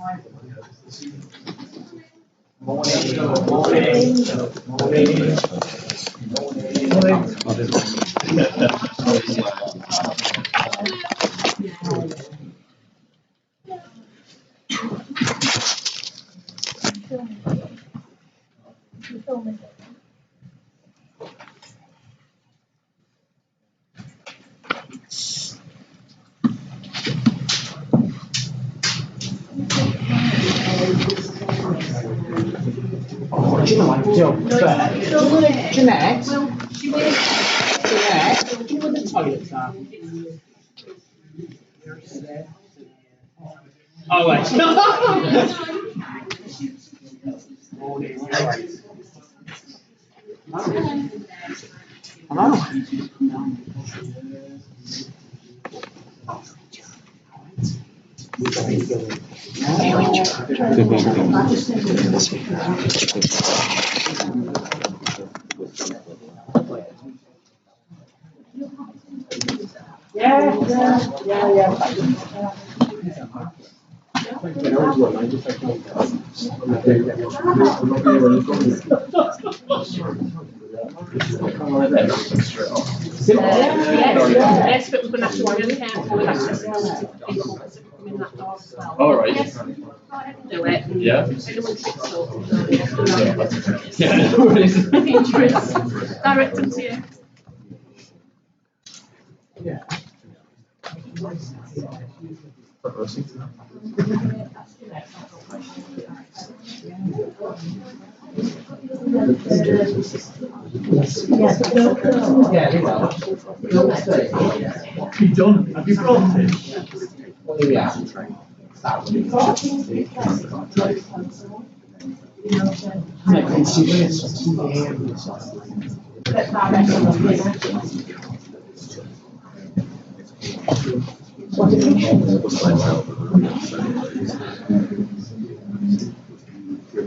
Oh, do you know what, Joe? Jeanette? Jeanette? Do you know where the toilets are? Oh, right. Yeah. Yes, but we're going to have to be really careful with access to people because it will come in that door as well. All right. Yes, do it. Yeah. Anyone tricks up. Yeah, no worries. Direct them to you. Yeah. You done? Have you brought it? Yeah.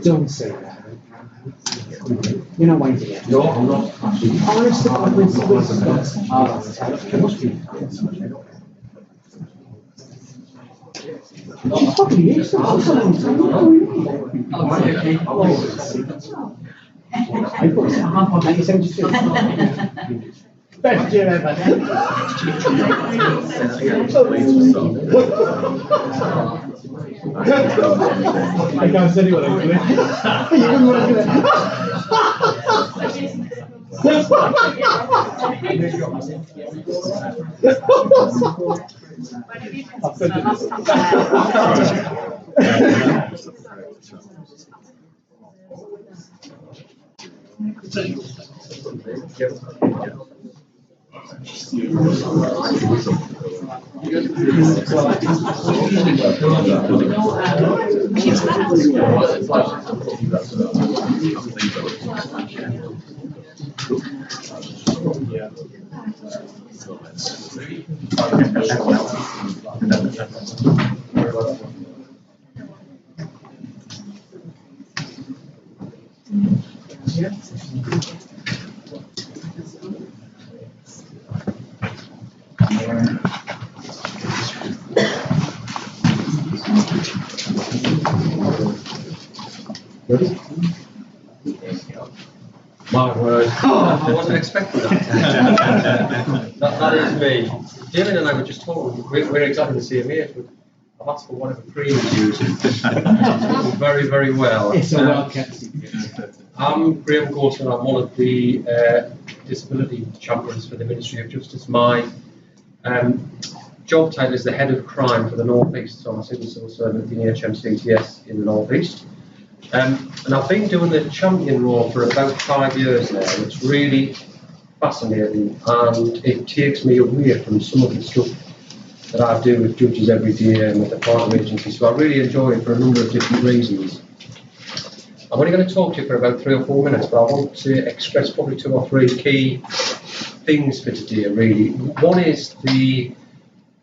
Don't say that. You're not waiting yet. No, I'm not. Honestly, I'm with Best year ever. I can't say what I'm doing. You wouldn't want to do My word. I wasn't expecting that. that is me. Damien and I were just talking, we're exactly the same age, but I've asked for whatever cream you're using. Very, very well. It's a well kept secret. I'm Graham Gorton. I'm one of the disability champions for the Ministry of Justice. My job title is the head of crime for the North East, so I'm a civil servant in the HMCTS in the North East. And I've been doing the champion role for about 5 years now, and it's really fascinating, and it takes me away from some of the stuff that I do with judges every day and with the partner agency, so I really enjoy it for a number of different reasons. I'm only going to talk to you for about 3 or 4 minutes, but I want to express probably 2 or 3 key things for today, really. One is the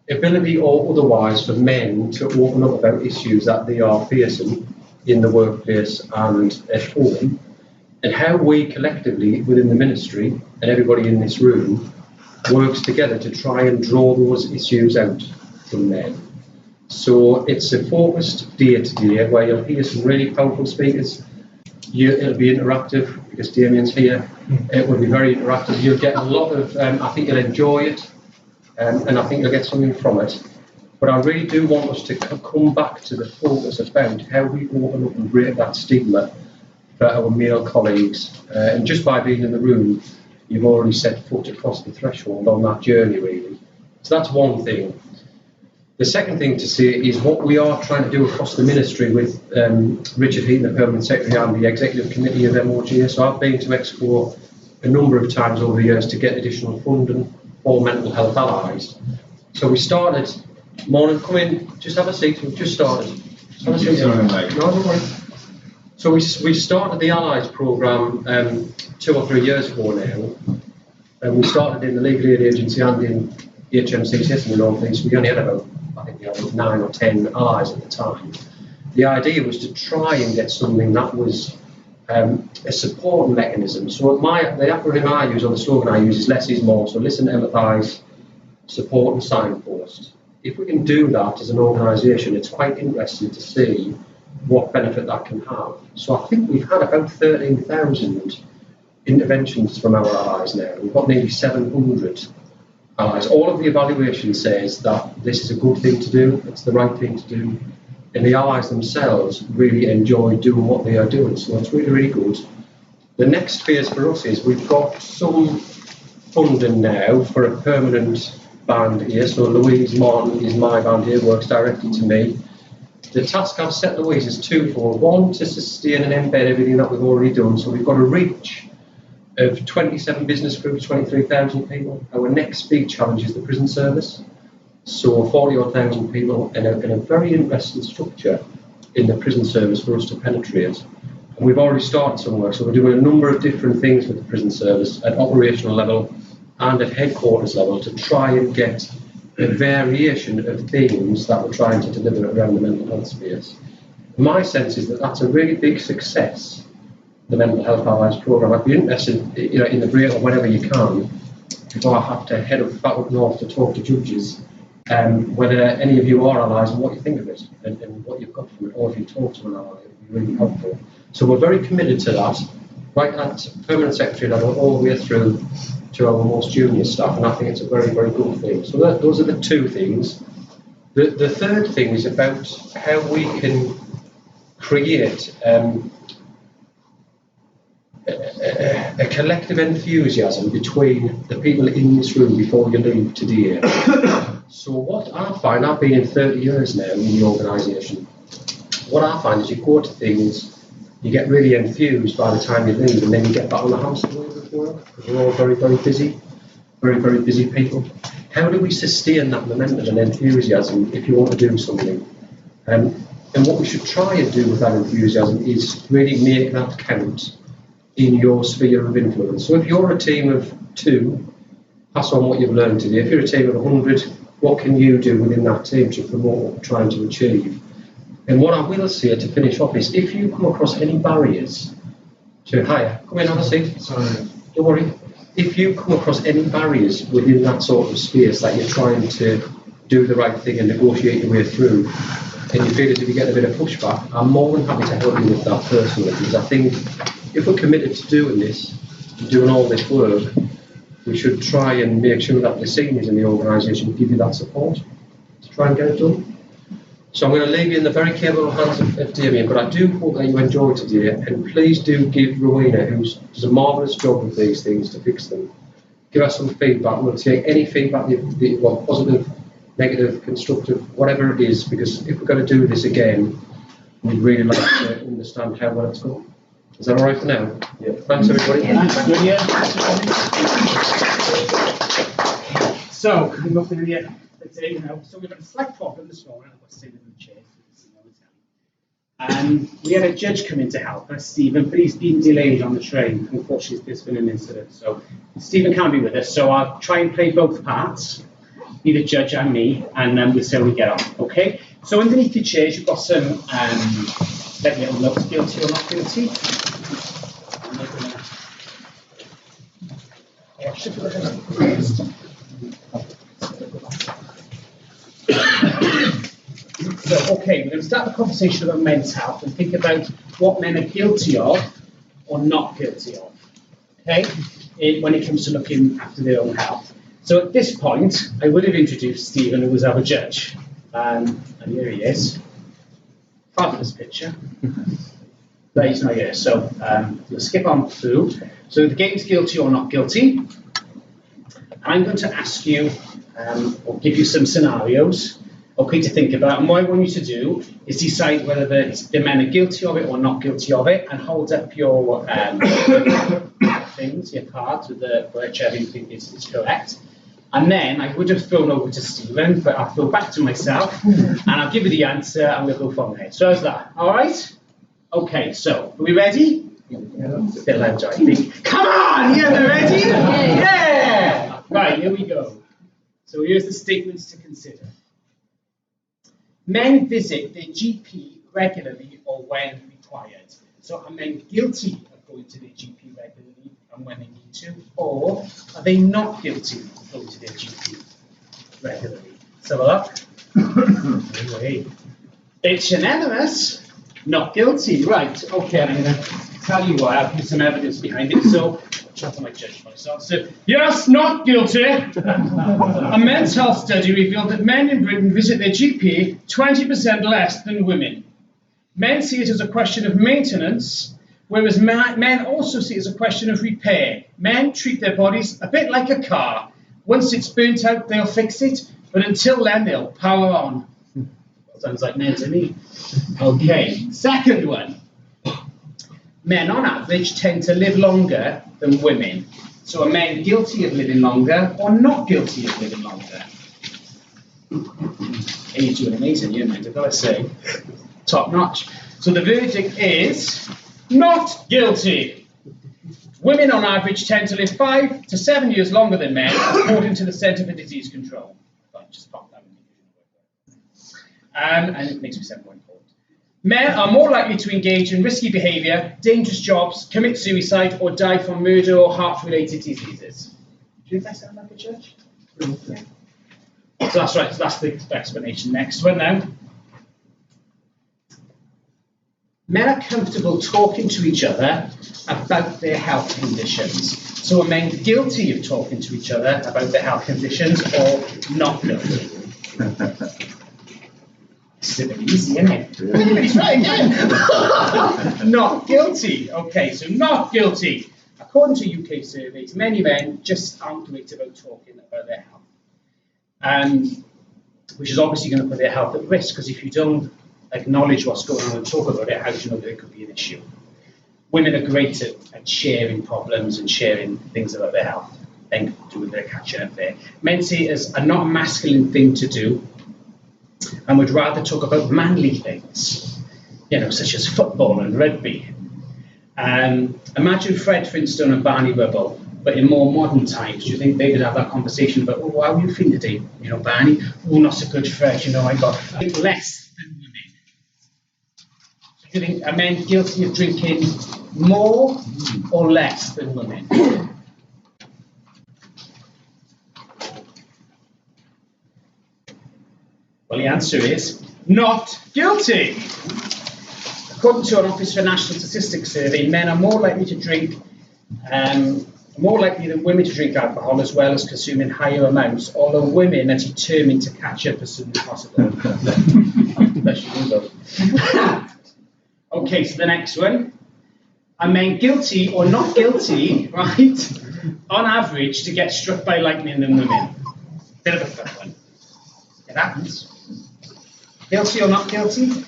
ability or otherwise for men to open up about issues that they are facing in the workplace and at home, and how we collectively within the ministry and everybody in this room works together to try and draw those issues out from men. So it's a focused day-to-day where you'll hear some really powerful speakers. It'll be interactive because Damien's here. It will be very interactive. You'll get a lot of, I think you'll enjoy it, and I think you'll get something from it. But I really do want us to come back to the focus about how we open up and break that stigma for our male colleagues. And just by being in the room, you've already set foot across the threshold on that journey, really. So that's one thing. The second thing to say is what we are trying to do across the ministry with Richard Heaton, the Permanent Secretary, and the Executive Committee of MOJ. So I've been to Expo a number of times over the years to get additional funding for mental health allies. So we started, morning, come in, just have a seat, we've just started. Just have a seat. No, don't worry. So we started the Allies programme 2 or 3 years ago now. And we started in the Legal Aid Agency and in HMCCS in the North East. We only had about, I think we had 9 or 10 allies at the time. The idea was to try and get something that was a support mechanism. So the acronym I use, or the slogan I use, is less is more. So listen, empathise, support and signpost. If we can do that as an organisation, it's quite interesting to see what benefit that can have. So I think we've had about 13,000 interventions from our allies now. We've got nearly 700 allies. All of the evaluation says that this is a good thing to do, it's the right thing to do, and the allies themselves really enjoy doing what they are doing, so it's really, really good. The next phase for us is we've got some funding now for a permanent band here, so Louise Martin is my band here, works directly to me. The task I've set Louise is twofold. One, to sustain and embed everything that we've already done, so we've got a reach of 27 business groups, 23,000 people. Our next big challenge is the prison service. So 40,000 people in a very interesting structure in the prison service for us to penetrate. And we've already started some work, so we're doing a number of different things with the prison service at operational level and at headquarters level to try and get a variation of themes that we're trying to deliver around the mental health space. My sense is that that's a really big success, the Mental Health Allies programme. I'd be interested, in the break or whenever you can, before I have to head back up north to talk to judges, whether any of you are allies and what you think of it and what you've got from it, or if you talk to an ally, it would be really helpful. So we're very committed to that, right at Permanent Secretary level, all the way through to our most junior staff, and I think it's a very, very good thing. So those are the two things. The third thing is about how we can create a collective enthusiasm between the people in this room before you leave today. So what I find, I've been in 30 years now in the organisation, what I find is you go to things, you get really enthused by the time you leave, and then you get back on the hamster wheel of work, because we're all very, very busy, very, very busy people. How do we sustain that momentum and enthusiasm if you want to do something? And what we should try and do with that enthusiasm is really make that count in your sphere of influence. So if you're a team of 2, pass on what you've learned today. If you're a team of 100, what can you do within that team to promote what we're trying to achieve? And what I will say to finish off is, if you come across any barriers to hire, come in, have a seat. Sorry. Don't worry. If you come across any barriers within that sort of space that you're trying to do the right thing and negotiate your way through, and you feel as if you get a bit of pushback, I'm more than happy to help you with that personally, because I think if we're committed to doing this, and doing all this work, we should try and make sure that the seniors in the organisation give you that support to try and get it done. So I'm going to leave you in the very capable hands of Damien, but I do hope that you enjoyed today, and please do give Rowena, who does a marvellous job with these things, to fix them. Give us some feedback. We'll take any feedback you want, positive, negative, constructive, whatever it is, because if we're going to do this again, we'd really like to understand how well it's gone. Is that all right for now? Yeah. Thanks, everybody. Thanks, Lydia. So, we're looking at so we've had a slight problem this morning. I've got Stephen in the chair. We had a judge come in to help us, Stephen, but he's been delayed on the train. Unfortunately, there's been an incident. So Stephen can't be with us, so I'll try and play both parts, be the judge and me, and then we'll see how we get on. Okay? So underneath your chairs, you've got some little notes, guilty or not guilty. So, okay, we're going to start the conversation about men's health and think about what men are guilty of or not guilty of, okay, when it comes to looking after their own health. So at this point, I would have introduced Stephen, who was our judge. And here he is. Fabulous picture. But he's not here, so we'll skip on through. So the game's guilty or not guilty. I'm going to ask you, or give you some scenarios, okay, to think about. And what I want you to do is decide whether the men are guilty of it or not guilty of it, and hold up your things, your cards, with whichever you think is correct. And then I would have thrown over to Stephen, but I'll throw back to myself, and I'll give you the answer, and we'll go from there. So how's that? All right? Okay, so are we ready? Yeah. A bit loud, I think. Come on! Yeah, we're ready? Yeah! Right, here we go. So here's the statements to consider. Men visit their GP regularly or when required. So are men guilty of going to their GP regularly and when they need to, or are they not guilty of going to their GP regularly? So anyway, it's unanimous, not guilty. Right, okay, I'm going to tell you why. I'll put some evidence behind it. So, I might judge myself. So, yes, not guilty. A men's health study revealed that men in Britain visit their GP 20% less than women. Men see it as a question of maintenance, whereas men also see it as a question of repair. Men treat their bodies a bit like a car. Once it's burnt out, they'll fix it, but until then, they'll power on. Sounds like men to me. Okay, second one. Men, on average, tend to live longer than women. So are men guilty of living longer or not guilty of living longer? Hey, you're doing amazing, you mate, I've got to say. Top notch. So the verdict is not guilty. Women on average tend to live 5 to 7 years longer than men, according to the Centre for Disease Control. Just pop that in. And it makes me sound more important. Men are more likely to engage in risky behaviour, dangerous jobs, commit suicide, or die from murder or heart-related diseases. Do you think I sound like a judge? Yeah. So that's right, so that's the explanation. Next one now. Men are comfortable talking to each other about their health conditions. So are men guilty of talking to each other about their health conditions or not guilty? It's a bit easy, isn't it? He's right again. Not guilty. Okay, so not guilty. According to UK surveys, many men just aren't great about talking about their health. Which is obviously going to put their health at risk, because if you don't acknowledge what's going on and talk about it, how do you know that it could be an issue? Women are great at sharing problems and sharing things about their health. Then do a bit of catching up there. Men see it as not a masculine thing to do, and would rather talk about manly things, such as football and rugby. Imagine Fred Flintstone and Barney Rubble, but in more modern times. Do you think they would have that conversation about, oh, how are you feeling today? Barney, oh, not so good, Fred, I got less than women. Do you think are men guilty of drinking more or less than women? Well, the answer is not guilty. According to an Office for National Statistics survey, men are more likely to drink, more likely than women to drink alcohol, as well as consuming higher amounts, although women are determined to catch up as soon as possible. Okay, so the next one. Are men guilty or not guilty, right, on average, to get struck by lightning than women? Bit of a fun one. It happens. Guilty or not guilty?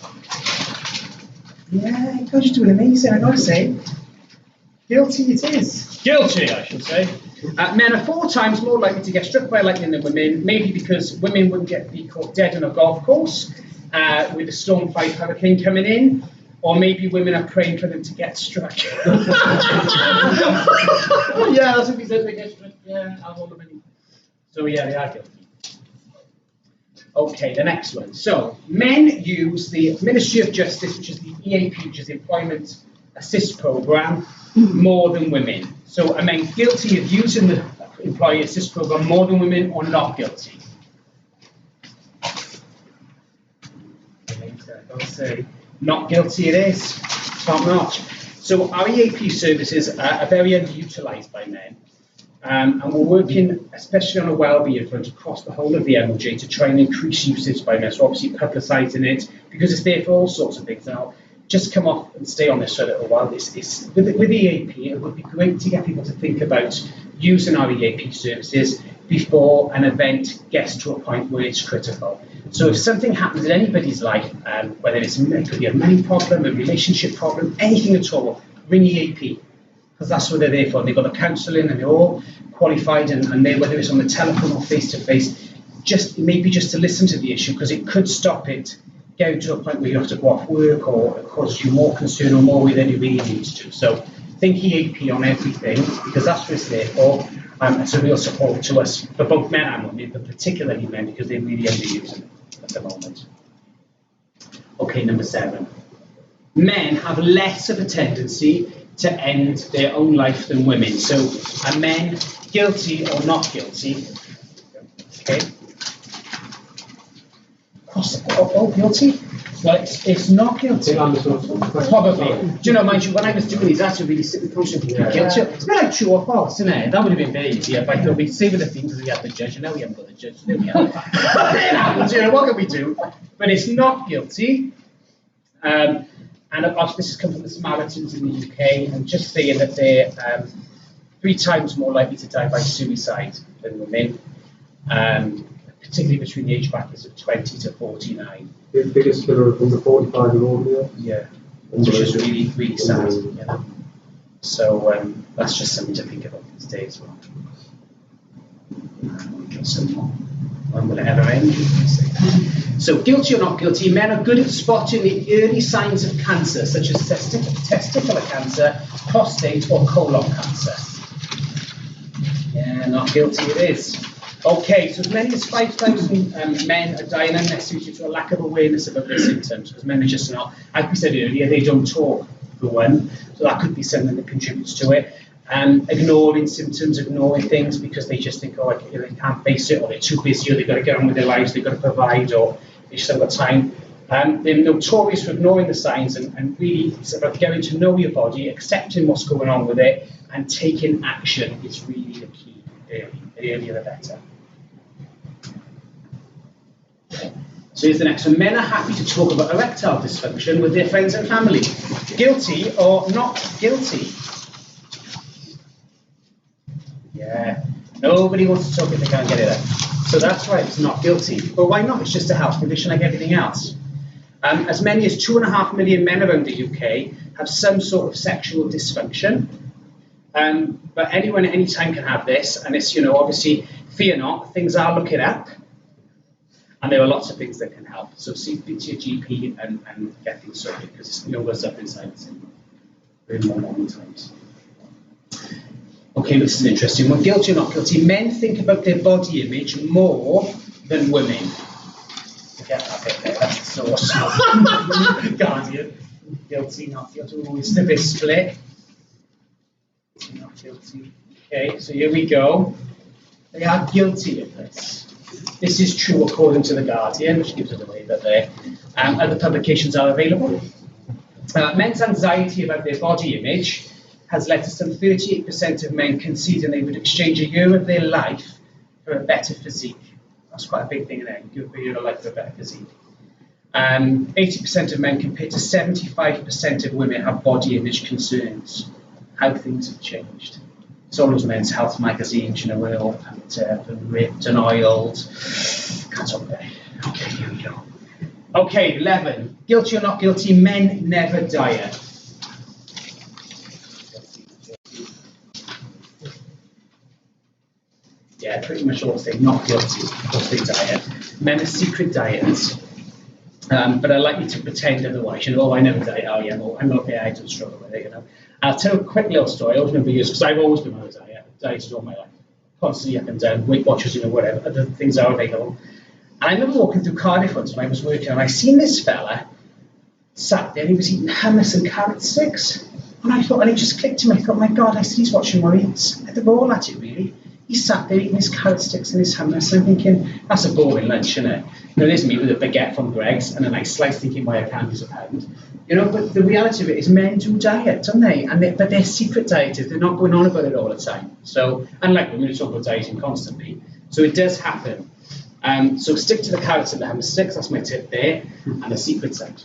Yeah, God, you're doing amazing, I've got to say. Guilty it is. Guilty, I should say. Men are 4 times more likely to get struck by lightning than women, maybe because women wouldn't be caught dead on a golf course with a Storm 5 hurricane coming in, or maybe women are praying for them to get struck. Yeah, that's what he said, they get struck. Yeah, I'll hold them in. So yeah, they are guilty. Okay, the next one. So, men use the Ministry of Justice, which is the EAP, which is the Employment Assist Programme, more than women. So, are men guilty of using the Employee Assist Programme more than women or not guilty? I'll say not guilty it is, top notch. So our EAP services are very underutilised by men. And we're working, especially on a wellbeing front, across the whole of the MOJ to try and increase usage by men. So obviously publicising it, because it's there for all sorts of things. Now, just come off and stay on this for a little while. With EAP, it would be great to get people to think about using our EAP services before an event gets to a point where it's critical. So if something happens in anybody's life, whether it could be a money problem, a relationship problem, anything at all, ring EAP. Because that's what they're there for. They've got the counselling and they're all qualified, and they, whether it's on the telephone or face to face, just to listen to the issue, because it could stop it getting to a point where you have to go off work, or it causes you more concern or more worry than you really need to. So think EAP on everything, because that's what it's there for. It's a real support to us for both men and women, but particularly men, because they're really underusing it at the moment. Okay, number 7. Men have less of a tendency to end their own life than women. So are men guilty or not guilty? Okay. Guilty? Well, it's not guilty. Probably. Do you know, mind you, when I was doing these, I had to really sit with conscious guilty. It's a bit like true or false, isn't it? That would have been very easy if I thought we'd say with the things we had the judge, and now we haven't got the judge. There we are. It happens, you know, what can we do? But it's not guilty. And of course, this has come from the Samaritans in the UK, and just saying that they're 3 times more likely to die by suicide than women, particularly between the age brackets of 20 to 49. The biggest killer of under 45 and older. Yeah, which is really, really sad. You know? So that's just something to think about these days. Well, some more. When will it ever end? So, guilty or not guilty, men are good at spotting the early signs of cancer, such as testicular cancer, prostate, or colon cancer. Yeah, not guilty it is. Okay, so as many as 5,000 men are dying unnecessarily due to a lack of awareness about their symptoms, because men are just not, like we said earlier, they don't talk, for one, so that could be something that contributes to it. Ignoring symptoms, ignoring things because they just think, oh, they can't face it, or they're too busy, or they've got to get on with their lives, they've got to provide, or they just haven't got time. They're notorious for ignoring the signs, and really it's about getting to know your body, accepting what's going on with it, and taking action is really the key. The earlier the better. So here's the next one. Men are happy to talk about erectile dysfunction with their friends and family. Guilty or not guilty? Yeah, nobody wants to talk if they can't get it out. So that's why it's not guilty. But why not? It's just a health condition like everything else. As many as 2.5 million men around the UK have some sort of sexual dysfunction. But anyone at any time can have this, and it's, obviously, fear not, things are looking up, and there are lots of things that can help. So speak to your GP and get things sorted, because it's goes up inside the syndrome. We're in more modern times. Okay, this is interesting. When guilty or not guilty, men think about their body image more than women. Forget that bit there, that's the source. Guardian. Guilty, not guilty. It's a bit split. Not guilty. Okay, so here we go. They are guilty of this. This is true according to the Guardian, which gives it away that other publications are available. Men's anxiety about their body image has led to some 38% of men conceding they would exchange a year of their life for a better physique. That's quite a big thing, isn't it? You give a year of life for a better physique. 80% of men compared to 75% of women have body image concerns. How things have changed. It's all those men's health magazines, we're all pumped up and ripped and oiled. Can't talk about it. Okay, here we go. Okay, 11. Guilty or not guilty, men never diet. Yeah, pretty much all say not guilty, of course they diet. Men are secret diets. But I like you to pretend otherwise. I never diet. Oh yeah, well, I'm okay, I don't struggle with it, I'll tell a quick little story. I always remember years, because I've always been on a diet. I've dieted all my life. Constantly up and down, Weight Watchers, whatever, other things are available. And I remember walking through Cardiff once when I was working, and I seen this fella sat there, and he was eating hummus and carrot sticks. And I thought, and it just clicked to me, I thought, my God, I said, he's watching what he eats. They're all at it, really. He's sat there eating his carrot sticks in his hummus, and I'm thinking, that's a boring lunch, isn't it? There's me with a baguette from Greg's and a nice slice, thinking why I can't use a pound. But the reality of it is men do diet, don't they? But they're secret dieters. They're not going on about it all the time. So, unlike women who talk about dieting constantly. So it does happen. So stick to the carrots and the hummus sticks. That's my tip there. And the secret side.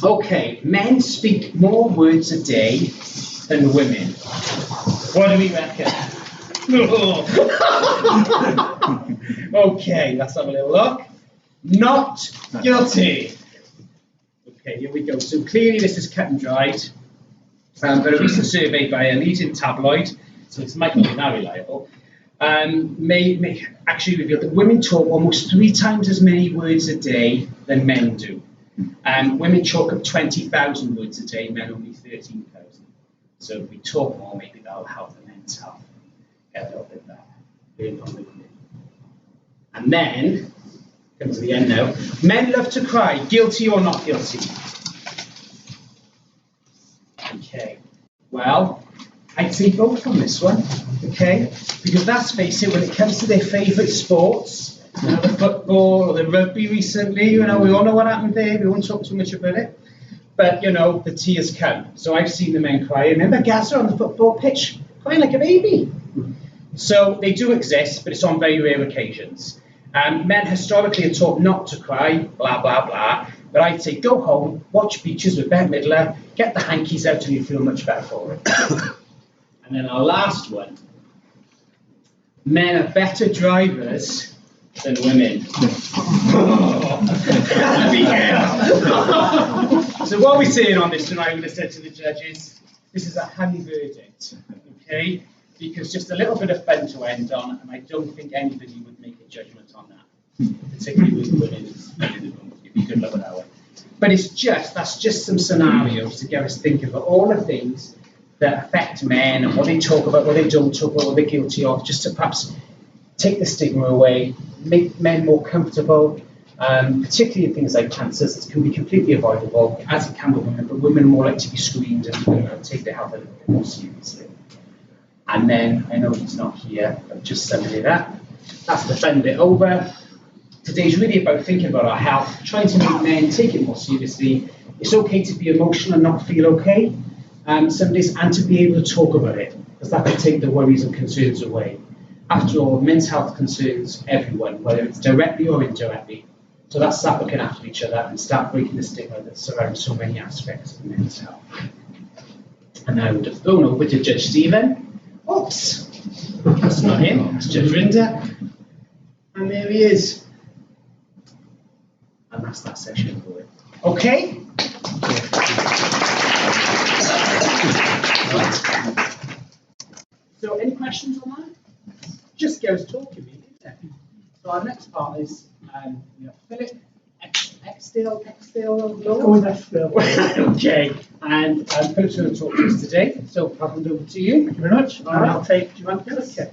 Okay, men speak more words a day than women. What do we reckon? Okay, let's have a little look. Not guilty. Okay, here we go. So clearly this is cut and dried. But a recent survey by a leading tabloid, so it might not be that reliable, may actually reveal that women talk almost 3 times as many words a day than men do. Women chalk up 20,000 words a day, men only 13,000. So if we talk more, maybe that'll help the men's health get a little bit better. Learn from the women. And then, come to the end now, men love to cry, guilty or not guilty? Okay, well, I'd say both on this one, okay? Because let's face it, when it comes to their favourite sports, the football or the rugby recently, we all know what happened there, we won't talk too much about it. But, the tears come. So I've seen the men cry. Remember Gaza on the football pitch, crying like a baby. So they do exist, but it's on very rare occasions. Men historically are taught not to cry, blah, blah, blah. But I'd say go home, watch Beaches with Bette Midler, get the hankies out and you feel much better for it. And then our last one. Men are better drivers than women. So what are we saying on this tonight? I'm going to say to the judges, this is a honey verdict, okay? Because just a little bit of fun to end on, and I don't think anybody would make a judgment on that, particularly with women in the room. If you could look at that one. But that's just some scenarios to get us thinking about all the things that affect men and what they talk about, what they don't talk about, what they're guilty of, just to perhaps take the stigma away, make men more comfortable, particularly in things like cancers that can be completely avoidable, as it can with women, but women are more likely to be screened and take their health a little bit more seriously. And then, I know he's not here, but just summing it up, that's the fun bit over. Today's really about thinking about our health, trying to make men take it more seriously. It's okay to be emotional and not feel okay some days, and to be able to talk about it, because that can take the worries and concerns away. After all, men's health concerns everyone, whether it's directly or indirectly. So let's start looking after each other and start breaking the stigma that surrounds so many aspects of men's health. And I would have thrown over to Judge Stephen. Oops, that's not him, that's Judge Rinda. And there he is. And that's that session for it. Okay? Right. So any questions on that? Just goes talking, isn't it? So our next part is Philip Exdale. Go with Exdale. Okay, and Philip's going to talk to us today. So I'll hand over to you. Thank you very much. All right. I'll take. Do you want to okay.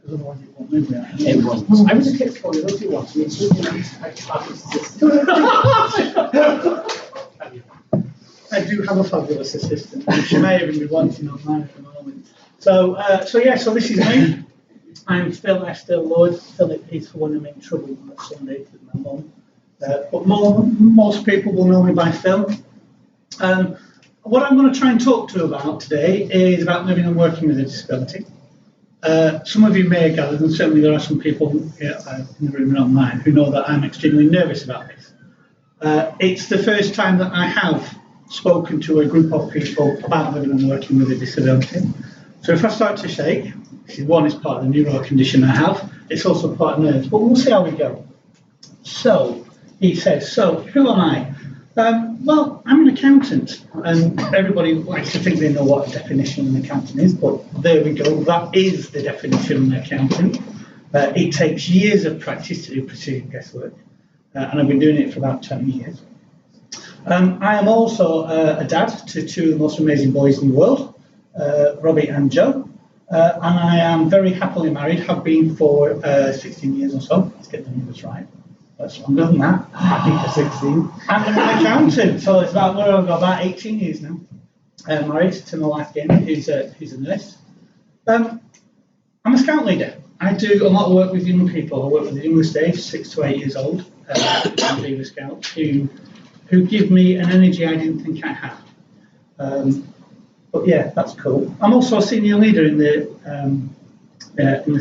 Otherwise it won't move me. I was a kid for you. Don't you want me I do have a fabulous assistant, which you may even be wanting online at the moment. So this is me. I'm Phil Estelle Lloyd. Philip is for when I'm in trouble on a Sunday with my mum. But most people will know me by Phil. What I'm going to try and talk to you about today is about living and working with a disability. Some of you may have gathered, and certainly there are some people in the room and online who know that I'm extremely nervous about this. It's the first time that I have spoken to a group of people about living and working with a disability. So if I start to shake, one is part of the neuro condition I have, it's also part of nerves, but we'll see how we go. So, he says, so who am I? Well, I'm an accountant, and everybody likes to think they know what a definition of an accountant is, but there we go, that is the definition of an accountant. It takes years of practice to do precision guesswork, and I've been doing it for about 20 years. I am also a dad to 2 of the most amazing boys in the world, Robbie and Joe. And I am very happily married, have been for 16 years or so. Let's get the numbers right. That's longer than that. I think for 16. And I'm an accountant, so it's about 18 years now. Married to my wife, Jamie, who's a nurse. I'm I'm a scout leader. I do a lot of work with young people. I work with the youngest age, 6 to 8 years old, Beaver Scouts, who give me an energy I didn't think I had. But yeah, that's cool. I'm also a senior leader in the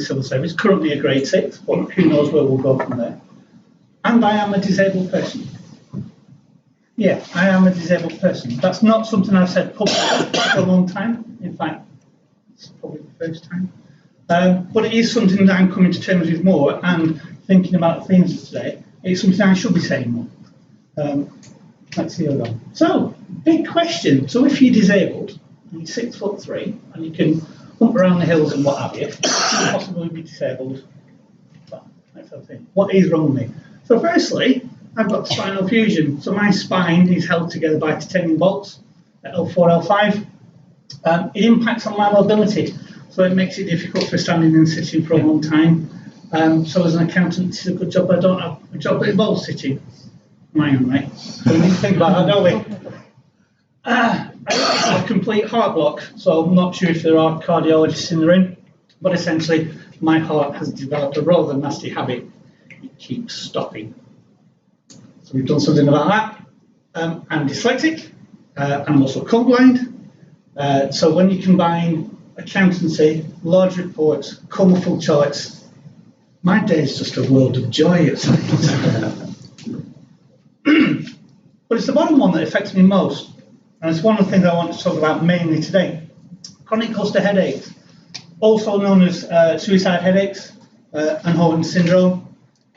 civil service, currently a grade 6, but who knows where we'll go from there. And I am a disabled person. Yeah, I am a disabled person. That's not something I've said publicly for a long time. In fact, it's probably the first time. But it is something that I'm coming to terms with more, and thinking about the themes of today, it's something I should be saying more. Let's see how we go. So, big question. So if you're disabled, and you're 6'3", and you can hump around the hills and what have you, you can possibly be disabled. Well, let's have a think. What is wrong with me? So firstly, I've got spinal fusion. So my spine is held together by titanium bolts at L4, L5. It impacts on my mobility. So it makes it difficult for standing and sitting for a long time. So as an accountant, it's a good job I don't have a job that involves sitting. Am I on, right? So we need to think about that, don't we? I have a complete heart block, so I'm not sure if there are cardiologists in the room, but essentially my heart has developed a rather nasty habit. It keeps stopping. So we've done something about that. I'm dyslexic, I'm also colourblind. So when you combine accountancy, large reports, colourful charts, my day is just a world of joy at times. But it's the bottom one that affects me most, and it's one of the things I want to talk about mainly today. Chronic cluster headaches, also known as suicide headaches and Horton syndrome.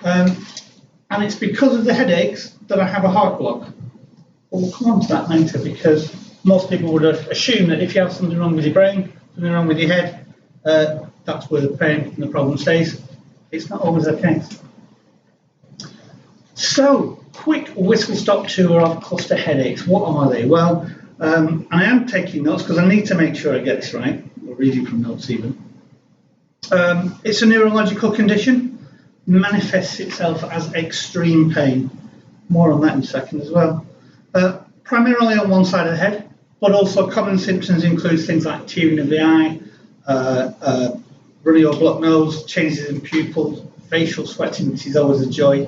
And it's because of the headaches that I have a heart block. But we'll come on to that later, because most people would assume that if you have something wrong with your brain, something wrong with your head, that's where the pain and the problem stays. It's not always the case. So, quick whistle-stop tour of cluster headaches. What are they? Well, I am taking notes because I need to make sure I get this right, or reading from notes even. It's a neurological condition, manifests itself as extreme pain. More on that in a second as well. Primarily on one side of the head, but also common symptoms include things like tearing of the eye, runny or blocked nose, changes in pupils, facial sweating, which is always a joy.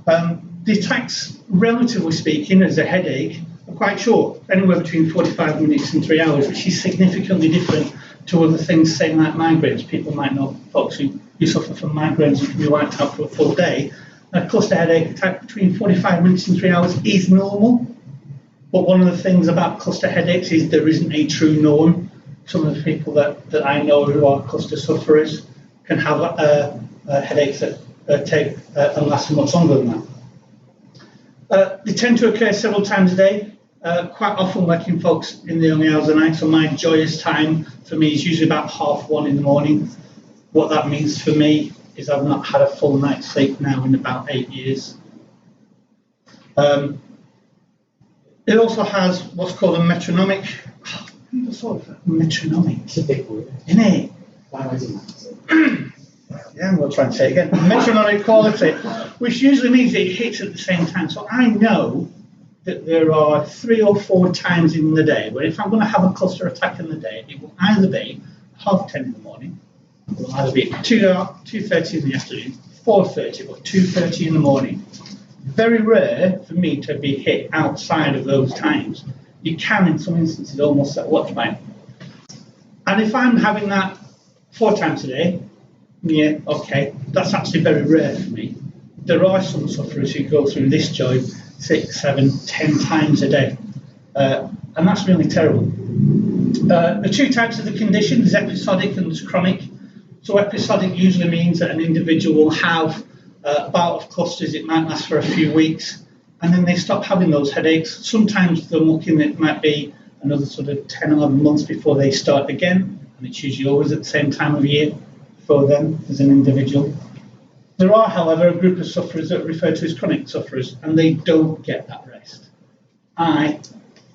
The attacks, relatively speaking, as a headache, are quite short, anywhere between 45 minutes and 3 hours, which is significantly different to other things, say like migraines. People might know folks who suffer from migraines and can be wiped out for a full day. A cluster headache attack between 45 minutes and 3 hours is normal. But one of the things about cluster headaches is there isn't a true norm. Some of the people that I know who are cluster sufferers can have headaches that take and last much longer than that. They tend to occur several times a day, quite often waking folks in the early hours of the night. So my joyous time for me is usually about 1:30 in the morning. What that means for me is I've not had a full night's sleep now in about 8 years. It also has what's called a metronomic. Metronomic. It's a big word. Isn't it? Why is it? Yeah, I'm going to try and say it again. Metronomic quality, which usually means it hits at the same time. So I know that there are 3 or 4 times in the day where if I'm going to have a cluster attack in the day, it will either be 10:30 in the morning, it will either be 2:30 in the afternoon, 4:30 or 2:30 in the morning. Very rare for me to be hit outside of those times. You can, in some instances, almost set a watch by it. And if I'm having that 4 times a day, yeah, okay, that's actually very rare for me. There are some sufferers who go through this joy 6, 7, 10 times a day. And that's really terrible. The 2 types of the condition is episodic and chronic. So episodic usually means that an individual will have a bout of clusters. It might last for a few weeks, and then they stop having those headaches. Sometimes they're looking at it might be another sort of 10, 11 months before they start again, and it's usually always at the same time of year for them as an individual. There are, however, a group of sufferers that are referred to as chronic sufferers, and they don't get that rest. I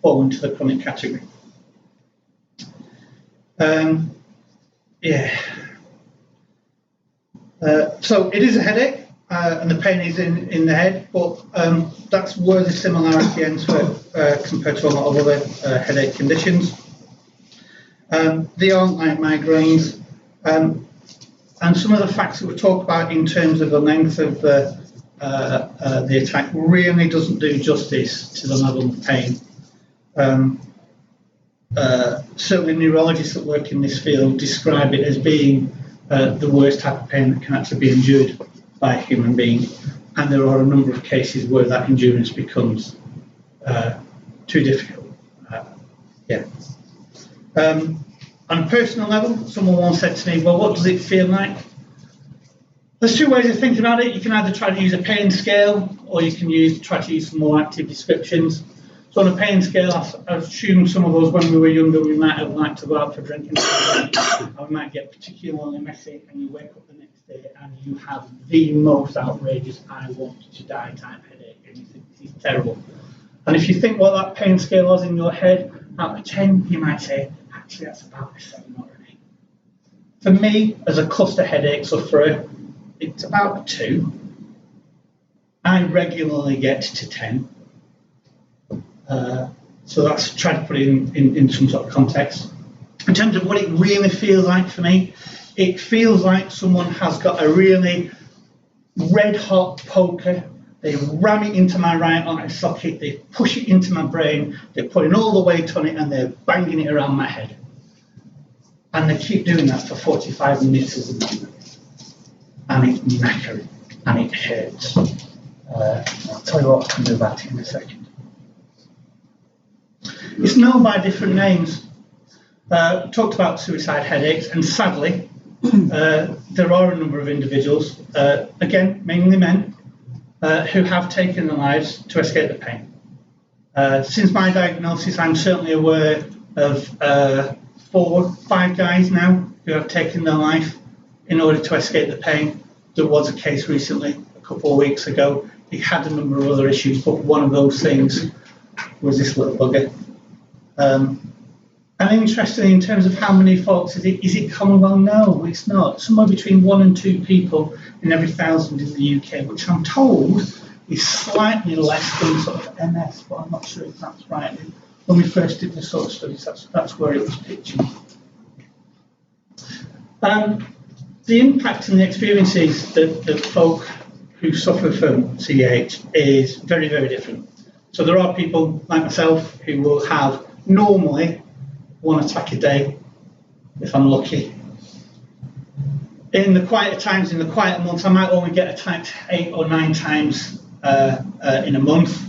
fall into the chronic category. So it is a headache, and the pain is in the head, but that's where the similarity ends compared to a lot of other headache conditions. They aren't like migraines. And some of the facts that we talk about in terms of the length of the attack really doesn't do justice to the level of pain. Certainly neurologists that work in this field describe it as being the worst type of pain that can actually be endured by a human being. And there are a number of cases where that endurance becomes too difficult. On a personal level, someone once said to me, well, what does it feel like? There's two ways of thinking about it. You can either try to use a pain scale, or you can try to use some more active descriptions. So on a pain scale, I assume some of us, when we were younger, we might have liked to go out for drinking, and we might get particularly messy, and you wake up the next day and you have the most outrageous, I want to die type headache, and you think this is terrible. And if you think what that pain scale was in your head, out of 10, you might say, actually, that's about a 7 or an 8. For me, as a cluster headache sufferer, it's about a 2. I regularly get to 10. So that's trying to put it in some sort of context. In terms of what it really feels like for me, it feels like someone has got a really red hot poker. They ram it into my right eye socket, they push it into my brain, they're putting all the weight on it, and they're banging it around my head. And they keep doing that for 45 minutes as a minimum. And it's knackering, and it hurts. I'll tell you what I can do about it in a second. It's known by different names. Talked about suicide headaches, and sadly, there are a number of individuals, again, mainly men, who have taken their lives to escape the pain. Since my diagnosis, I'm certainly aware of 4, 5 guys now who have taken their life in order to escape the pain. There was a case recently, a couple of weeks ago. He had a number of other issues, but one of those things was this little bugger. And interestingly, in terms of how many folks, is it common? Well, no, it's not. Somewhere between 1 and 2 people in every 1,000 in the UK, which I'm told is slightly less than sort of MS, but I'm not sure if that's right. When we first did the sort of studies, that's where it was pitching. The impact and the experiences that folk who suffer from CAH is very, very different. So there are people like myself who will have normally 1 attack a day, if I'm lucky. In the quieter times, in the quieter months, I might only get attacked 8 or 9 times in a month.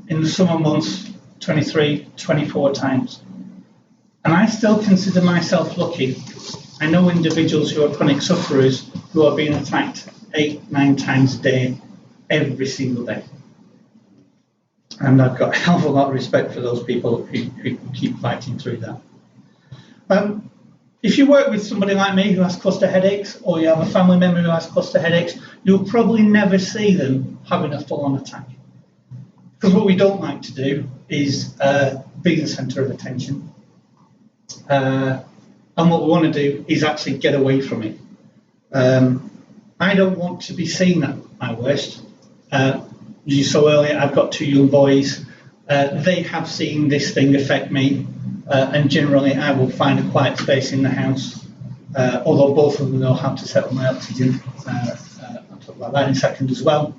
In the summer months, 23, 24 times. And I still consider myself lucky. I know individuals who are chronic sufferers who are being attacked 8, 9 times a day, every single day. And I've got a hell of a lot of respect for those people who keep fighting through that. If you work with somebody like me who has cluster headaches, or you have a family member who has cluster headaches, you'll probably never see them having a full-on attack. Because what we don't like to do is be the centre of attention. And what we want to do is actually get away from it. I don't want to be seen at my worst. You saw earlier, I've got 2 young boys. They have seen this thing affect me, and generally I will find a quiet space in the house, although both of them know how to set up my oxygen. I'll talk about that in a second as well.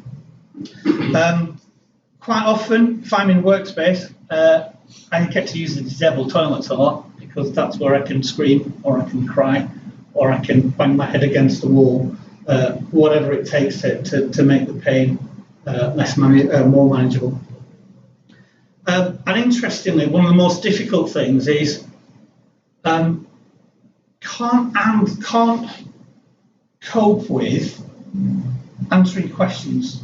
Quite often, if I'm in workspace, I get to use the disabled toilets a lot, because that's where I can scream, or I can cry, or I can bang my head against the wall, whatever it takes to make the pain more manageable. And interestingly, one of the most difficult things is can't cope with answering questions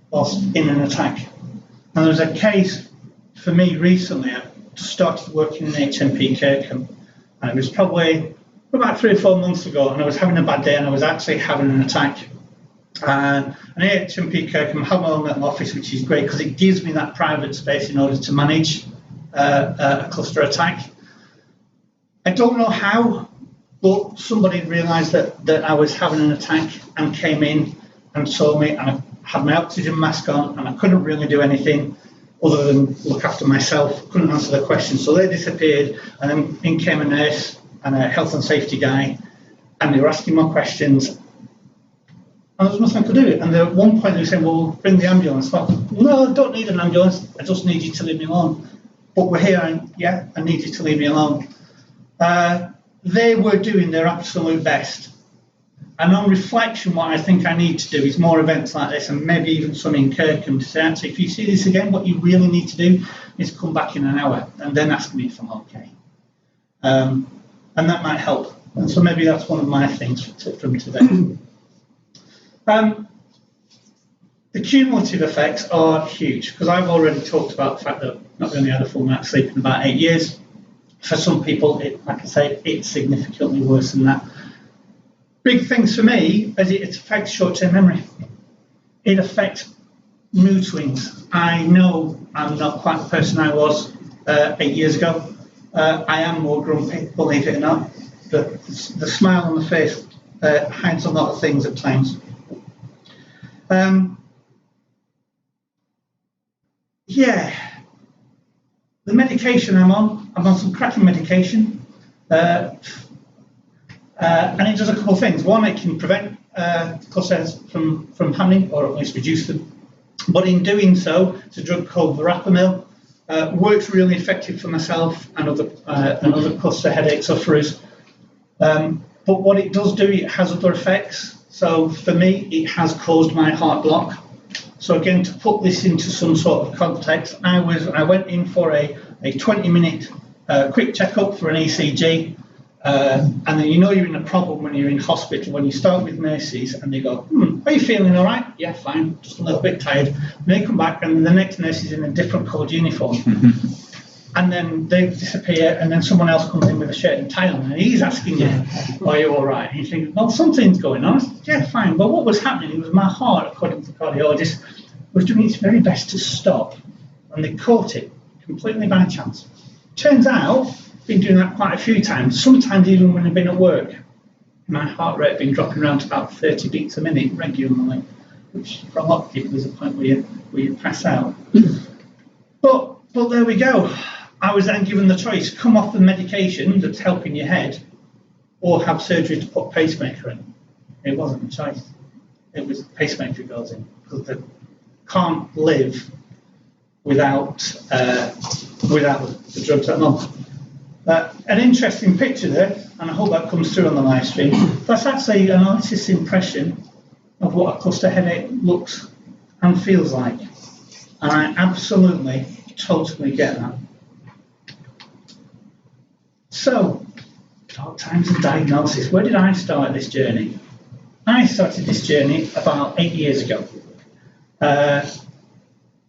whilst in an attack. And there was a case for me recently. I started working in HMP Kirkham, and it was probably about 3 or 4 months ago, and I was having a bad day, and I was actually having an attack. And at HMP Kirkham, I have my own little office, which is great because it gives me that private space in order to manage a cluster attack. I don't know how, but somebody realised that I was having an attack and came in and saw me, and I had my oxygen mask on, and I couldn't really do anything other than look after myself, couldn't answer the questions. So they disappeared, and then in came a nurse and a health and safety guy, and they were asking more questions, And there was nothing I could do. And at one point they were saying, well, bring the ambulance. I thought, no, I don't need an ambulance. I just need you to leave me alone. But we're here, and yeah, I need you to leave me alone. They were doing their absolute best. And on reflection, what I think I need to do is more events like this, and maybe even some in Kirkham, to say, actually, if you see this again, what you really need to do is come back in an hour and then ask me if I'm okay. And that might help. And so maybe that's one of my things from today. The cumulative effects are huge, because I've already talked about the fact that not only had a full night's sleep in about 8 years. For some people, like I say, it's significantly worse than that. Big things for me is it affects short-term memory. It affects mood swings. I know I'm not quite the person I was 8 years ago. I am more grumpy, believe it or not. The smile on the face hides a lot of things at times. Yeah, the medication I'm on some cracking medication. And it does a couple of things. One, it can prevent clusters from happening, or at least reduce them. But in doing so, it's a drug called verapamil. Works really effective for myself and other cluster headache sufferers. But what it does do, it has other effects. So for me, it has caused my heart block. So again, to put this into some sort of context, I went in for a 20-minute quick checkup for an ECG. And then you know you're in a problem when you're in hospital, when you start with nurses and they go, are you feeling all right? Yeah, fine, just a little bit tired. And they come back and the next nurse is in a different coloured uniform. And then they disappear and then someone else comes in with a shirt and tie on and he's asking you, are you all right? And you think, well, something's going on. Yeah, fine. But what was happening was my heart, according to the cardiologist, was doing its very best to stop. And they caught it completely by chance. Turns out, been doing that quite a few times, sometimes even when I've been at work. My heart rate had been dropping around to about 30 beats a minute regularly, which for a lot of people is a point where you pass out. But there we go. I was then given the choice, come off the medication that's helping your head, or have surgery to put a pacemaker in. It wasn't a choice. It was pacemaker goes in, because they can't live without the drugs that I'm on. An interesting picture there, and I hope that comes through on the live stream. That's actually an artist's impression of what a cluster headache looks and feels like. And I absolutely, totally get that. So, dark times of diagnosis. Where did I start this journey? I started this journey about 8 years ago. And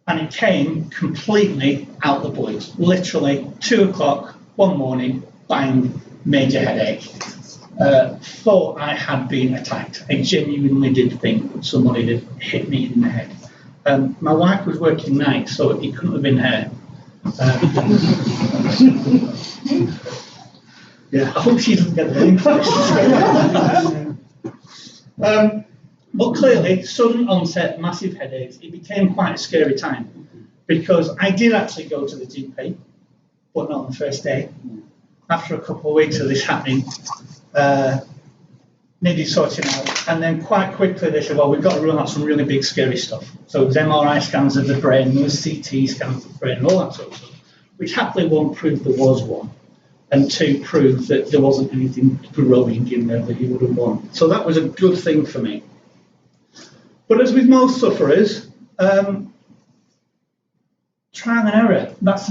it came completely out of the blue. Literally 2 o'clock. One morning, bang, major headache. Thought I had been attacked. I genuinely did think that somebody had hit me in the head. My wife was working nights, so it couldn't have been her. Yeah, I hope she doesn't get the link for this. But clearly, sudden onset, massive headaches. It became quite a scary time because I did actually go to the GP. But not on the first day. After a couple of weeks of this happening, needed sorting out. And then quite quickly they said, well, we've got to rule out some really big scary stuff. So it was MRI scans of the brain, there was CT scans of the brain, and all that sort of stuff, which happily one proved there was one, and two proved that there wasn't anything growing in there that you would have want. So that was a good thing for me. But as with most sufferers, trial and error. That's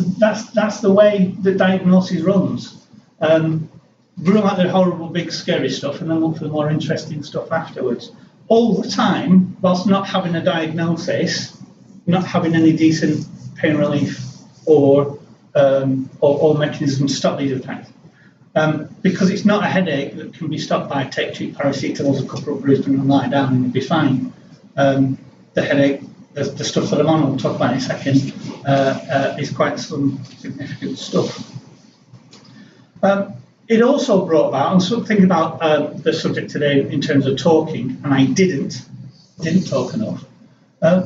the way the diagnosis runs. Rule out the horrible, big, scary stuff, and then look for the more interesting stuff afterwards. All the time, whilst not having a diagnosis, not having any decent pain relief or mechanism to stop these attacks. Because it's not a headache that can be stopped by take 2 paracetamols, a couple of brews, and lie down, and you'll be fine. The headache. The stuff that I'm on, we'll talk about in a second, is quite some significant stuff. It also brought about, and so thinking about the subject today in terms of talking, and I didn't talk enough,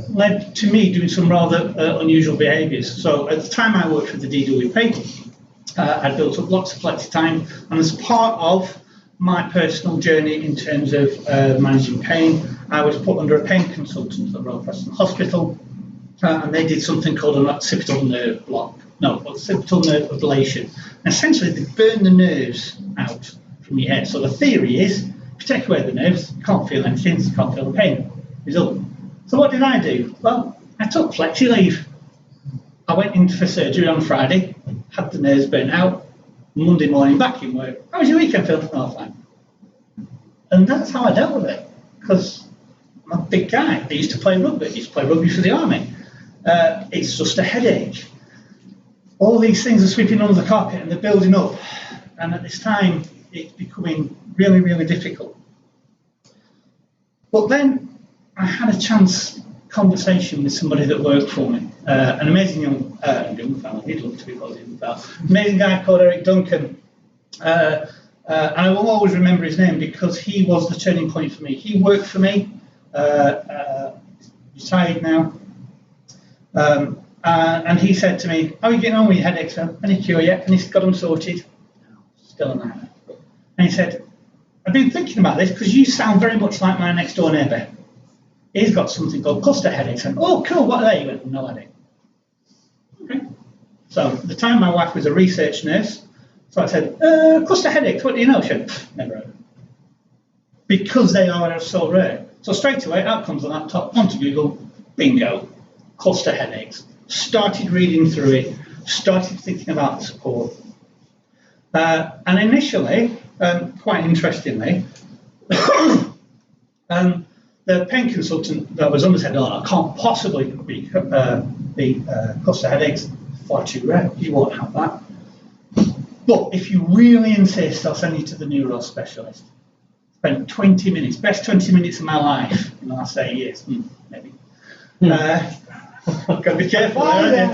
led to me doing some rather unusual behaviours. So at the time I worked for the DWP, I built up lots of flexi time, and as part of my personal journey in terms of managing pain, I was put under a pain consultant at Royal Preston Hospital, and they did something called an occipital nerve block. No, occipital nerve ablation. And essentially, they burn the nerves out from your head. So the theory is, if you take away the nerves, you can't feel anything, you can't feel the pain. Result. So what did I do? Well, I took flexi leave. I went in for surgery on Friday, had the nerves burnt out. Monday morning, back in work. How was your weekend, Phil? Oh, fine. And that's how I dealt with it. Because I'm a big guy. I used to play rugby. I used to play rugby for the army. It's just a headache. All these things are sweeping under the carpet and they're building up. And at this time, it's becoming really, really difficult. But then I had a chance conversation with somebody that worked for me. An amazing young fellow. He'd love to be called a young fellow. Amazing guy called Eric Duncan. And I will always remember his name because he was the turning point for me. He worked for me, retired now. And he said to me, how are you getting on with your headaches? Any cure yet? And he's got them sorted. Still a nightmare. And he said, I've been thinking about this because you sound very much like my next door neighbour. He's got something called cluster headaches. And, oh, cool, what are they? He went, no idea. Okay. So at the time, my wife was a research nurse. So I said, cluster headaches, what do you know? She said, never heard of them. Because they are so rare. So straight away, out comes the laptop, onto Google, bingo, cluster headaches. Started reading through it, started thinking about the support. And initially, quite interestingly, the pain consultant that was under said, oh, I can't possibly be cluster headaches, far too rare, you won't have that. But if you really insist, I'll send you to the neuro specialist. Spent 20 minutes, best 20 minutes of my life in the last 8 years, maybe. Got to be careful there,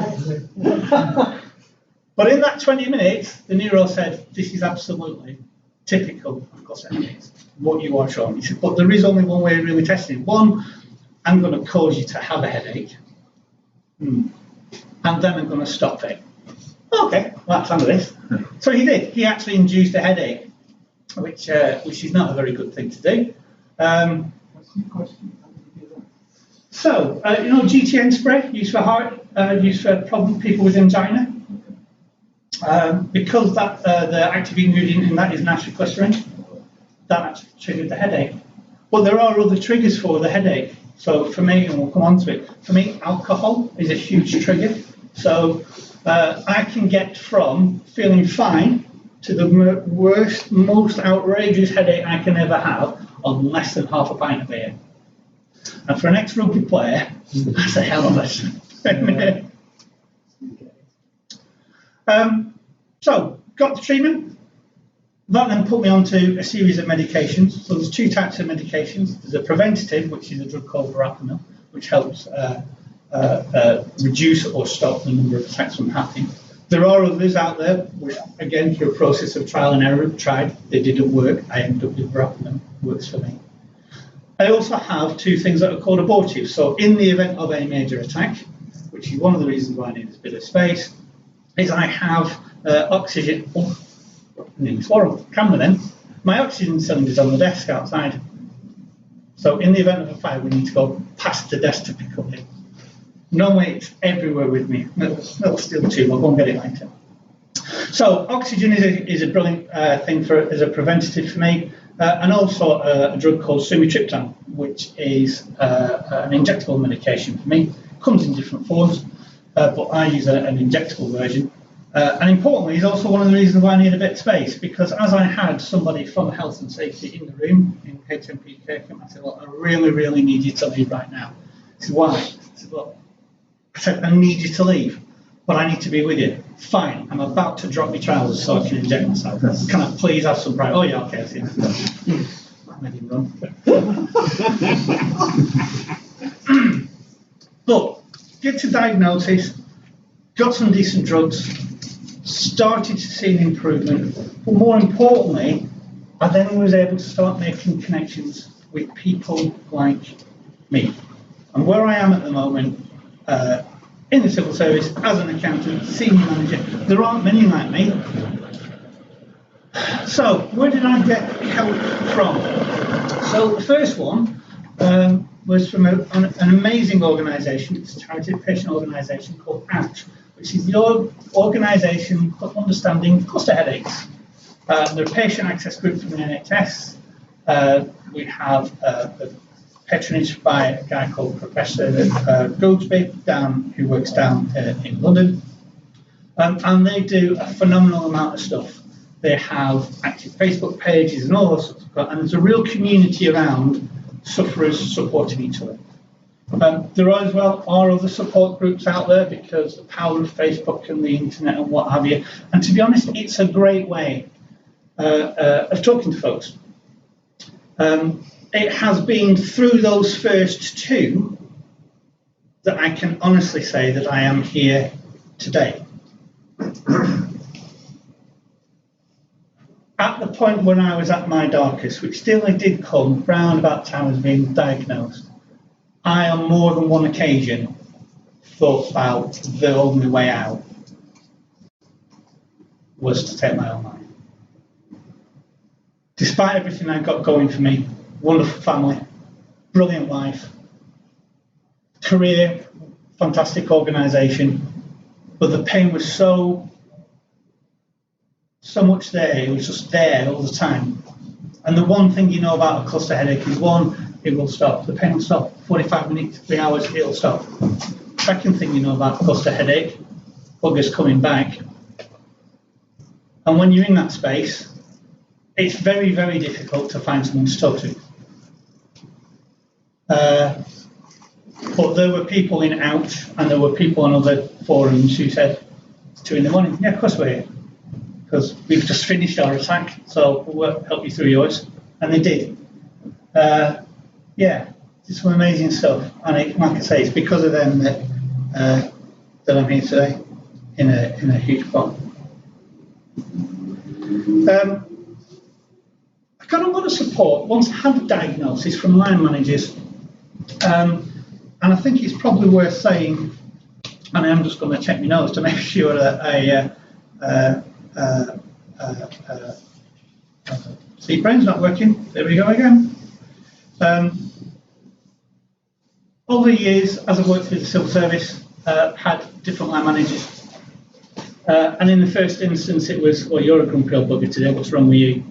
But in that 20 minutes, the neuro said, this is absolutely typical of cluster headaches, what you are showing. He said, but there is only one way of really testing it. One, I'm going to cause you to have a headache, and then I'm going to stop it. Okay, well, that's under this. So he did. He actually induced a headache, which is not a very good thing to do. So, GTN spray, used for heart, used for people with angina. Because the active ingredient in that is nitroglycerin, that actually triggered the headache. But there are other triggers for the headache. So for me, and we'll come on to it, for me, alcohol is a huge trigger. So I can get from feeling fine to the worst, most outrageous headache I can ever have on less than half a pint of beer. And for an ex-rugby player, that's a hell of a So, got the treatment. That then put me onto a series of medications. So there's two types of medications. There's a preventative, which is a drug called verapamil, which helps reduce or stop the number of attacks from happening. There are others out there, which again, through a process of trial and error, tried. They didn't work. I ended up with verapamil. Works for me. I also have two things that are called abortive. So in the event of a major attack, which is one of the reasons why I need this bit of space, is I have oxygen. Oh, I nearly swore on the camera then. My oxygen cylinder's on the desk outside. So in the event of a fire, we need to go past the desk to pick up it. Normally it's everywhere with me. Little steel tube, I'll go and get it later. So oxygen is a brilliant thing as a preventative for me. And also a drug called sumatriptan, which is an injectable medication for me. It comes in different forms, but I use an injectable version. And importantly, is also one of the reasons why I need a bit of space, because as I had somebody from health and safety in the room in HMP Kirkham, I said, well, I really, really need you to leave right now. He said, why? I said, I need you to leave, but I need to be with you. Fine, I'm about to drop my trousers so I can inject myself. Can I please have some pride? Oh yeah, okay, I see. I made him run. But get to diagnosis, got some decent drugs, started to see an improvement, but more importantly, I then was able to start making connections with people like me. And where I am at the moment, in the civil service, as an accountant, senior manager, there aren't many like me. So, where did I get help from? So, the first one was from an amazing organisation. It's a charity patient organisation called OUCH, which is the organisation for understanding cluster headaches. They're a patient access group from the NHS. We have patronage by a guy called Professor Goldsby, who works down in London. And they do a phenomenal amount of stuff. They have active Facebook pages and all those sorts of stuff. And there's a real community around sufferers supporting each other. There are as well other support groups out there because the power of Facebook and the internet and what have you. And to be honest, it's a great way of talking to folks. It has been through those first two that I can honestly say that I am here today. At the point when I was at my darkest, which still did come round about the time I was being diagnosed, I on more than one occasion thought about the only way out was to take my own life. Despite everything I got going for me, wonderful family, brilliant life, career, fantastic organisation, but the pain was so much there, it was just there all the time. And the one thing you know about a cluster headache is, one, it will stop, the pain will stop, 45 minutes, 3 hours, it'll stop. Second thing you know about a cluster headache, buggers coming back. And when you're in that space, it's very, very difficult to find someone to talk to. But there were people in OUCH and there were people on other forums who said, it's 2 a.m, yeah, of course we're here, because we've just finished our attack, so we'll help you through yours. And they did. Yeah, it's some amazing stuff. And like I say, it's because of them that I'm here today in a huge part. I got a lot of support once I had the diagnosis from line managers. And I think it's probably worth saying, and I'm just going to check my notes to make sure that see, brain's not working. There we go again. Over the years, as I've worked through the civil service, had different line managers. And in the first instance, it was, well, you're a grumpy old bugger today, what's wrong with you?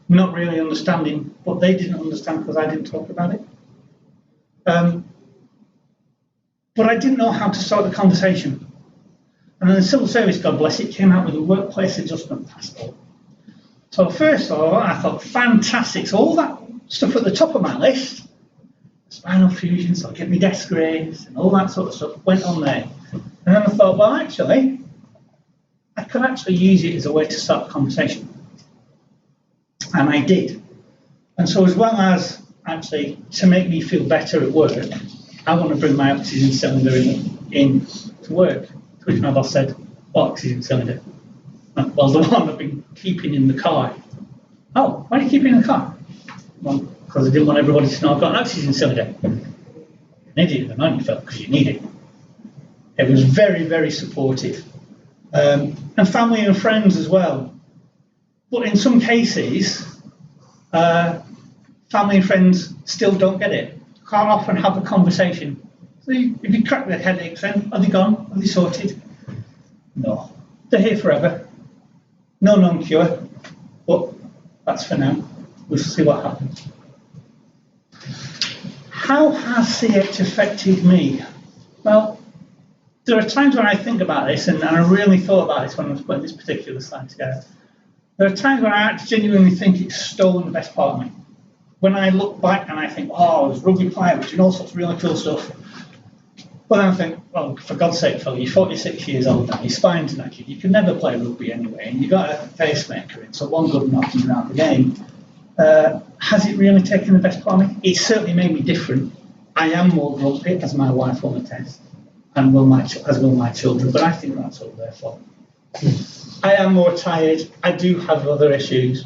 Not really understanding, but they didn't understand because I didn't talk about it. But I didn't know how to start the conversation. And then the civil service, God bless it, came out with a workplace adjustment passport. So first of all, I thought, fantastic. So all that stuff at the top of my list, spinal fusion, so I'll get my desk raised and all that sort of stuff, went on there. And then I thought, well, actually, I could actually use it as a way to start the conversation. And I did. And so as well as actually to make me feel better at work, I want to bring my oxygen cylinder in to work. To which my boss said, what oxygen cylinder? Well, the one I've been keeping in the car. Oh, why are you keeping it in the car? Well, because I didn't want everybody to know I've got an oxygen cylinder. You need it at the moment, because you need it. It was very, very supportive. And family and friends as well. But in some cases, family and friends still don't get it. Can't often have a conversation. So if you crack their headaches, then are they gone? Are they sorted? No. They're here forever. No known cure. But that's for now. We'll see what happens. How has CH affected me? Well, there are times when I think about this, and I really thought about this when I was putting this particular slide together. There are times when I genuinely think it's stolen the best part of me. When I look back and I think, oh, I was rugby player, doing all sorts of really cool stuff. But then I think, well, for God's sake, fella, you're 46 years old now, your spine's knackered, you can never play rugby anyway, and you've got a pacemaker in, so one good knock and you're out of the game. Has it really taken the best part of me? It certainly made me different. I am more grumpy, as my wife will attest, and as will my children, but I think that's all their fault. I am more tired. I do have other issues.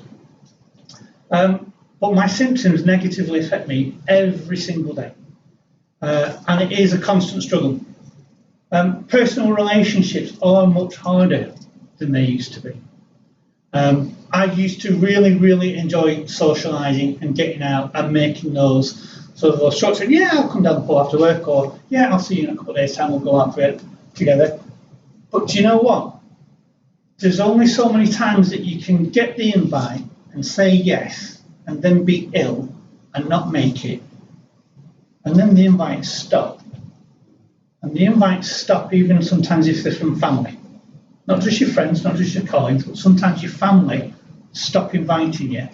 But my symptoms negatively affect me every single day. And it is a constant struggle. Personal relationships are much harder than they used to be. I used to really, really enjoy socialising and getting out and making those So they'll structure, yeah, I'll come down the pub after work, or yeah, I'll see you in a couple of days' time, we'll go out for it together. But do you know what? There's only so many times that you can get the invite and say yes, and then be ill and not make it. And then the invites stop. And the invites stop even sometimes if they're from family. Not just your friends, not just your colleagues, but sometimes your family stop inviting you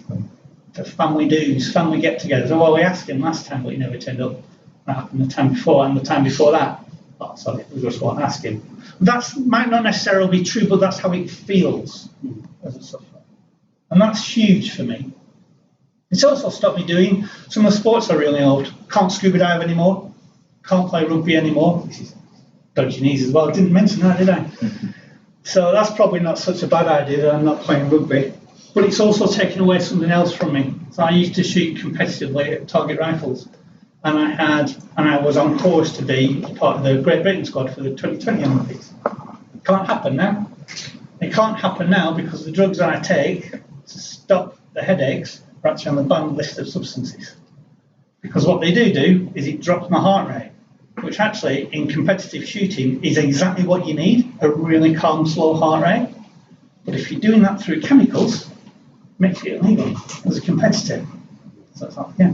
to family dues, family get-togethers. Oh, well, we asked him last time, but he never turned up. That happened the time before and the time before that. Oh, sorry, we just won't ask him. That might not necessarily be true, but that's how it feels as a sufferer. And that's huge for me. It's also stopped me doing some of the sports I really loved. Can't scuba dive anymore. Can't play rugby anymore. Which is dodgy knees as well. I didn't mention that, did I? So that's probably not such a bad idea that I'm not playing rugby. But it's also taken away something else from me. So I used to shoot competitively at target rifles. And I was on course to be part of the Great Britain squad for the 2020 Olympics. It can't happen now. It can't happen now because the drugs that I take to stop the headaches are actually on the banned list of substances. Because what they do is it drops my heart rate, which actually in competitive shooting is exactly what you need, a really calm, slow heart rate. But if you're doing that through chemicals, it makes it illegal as a competitor. So it's like, yeah.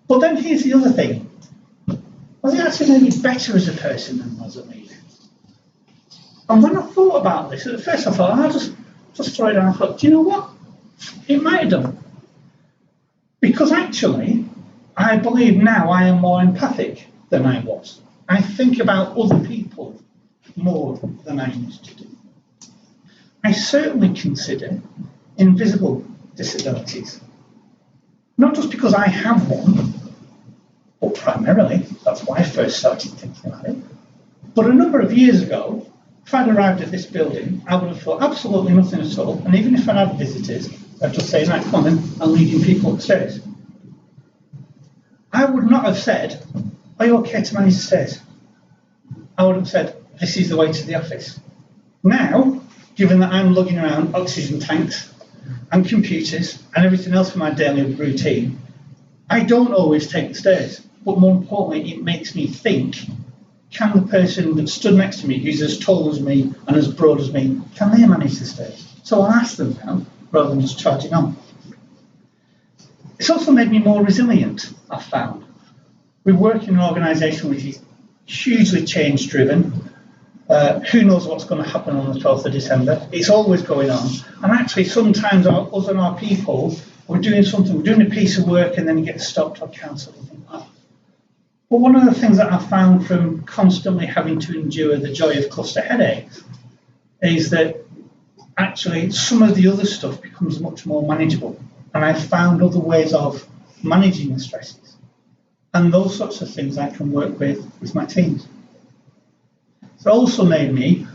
But then here's the other thing. Was it actually made me better as a person than was a leader? And when I thought about this, at first I thought, I'll just throw it down. I thought, do you know what? It might have done. Because actually, I believe now I am more empathic than I was. I think about other people more than I used to do. I certainly consider invisible disabilities. Not just because I have one, but primarily, that's why I first started thinking about it. But a number of years ago, if I'd arrived at this building, I would have thought absolutely nothing at all. And even if I'd had visitors, I'd just say, right, come on then, I'm leading people upstairs. I would not have said, are you okay to manage the stairs? I would have said, this is the way to the office. Now, given that I'm lugging around oxygen tanks and computers and everything else for my daily routine, I don't always take the stairs. But more importantly, it makes me think, can the person that stood next to me, who's as tall as me and as broad as me, can they manage the stairs? So I'll ask them now, rather than just charging on. It's also made me more resilient, I've found. We work in an organisation which is hugely change-driven. Who knows what's going to happen on the 12th of December? It's always going on. And actually, sometimes us and our people, we're doing something, we're doing a piece of work and then it gets stopped or cancelled. But one of the things that I found from constantly having to endure the joy of cluster headaches is that actually some of the other stuff becomes much more manageable. And I've found other ways of managing the stresses. And those sorts of things I can work with my teams. It's also made me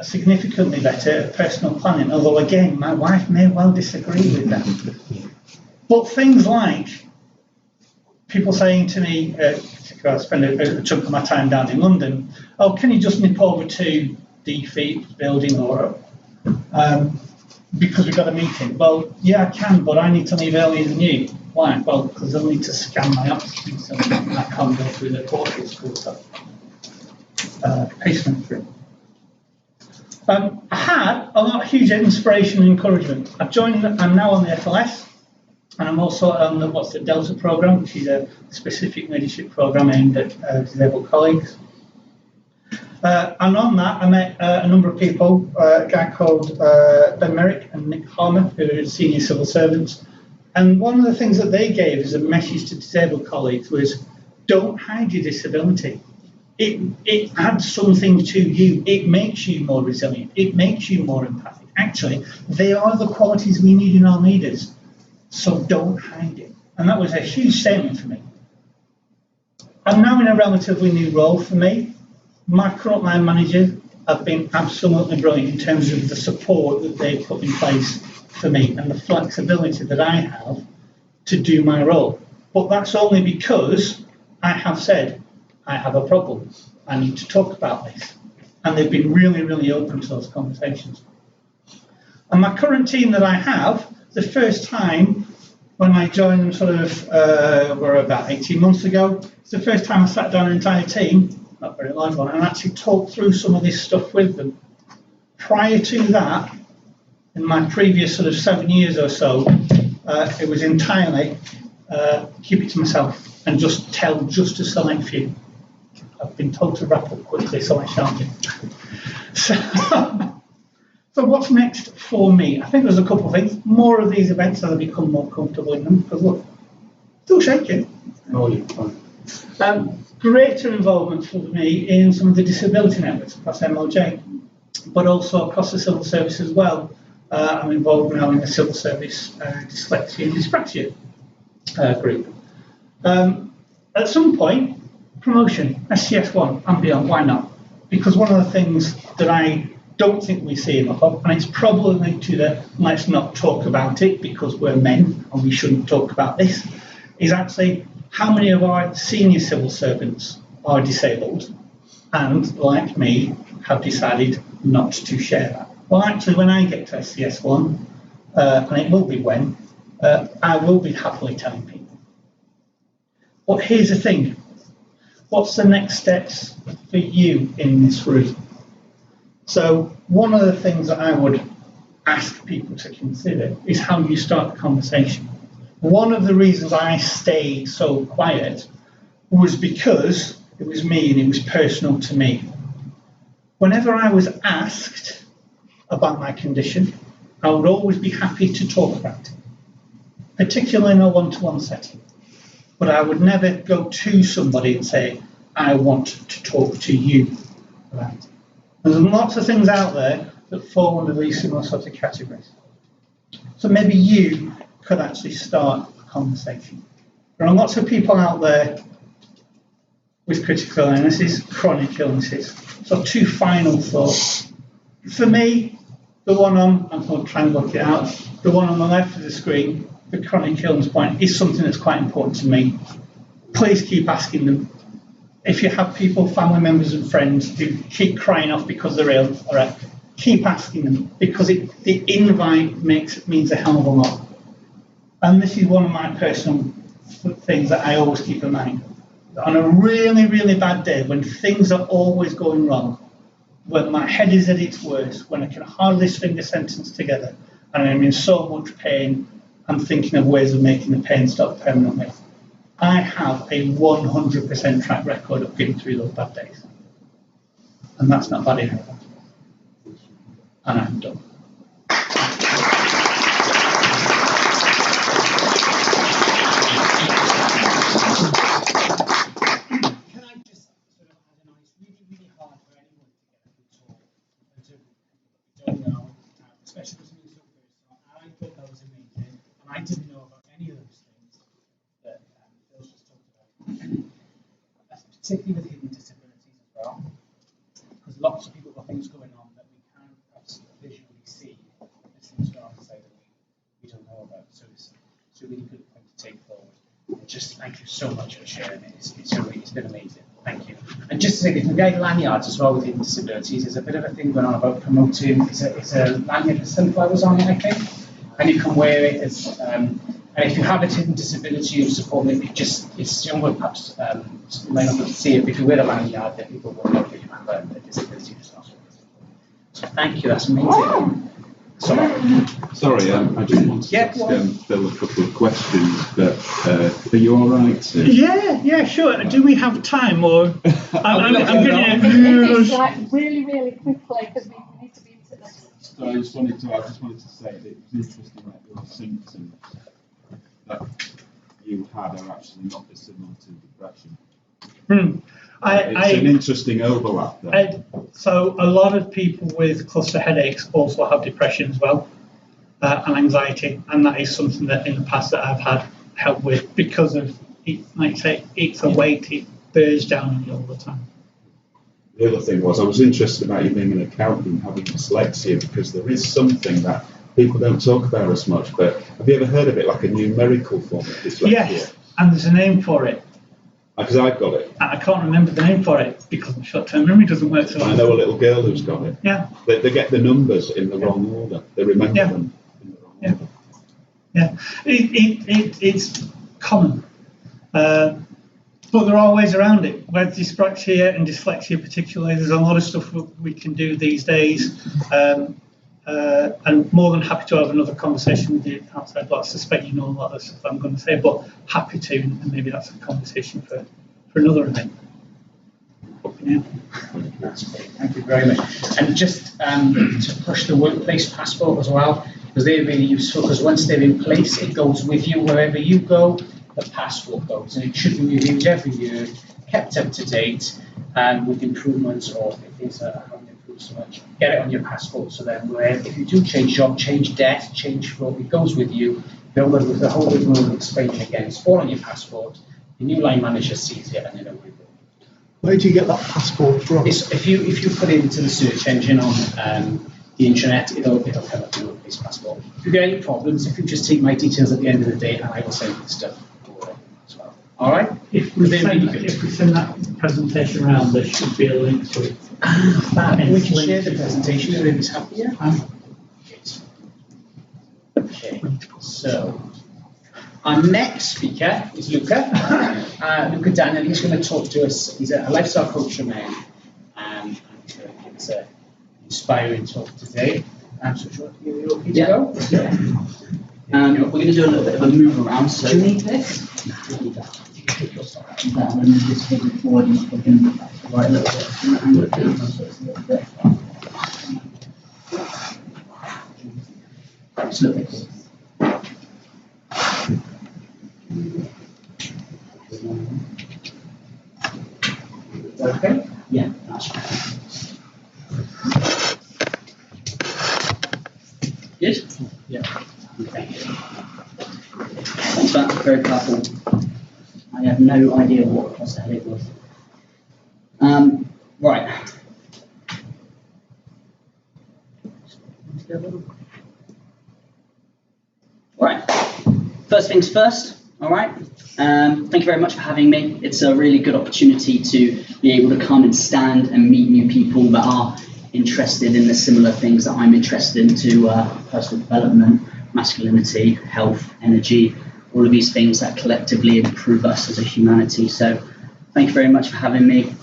significantly better at personal planning, although again, my wife may well disagree with that. But things like people saying to me, I spend a chunk of my time down in London, oh, can you just nip over to the feet building or because we've got a meeting? Well, yeah, I can, but I need to leave earlier than you. Why? Well, because I'll need to scan my oxygen so I can't go through the portals for pacement through. I had a lot of huge inspiration and encouragement. I'm now on the FLS, and I'm also on the Delta program, which is a specific leadership program aimed at disabled colleagues. And on that, I met a number of people, a guy called Ben Merrick and Nick Harmer, who are senior civil servants. And one of the things that they gave as a message to disabled colleagues was, don't hide your disability. It adds something to you. It makes you more resilient. It makes you more empathic. Actually, they are the qualities we need in our leaders. So don't hide it. And that was a huge statement for me. I'm now in a relatively new role for me. My current line managers have been absolutely brilliant in terms of the support that they've put in place for me and the flexibility that I have to do my role. But that's only because I have said, I have a problem. I need to talk about this. And they've been really, really open to those conversations. And my current team that I have, the first time when I joined them were about 18 months ago. It's the first time I sat down an entire team, not very large one, and actually talked through some of this stuff with them. Prior to that, in my previous 7 years or so, it was entirely keep it to myself and just tell just a select few. I've been told to wrap up quickly, so I shan't do. So what's next for me? I think there's a couple of things. More of these events as I become more comfortable in them, because look, still shaking. Oh, you're fine. Greater involvement for me in some of the disability networks across MLJ, but also across the civil service as well. I'm involved now in the civil service dyslexia and dyspraxia group. At some point, promotion, SCS1 and beyond, why not? Because one of the things that I don't think we see enough of, and it's probably to the let's not talk about it because we're men and we shouldn't talk about this, is actually how many of our senior civil servants are disabled and, like me, have decided not to share that. Well, actually, when I get to SCS1, and it will be when, I will be happily telling people. But here's the thing. What's the next steps for you in this room? So one of the things that I would ask people to consider is how you start the conversation. One of the reasons I stayed so quiet was because it was me and it was personal to me. Whenever I was asked about my condition, I would always be happy to talk about it, particularly in a one-to-one setting. But I would never go to somebody and say, I want to talk to you about it. There's lots of things out there that fall under these similar sorts of categories. So maybe you could actually start a conversation. There are lots of people out there with critical illnesses, chronic illnesses. So 2 final thoughts. For me, the one I'm going to try and work it out, the one on the left of the screen, the chronic illness point, is something that's quite important to me. Please keep asking them. If you have people, family members and friends who keep crying off because they're ill, all right, keep asking them, because the invite means a hell of a lot. And this is one of my personal things that I always keep in mind. On a really, really bad day, when things are always going wrong, when my head is at its worst, when I can hardly string a sentence together, and I'm in so much pain, I'm thinking of ways of making the pain stop permanently. I have a 100% track record of getting through those bad days. And that's not bad enough. And I'm done. Can I just analyse really hard for anyone to get a good talk and to don't know, especially with me so personal. I thought that was amazing, and I didn't know about any of those things that Phil's just talked about, and particularly with hidden disabilities as well, because lots of people have got things going on that we can't perhaps visually see. There's things going on inside that we don't know about. So it's a really good point to take forward. Just thank you so much for sharing it. It's been amazing. Thank you. And just to say, the guide lanyards as well with hidden disabilities, there's a bit of a thing going on about promoting. It's a lanyard with sunflowers on it, I think, and you can wear it as. And if you have a hidden disability or support, it's younger perhaps you might not be able to see it, but if you wear a lanyard, then people will know that you have a disability. So thank you. That's amazing. Sorry, I just wanted to ask Phil a couple of questions, but are you all right? Yeah, sure. Do we have time, or I'm going to it's like really, really quickly because we need to be into this. So I just wanted to say that it was interesting that your symptoms that you had are actually not dissimilar to depression. It's an interesting overlap there. So a lot of people with cluster headaches also have depression as well, and anxiety, and that is something that in the past that I've had help with because of, like I say, it's a weight, it bears down on you all the time. The other thing was I was interested about you being an accountant and having dyslexia, because there is something that people don't talk about as much, but have you ever heard of it, like a numerical form of dyslexia? Yes, and there's a name for it. Because I've got it. I can't remember the name for it because my short-term memory doesn't work so well. I know a little girl who's got it. Yeah. They get the numbers in the wrong order. They remember them in the wrong order. It's common. But there are ways around it. With dyspraxia and dyslexia particularly, there's a lot of stuff we can do these days. And more than happy to have another conversation with you outside, but I suspect you know a lot of stuff I'm going to say, but happy to, and maybe that's a conversation for another event. Yeah. That's great, thank you very much. And just to push the workplace passport as well, because they're really useful, because once they're in place, it goes with you wherever you go, the passport goes, and it should be reviewed every year, kept up to date, with improvements or things that haven't improved so much. Get it on your passport, so then if you do change job, change debt, change flow, it goes with you. With the whole rigmarole explaining again, it's all on your passport. The new line manager sees it and they know where it goes. Where do you get that passport from? If you put it into the search engine on the internet, it'll come up with your workplace passport. If you get any problems, if you just take my details at the end of the day, and I will send you the stuff as well. All right? If we send that presentation around, there should be a link to it. And we can share the presentation. Everybody's happy. Okay. So our next speaker is Luca. Luca Daniel. He's going to talk to us. He's a lifestyle coach for men, and he's going to give us an inspiring talk today. So you're okay to go? Yeah. We're going to do a little bit of a move around. So do you need this? And then just take it forward and put in the right little bit. And look at it, so it's a little bit. Just look at it. Okay. Yeah, that's right. Good? Yeah. Okay. Thanks for that. Very powerful. I have no idea what prosthetic was. Right. Right. First things first. All right. Thank you very much for having me. It's a really good opportunity to be able to come and stand and meet new people that are interested in the similar things that I'm interested in, to personal development, masculinity, health, energy, all of these things that collectively improve us as a humanity. So thank you very much for having me.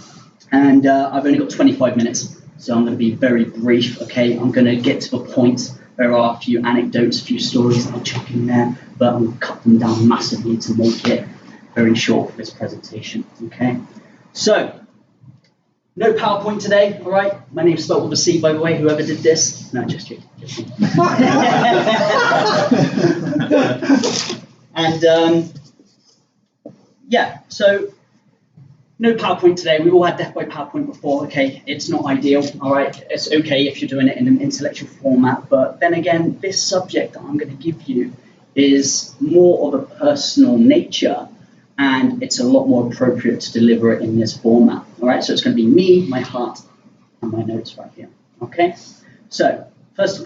And I've only got 25 minutes, so I'm going to be very brief, okay? I'm going to get to the point. There are a few anecdotes, a few stories that I'll chuck in there, but I'll cut them down massively to make it very short for this presentation, okay? So, no PowerPoint today, all right? My name's spelled with a C, by the way, whoever did this. No, just kidding. And yeah, so no PowerPoint today. We've all had Death by PowerPoint before, okay? It's not ideal, all right? It's okay if you're doing it in an intellectual format, but then again, this subject that I'm going to give you is more of a personal nature, and it's a lot more appropriate to deliver it in this format, all right? So it's going to be me, my heart, and my notes right here, okay? So first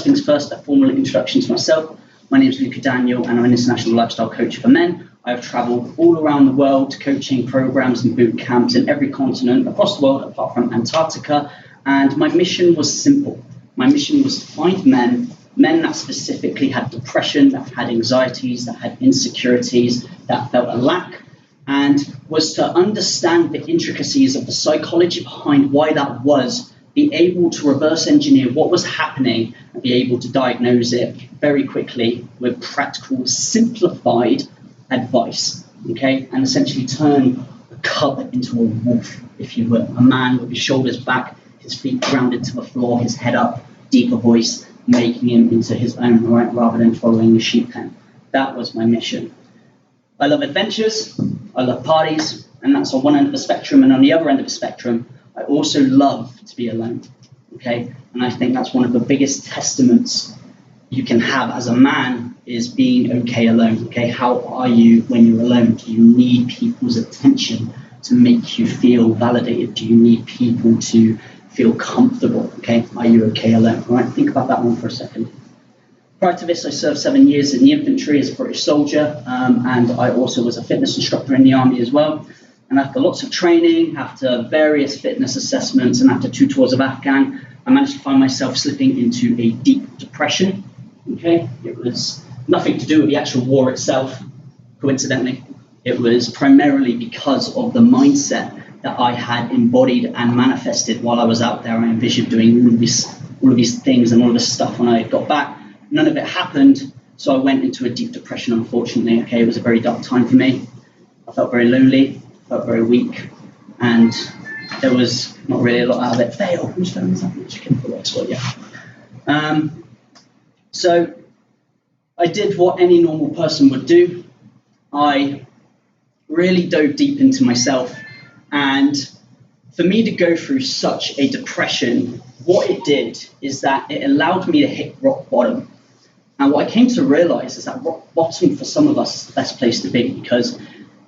things first, a formal introduction to myself. My name is Luca Daniel, and I'm an international lifestyle coach for men. I've traveled all around the world coaching programs and boot camps in every continent across the world apart from Antarctica, and my mission was simple. My mission was to find men that specifically had depression, that had anxieties, that had insecurities, that felt a lack, and was to understand the intricacies of the psychology behind why that was, be able to reverse engineer what was happening, and be able to diagnose it very quickly with practical, simplified advice, okay? And essentially turn a cub into a wolf, if you will. A man with his shoulders back, his feet grounded to the floor, his head up, deeper voice, making him into his own, right, rather than following the sheep pen. That was my mission. I love adventures, I love parties, and that's on one end of the spectrum. And on the other end of the spectrum, I also love to be alone, okay? And I think that's one of the biggest testaments you can have as a man, is being okay alone, okay? How are you when you're alone? Do you need people's attention to make you feel validated? Do you need people to feel comfortable, okay? Are you okay alone? All right, think about that one for a second. Prior to this, I served 7 years in the infantry as a British soldier, and I also was a fitness instructor in the army as well. And after lots of training, after various fitness assessments, and after 2 tours of Afghan, I managed to find myself slipping into a deep depression, okay? It was nothing to do with the actual war itself, coincidentally. It was primarily because of the mindset that I had embodied and manifested while I was out there. I envisioned doing all of these things and all of this stuff when I got back. None of it happened, so I went into a deep depression, unfortunately. Okay, it was a very dark time for me. I felt very lonely, felt very weak, and there was not really a lot out of it. Fail, whose phone is that? So I did what any normal person would do. I really dove deep into myself, and for me to go through such a depression, what it did is that it allowed me to hit rock bottom. And what I came to realize is that rock bottom for some of us is the best place to be, because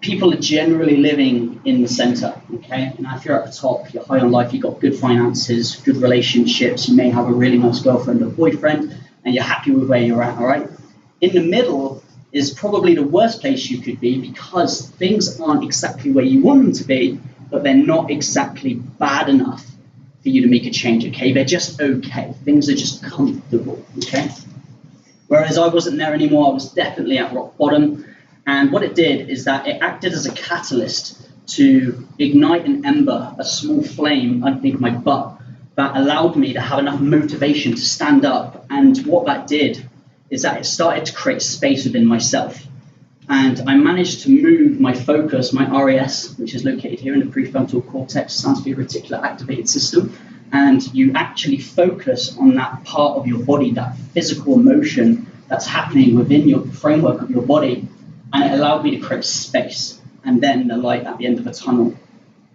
people are generally living in the center, okay? And if you're at the top, you're high on life, you've got good finances, good relationships, you may have a really nice girlfriend or boyfriend, and you're happy with where you're at, all right? In the middle is probably the worst place you could be, because things aren't exactly where you want them to be, but they're not exactly bad enough for you to make a change, okay? They're just okay. Things are just comfortable, okay? Whereas I wasn't there anymore, I was definitely at rock bottom. And what it did is that it acted as a catalyst to ignite an ember, a small flame underneath my butt that allowed me to have enough motivation to stand up. And what that did is that it started to create space within myself. And I managed to move my focus, my RAS, which is located here in the prefrontal cortex, stands for your reticular activated system. And you actually focus on that part of your body, that physical emotion that's happening within your framework of your body. And it allowed me to create space. And then the light at the end of the tunnel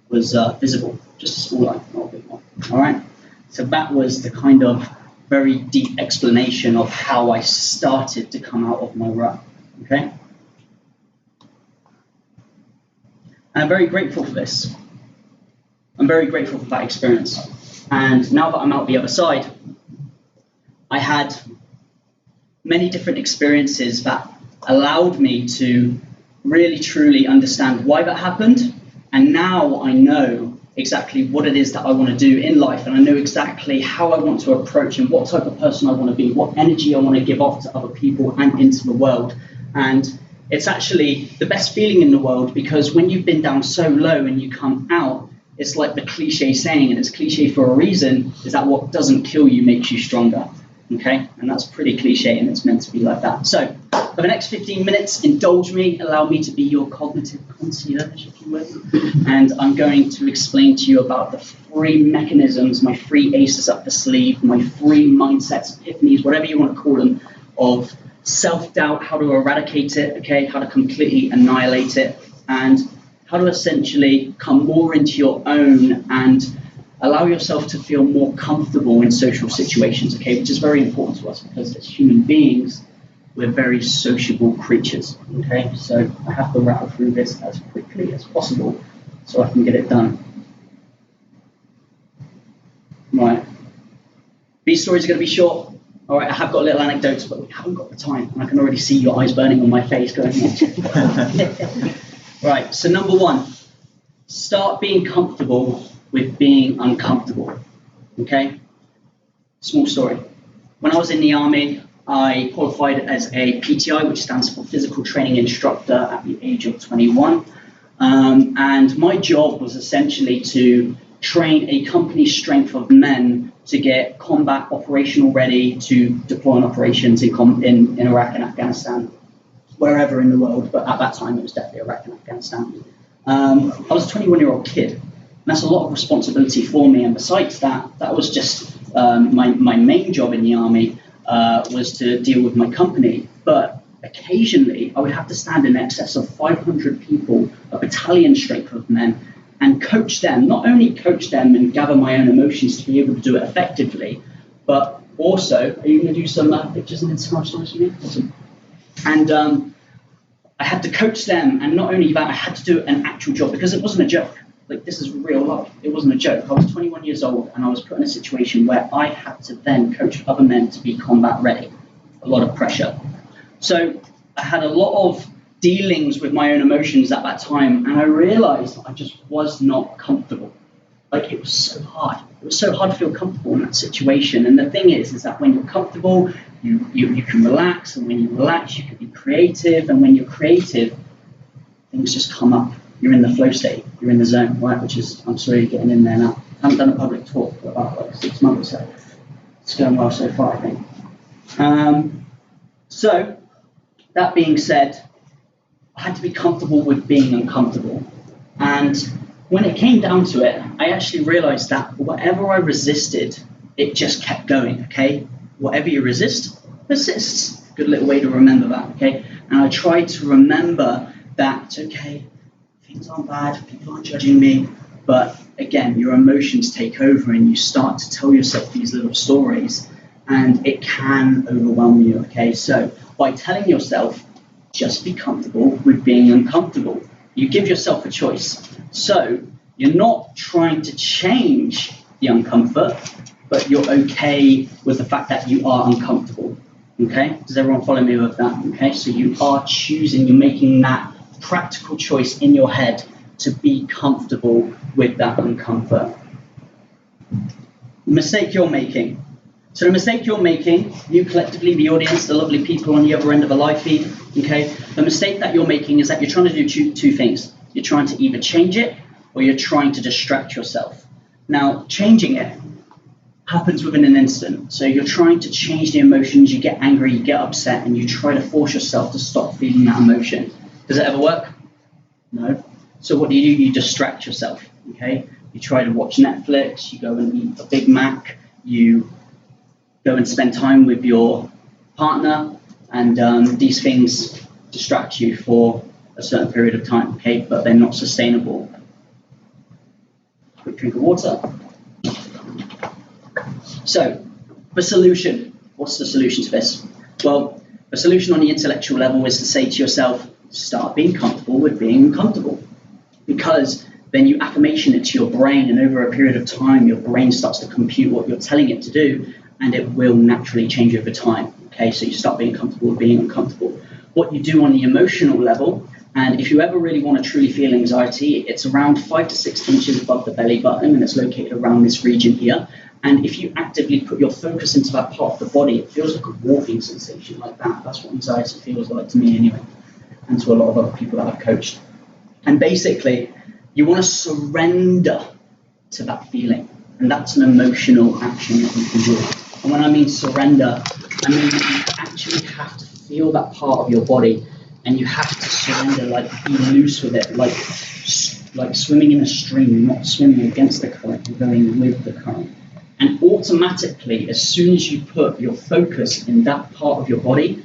was visible, just a small light, not a big one. All right. So that was the kind of very deep explanation of how I started to come out of my rut. Okay. And I'm very grateful for this. I'm very grateful for that experience. And now that I'm out the other side, I had many different experiences that allowed me to really truly understand why that happened. And now I know exactly what it is that I want to do in life, and I know exactly how I want to approach and what type of person I want to be, what energy I want to give off to other people and into the world. And it's actually the best feeling in the world, because when you've been down so low and you come out, it's like the cliche saying, and it's cliche for a reason, is that what doesn't kill you makes you stronger. Okay, and that's pretty cliche, and it's meant to be like that. So for the next 15 minutes, indulge me, allow me to be your cognitive concierge, if you will. And I'm going to explain to you about the 3 mechanisms, my 3 aces up the sleeve, my 3 mindsets, epiphanies, whatever you want to call them, of self-doubt, how to eradicate it, okay, how to completely annihilate it, and how to essentially come more into your own and allow yourself to feel more comfortable in social situations, okay, which is very important to us, because as human beings, we're very sociable creatures, okay? So I have to rattle through this as quickly as possible so I can get it done. Right. These stories are going to be short. All right, I have got little anecdotes, but we haven't got the time, and I can already see your eyes burning on my face going, Right, so number 1, start being comfortable with being uncomfortable, okay? Small story. When I was in the army, I qualified as a PTI, which stands for Physical Training Instructor, at the age of 21. And my job was essentially to train a company strength of men to get combat operational ready to deploy on operations in Iraq and Afghanistan, wherever in the world, but at that time it was definitely Iraq and Afghanistan. I was a 21-year-old kid, and that's a lot of responsibility for me. And besides that, that was just my main job in the army was to deal with my company. But occasionally, I would have to stand in excess of 500 people, a battalion strength of men, and coach them, not only coach them and gather my own emotions to be able to do it effectively, but also, are you going to do some pictures and Instagram stories for me? Awesome. And I had to coach them, and not only that, I had to do an actual job, because it wasn't a joke. Like, this is real life. It wasn't a joke. I was 21 years old, and I was put in a situation where I had to then coach other men to be combat ready. A lot of pressure. So I had a lot of dealings with my own emotions at that time, and I realized I just was not comfortable. Like, it was so hard. It was so hard to feel comfortable in that situation. And the thing is that when you're comfortable, you can relax, and when you relax, you can be creative, and when you're creative, things just come up. You're in the flow state, you're in the zone, right? Which is, I'm sorry, you're getting in there now. I haven't done a public talk for about like 6 months, so it's going well so far, I think. So, that being said, I had to be comfortable with being uncomfortable. And when it came down to it, I actually realized that whatever I resisted, it just kept going, okay? Whatever you resist, persists. Good little way to remember that, okay? And I tried to remember that, okay, things aren't bad, people aren't judging me, but again, your emotions take over and you start to tell yourself these little stories, and it can overwhelm you, okay? So by telling yourself, just be comfortable with being uncomfortable, you give yourself a choice. So you're not trying to change the uncomfort, but you're okay with the fact that you are uncomfortable, okay? Does everyone follow me with that, okay? So you are choosing, you're making that practical choice in your head to be comfortable with that uncomfort. The mistake you're making. So the mistake you're making, you collectively, the audience, the lovely people on the other end of a live feed, okay? The mistake that you're making is that you're trying to do two things. You're trying to either change it or you're trying to distract yourself. Now, changing it happens within an instant. So you're trying to change the emotions, you get angry, you get upset, and you try to force yourself to stop feeling that emotion. Does it ever work? No. So what do? You distract yourself, okay? You try to watch Netflix, you go and eat a Big Mac, you go and spend time with your partner, and these things distract you for a certain period of time, okay? But they're not sustainable. Quick drink of water. So, the solution. What's the solution to this? Well, the solution on the intellectual level is to say to yourself, start being comfortable with being uncomfortable. Because then you affirmation it to your brain, and over a period of time, your brain starts to compute what you're telling it to do, and it will naturally change over time. Okay, so you start being comfortable with being uncomfortable. What you do on the emotional level, and if you ever really want to truly feel anxiety, it's around 5 to 6 inches above the belly button, and it's located around this region here. And if you actively put your focus into that part of the body, it feels like a warping sensation like that. That's what anxiety feels like to me anyway, and to a lot of other people that I've coached. And basically, you want to surrender to that feeling. And that's an emotional action that you can do. And when I mean surrender, I mean that you actually have to feel that part of your body, and you have to surrender, like be loose with it, like swimming in a stream. You're not swimming against the current, you're going with the current. And automatically, as soon as you put your focus in that part of your body,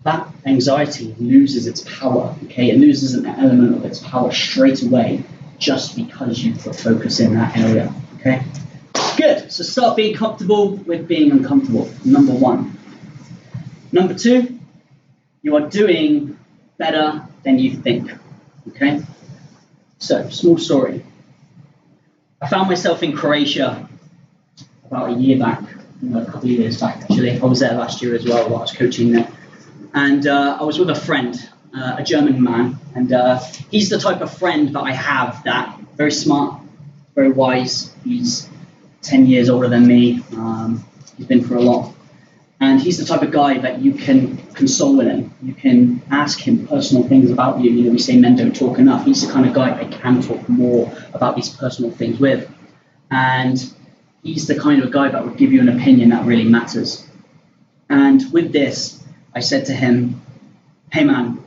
that anxiety loses its power, okay? It loses an element of its power straight away just because you put focus in that area, okay? Good, so start being comfortable with being uncomfortable, number 1. Number 2, you are doing better than you think, okay? So, small story. I found myself in Croatia about a year back, a couple of years back actually. I was there last year as well while I was coaching there. And I was with a friend, a German man, and he's the type of friend that I have that very smart, very wise. He's 10 years older than me. He's been through a lot. And he's the type of guy that you can console with him. You can ask him personal things about you. You know, we say men don't talk enough. He's the kind of guy I can talk more about these personal things with. And he's the kind of guy that would give you an opinion that really matters. And with this, I said to him, hey man,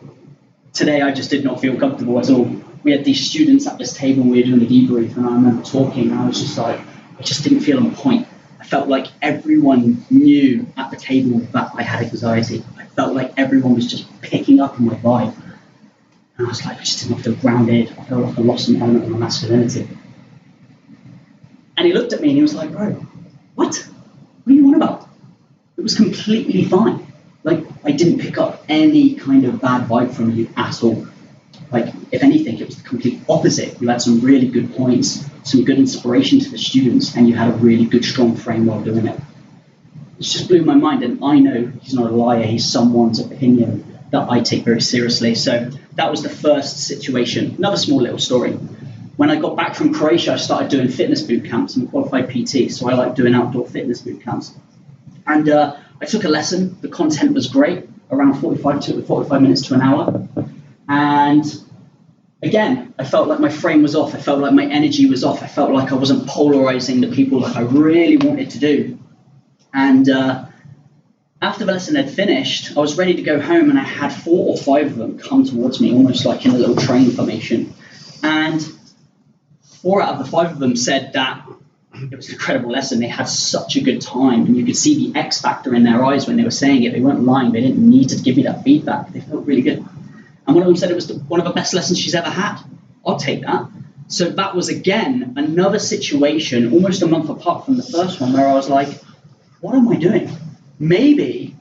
today I just did not feel comfortable at all. We had these students at this table and we were doing a debrief, and I remember talking, and I was just like, I just didn't feel on point. I felt like everyone knew at the table that I had anxiety. I felt like everyone was just picking up on my vibe. And I was like, I just didn't feel grounded. I felt like I lost an element of my masculinity. And he looked at me and he was like, bro, what are you on about? It was completely fine. Like, I didn't pick up any kind of bad vibe from you at all. Like, if anything, it was the complete opposite. You had some really good points, some good inspiration to the students, and you had a really good, strong frame while doing it. It just blew my mind, and I know he's not a liar. He's someone's opinion that I take very seriously. So that was the first situation. Another small little story. when I got back from Croatia, I started doing fitness boot camps. I'm a qualified PT, so I like doing outdoor fitness boot camps. And I took a lesson. The content was great, around 45 minutes to an hour. And again, I felt like my frame was off. I felt like my energy was off. I felt like I wasn't polarizing the people like I really wanted to do. And after the lesson had finished, I was ready to go home, and I had 4 or 5 of them come towards me, almost like in a little train formation. And 4 out of the 5 of them said that it was an incredible lesson. They had such a good time, and you could see the X factor in their eyes when they were saying it. They weren't lying. They didn't need to give me that feedback. They felt really good. And one of them said it was one of the best lessons she's ever had. I'll take that. So that was, again, another situation, almost a month apart from the first one, where I was like, what am I doing? Maybe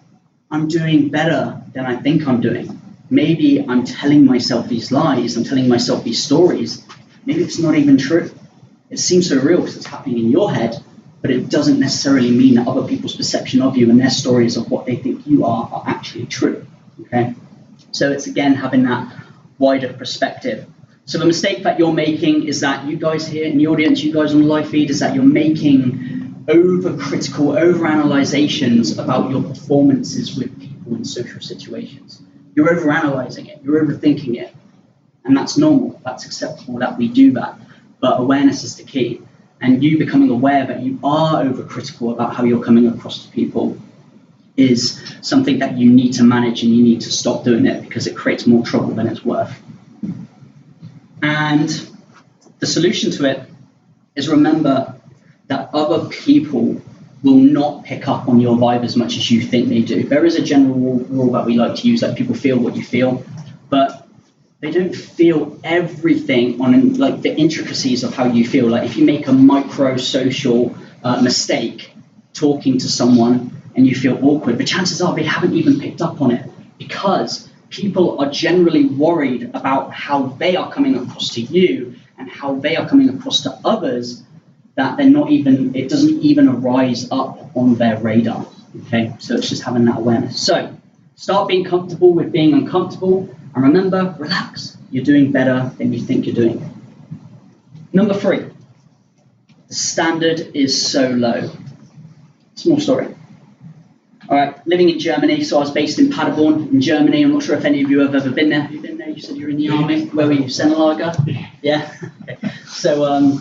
I'm doing better than I think I'm doing. Maybe I'm telling myself these lies. I'm telling myself these stories. Maybe it's not even true. It seems so real because it's happening in your head, but it doesn't necessarily mean that other people's perception of you and their stories of what they think you are actually true. Okay? So it's, again, having that wider perspective. So the mistake that you're making is that you guys here in the audience, you guys on the live feed, is that you're making overcritical, overanalyzations about your performances with people in social situations. You're overanalyzing it, you're overthinking it, and that's normal, that's acceptable that we do that, but awareness is the key. And you becoming aware that you are overcritical about how you're coming across to people is something that you need to manage, and you need to stop doing it because it creates more trouble than it's worth. And the solution to it is, remember that other people will not pick up on your vibe as much as you think they do. There is a general rule that we like to use, that people feel what you feel, but they don't feel everything on like the intricacies of how you feel. Like if you make a micro social mistake talking to someone and you feel awkward, the chances are they haven't even picked up on it, because people are generally worried about how they are coming across to you and how they are coming across to others, that they're not even, it doesn't even arise up on their radar. Okay, so it's just having that awareness. So start being comfortable with being uncomfortable, and remember, relax. You're doing better than you think you're doing. Number 3, the standard is so low. Small story. All right, living in Germany, so I was based in Paderborn in Germany. I'm not sure if any of you have ever been there. Have you been there? You said you're in the army. Where were you? Sennelager? Yeah. Okay. So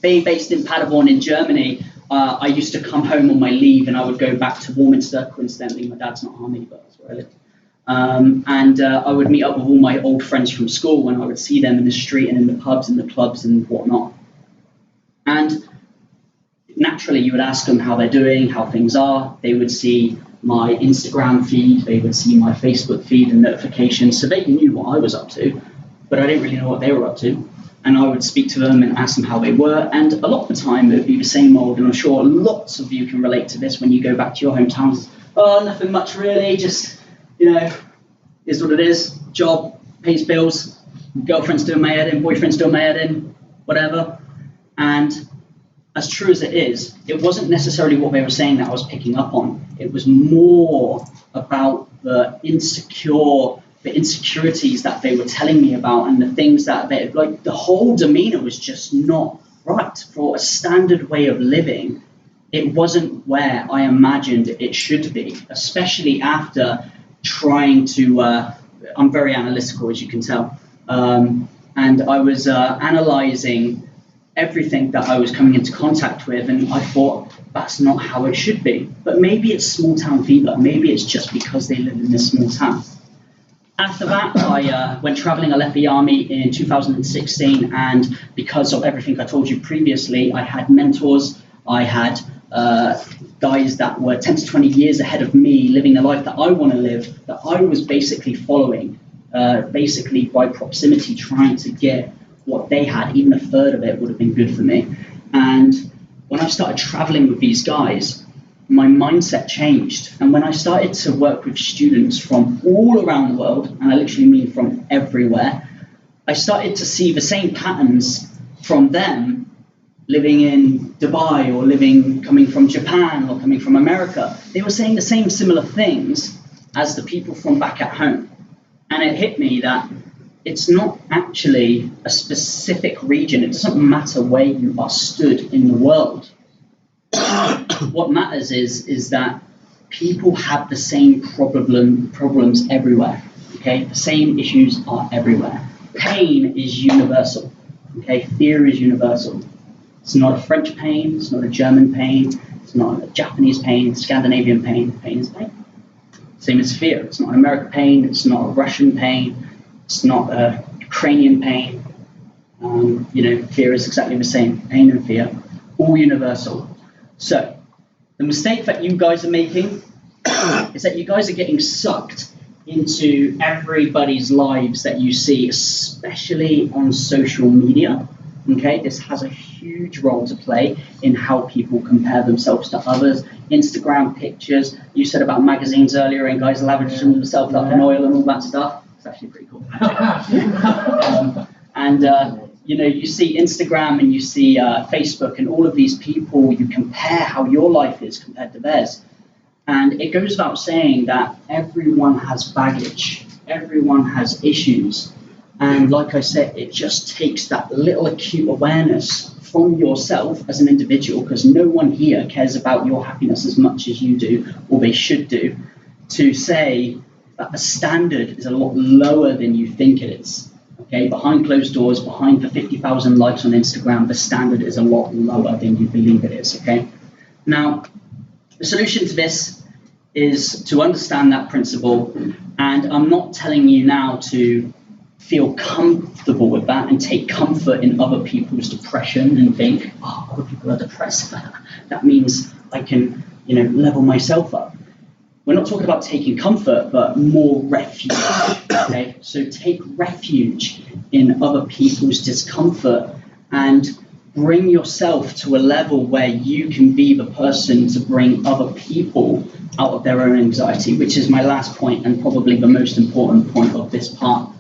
being based in Paderborn in Germany, I used to come home on my leave, and I would go back to Warminster. Coincidentally, my dad's not army, but that's where I lived. And I would meet up with all my old friends from school, and I would see them in the street and in the pubs and the clubs and whatnot. And naturally, you would ask them how they're doing, how things are. They would see my Instagram feed, they would see my Facebook feed and notifications, so they knew what I was up to, but I didn't really know what they were up to. And I would speak to them and ask them how they were, and a lot of the time it would be the same old, and I'm sure lots of you can relate to this when you go back to your hometowns. Oh, nothing much really, just, you know, is what it is, job, pays bills, girlfriend's doing my head in, boyfriend's doing my head in, whatever. And as true as it is, it wasn't necessarily what they were saying that I was picking up on. It was more about the insecurities that they were telling me about, and the things that they, like, the whole demeanor was just not right. For a standard way of living, it wasn't where I imagined it should be, especially after trying to, I'm very analytical, as you can tell, and I was analyzing everything that I was coming into contact with, and I thought, that's not how it should be. But maybe it's small town fever. Maybe it's just because they live in this small town. After that, I went traveling. I left the army in 2016, and because of everything I told you previously, I had mentors. I had guys that were 10 to 20 years ahead of me, living the life that I want to live, that I was basically following, basically by proximity, trying to get what they had. Even a third of it would have been good for me. And when I started traveling with these guys, my mindset changed. And when I started to work with students from all around the world, and I literally mean from everywhere, I started to see the same patterns from them living in Dubai, or coming from Japan, or coming from America. They were saying the same similar things as the people from back at home. And it hit me that it's not actually a specific region. It doesn't matter where you are stood in the world. What matters is that people have the same problems everywhere. Okay, the same issues are everywhere. Pain is universal. Okay, fear is universal. It's not a French pain. It's not a German pain. It's not a Japanese pain. Scandinavian pain. Pain is pain. Same as fear. It's not an American pain. It's not a Russian pain. It's not a Ukrainian pain. Fear is exactly the same. Pain and fear, all universal. So, the mistake that you guys are making is that you guys are getting sucked into everybody's lives that you see, especially on social media. Okay, this has a huge role to play in how people compare themselves to others. Instagram pictures. You said about magazines earlier, and guys lavishing themselves up in oil and all that stuff. It's actually pretty cool. You see Instagram and you see Facebook and all of these people. You compare how your life is compared to theirs. And it goes without saying that everyone has baggage, everyone has issues. And like I said, it just takes that little acute awareness from yourself as an individual, because no one here cares about your happiness as much as you do, or they should do, to say that the standard is a lot lower than you think it is. Okay, behind closed doors, behind the 50,000 likes on Instagram, the standard is a lot lower than you believe it is, okay? Now, the solution to this is to understand that principle, and I'm not telling you now to feel comfortable with that and take comfort in other people's depression and think, oh, other people are depressed. That means I can, level myself up. We're not talking about taking comfort, but more refuge, okay? So take refuge in other people's discomfort and bring yourself to a level where you can be the person to bring other people out of their own anxiety, which is my last point and probably the most important point of this part,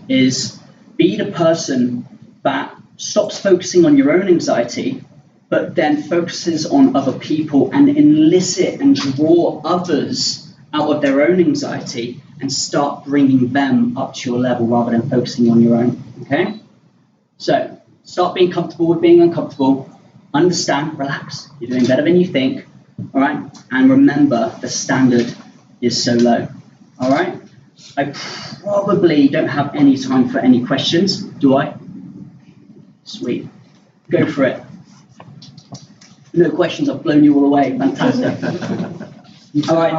is be the person that stops focusing on your own anxiety, but then focuses on other people and elicit and draw others out of their own anxiety and start bringing them up to your level rather than focusing on your own, okay? So, start being comfortable with being uncomfortable, understand, relax, you're doing better than you think, all right? And remember, the standard is so low, all right? I probably don't have any time for any questions, do I? Sweet, go for it. No questions, I've blown you all away, fantastic. All right.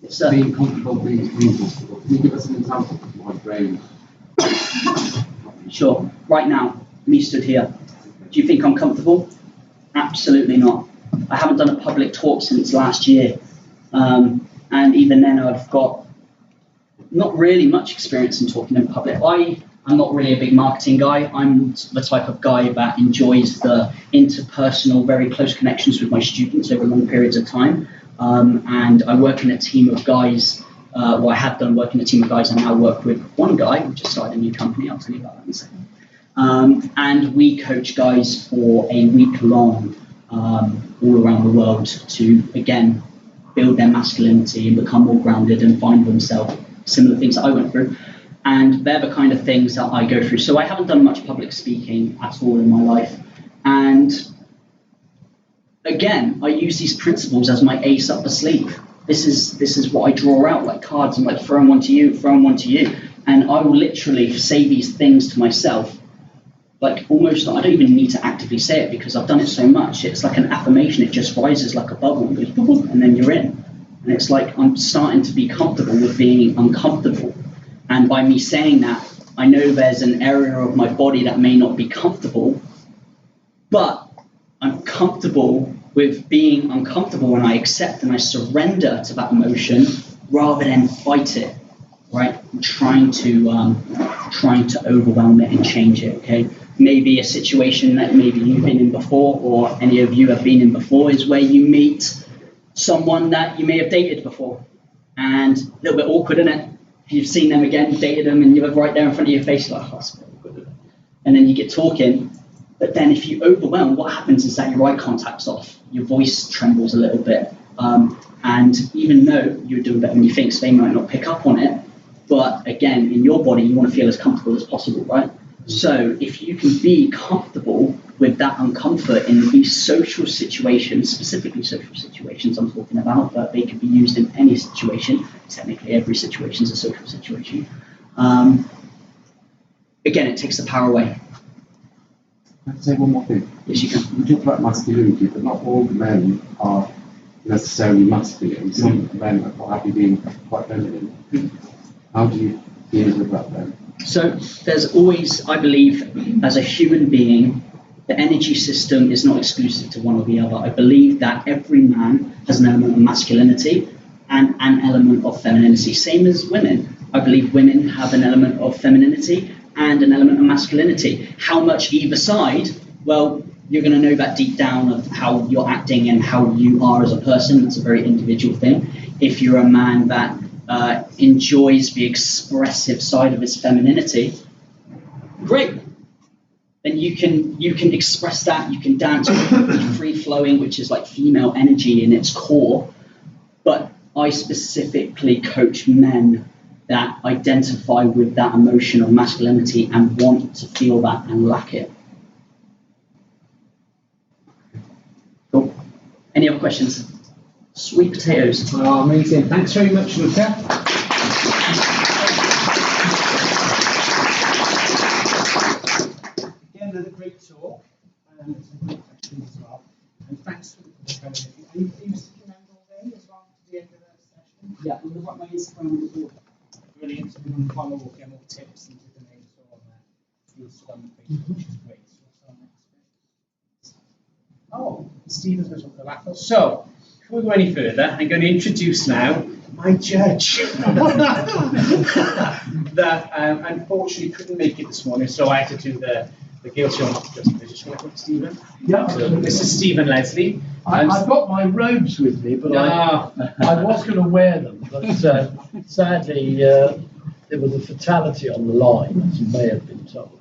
Sir. Being comfortable, being comfortable. Can you give us an example of my brain? Sure. Right now, me stood here. Do you think I'm comfortable? Absolutely not. I haven't done a public talk since last year. And even then, I've got not really much experience in talking in public. I'm not really a big marketing guy. I'm the type of guy that enjoys the interpersonal, very close connections with my students over long periods of time. And I work in a team of guys, I have done work in a team of guys. I now work with one guy who just started a new company. I'll tell you about that in a second. And we coach guys for a week long, all around the world to, again, build their masculinity and become more grounded and find themselves, similar things that I went through. And they're the kind of things that I go through. So I haven't done much public speaking at all in my life. And again, I use these principles as my ace up the sleeve. This is what I draw out like cards. I'm like, throwing one to you. And I will literally say these things to myself. Like almost, I don't even need to actively say it because I've done it so much. It's like an affirmation. It just rises like a bubble and goes, boop, boop, and then you're in. And it's like I'm starting to be comfortable with being uncomfortable. And by me saying that, I know there's an area of my body that may not be comfortable, but I'm comfortable with being uncomfortable, and I accept and I surrender to that emotion rather than fight it, right? I'm trying to overwhelm it and change it, okay? Maybe a situation that maybe you've been in before or any of you have been in before is where you meet someone that you may have dated before, and a little bit awkward, isn't it? You've seen them again, you dated them, and you're right there in front of your face, you're like, oh, that's good. And then you get talking. But then if you overwhelm, what happens is that your eye contact's off, your voice trembles a little bit. And even though you're doing better than you think, so they might not pick up on it, But again, in your body, you want to feel as comfortable as possible, right? So if you can be comfortable with that uncomfort in these social situations, specifically social situations I'm talking about, but they could be used in any situation. Technically, every situation is a social situation. Again, it takes the power away. Can I say one more thing? Yes, you can. We talk about masculinity, but not all men are necessarily masculine. Some men are quite happy being quite feminine. How do you deal with that then? So there's always, I believe, as a human being, the energy system is not exclusive to one or the other. I believe that every man has an element of masculinity and an element of femininity, same as women. I believe women have an element of femininity and an element of masculinity. How much either side? Well, you're going to know that deep down of how you're acting and how you are as a person. That's a very individual thing. If you're a man that enjoys the expressive side of his femininity, great. Then you can express that. You can dance with free flowing, which is like female energy in its core. But I specifically coach men that identify with that emotional masculinity and want to feel that and lack it. Cool. Any other questions? Sweet potatoes. Oh, amazing. Thanks very much, Luca. Again, another great talk. Some great questions as well. And thanks for coming. Are you sticking around all day as well to the end of the session? Yeah, I'm going to write my Instagram on the board. Brilliant. So we're going to follow get more tips and different names on the Instagram page, which is great. So what's our next bit? Oh, Stephen's going to talk about that. So, before we go any further, I'm going to introduce now my judge that unfortunately couldn't make it this morning, so I had to do the guilty or not guilty. I just want to come to Stephen. Yeah. So this is Stephen Leslie. I've got my robes with me, but I was going to wear them, but sadly there was a fatality on the line, as you may have been told,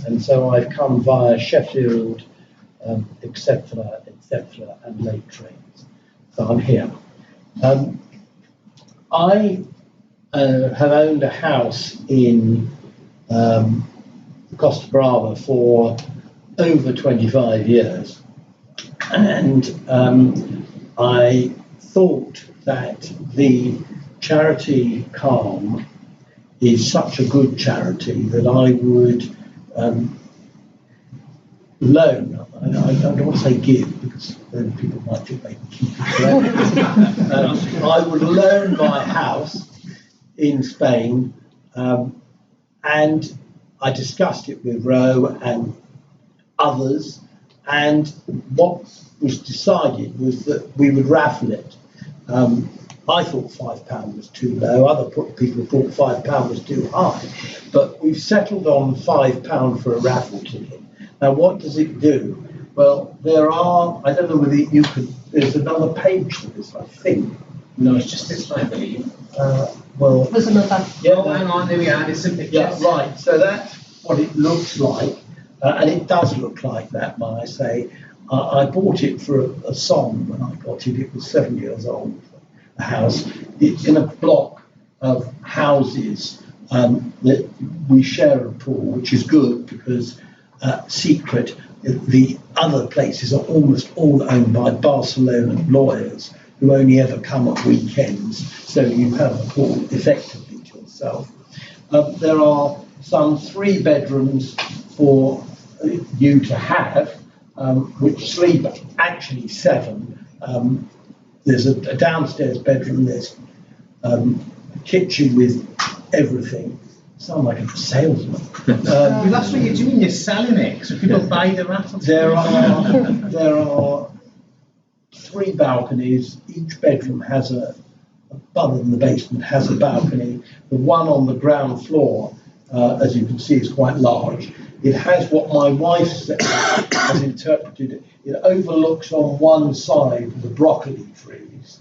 and so I've come via Sheffield, etc., and late trains. So I'm here. I have owned a house in Costa Brava for over 25 years, and I thought that the charity Calm is such a good charity that I would loan. I don't want to say give because then people might think they can keep it. I would loan my house in Spain, and I discussed it with Roe and others, and what was decided was that we would raffle it. I thought £5 was too low, other people thought £5 was too high, but we've settled on £5 for a raffle ticket. Now, what does it do? Well, there are, I don't know whether you could, there's another page for this, I think. No, it's just this one, I believe. Well, There's another. Yeah, hang on, there we are, there's some pictures. yeah, right, so that's what it looks like, and it does look like that, might I say. I bought it for a song when I got it. It was 7 years old, a house. It's in a block of houses that we share a pool, which is good because secret, the other places are almost all owned by Barcelona lawyers who only ever come at weekends, so you have a pool effectively to yourself. There are some 3 bedrooms for you to have, which sleep actually 7. There's a downstairs bedroom, there's a kitchen with everything. Sound like a salesman. Well, that's what you're doing, you're selling it, so people buy the raffle. There are 3 balconies. Each bedroom has other than the basement, has a balcony. The one on the ground floor, as you can see, is quite large. It has what my wife has interpreted it. It overlooks on one side the broccoli trees,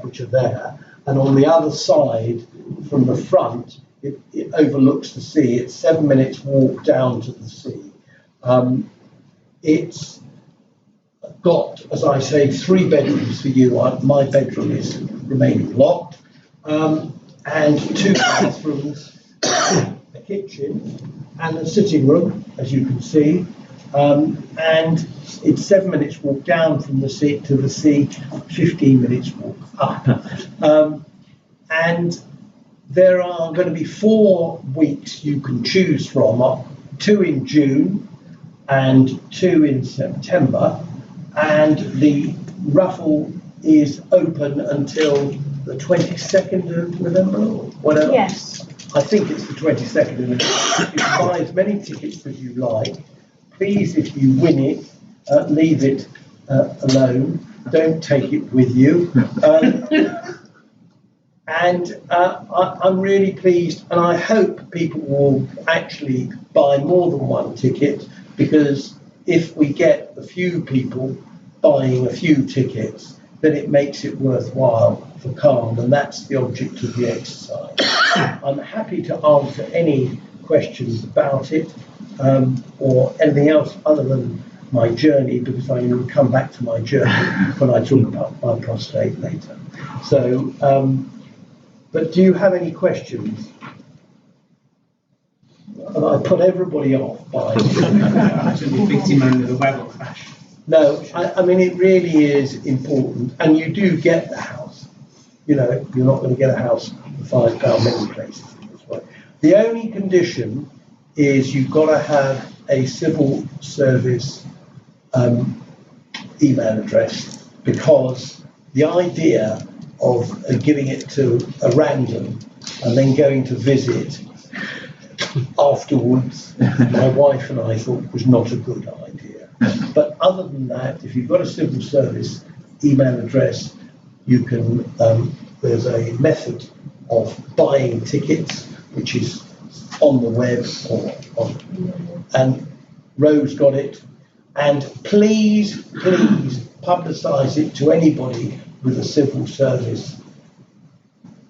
which are there, and on the other side, from the front, it overlooks the sea. It's 7 minutes walk down to the sea. It's got, as I say, 3 bedrooms for you. My bedroom is remaining locked. and 2 bathrooms, a kitchen, and a sitting room, as you can see. And it's 7 minutes walk down from the sea to the sea, 15 minutes walk up. And there are going to be 4 weeks you can choose from, 2 in June and 2 in September. And the raffle is open until the 22nd of November or whatever. Yes. I think it's the 22nd of November. You can buy as many tickets as you like. Please, if you win it, leave it alone. Don't take it with you. I'm really pleased, and I hope people will actually buy more than 1 ticket, because if we get a few people buying a few tickets, then it makes it worthwhile for Calm, and that's the object of the exercise. I'm happy to answer any questions about it, or anything else other than my journey, because I will come back to my journey when I talk about my prostate later. So, but do you have any questions? And I put everybody off by Actually, victim under the Weber crash. No, I mean, it really is important, and you do get the house. You know, you're not going to get a house for £5 many places in this way. The only condition is you've got to have a civil service email address, because the idea of giving it to a random and then going to visit afterwards, my wife and I thought was not a good idea. But other than that, if you've got a civil service email address, you can, there's a method of buying tickets, which is on the web and Rose got it. And please publicise it to anybody with a civil service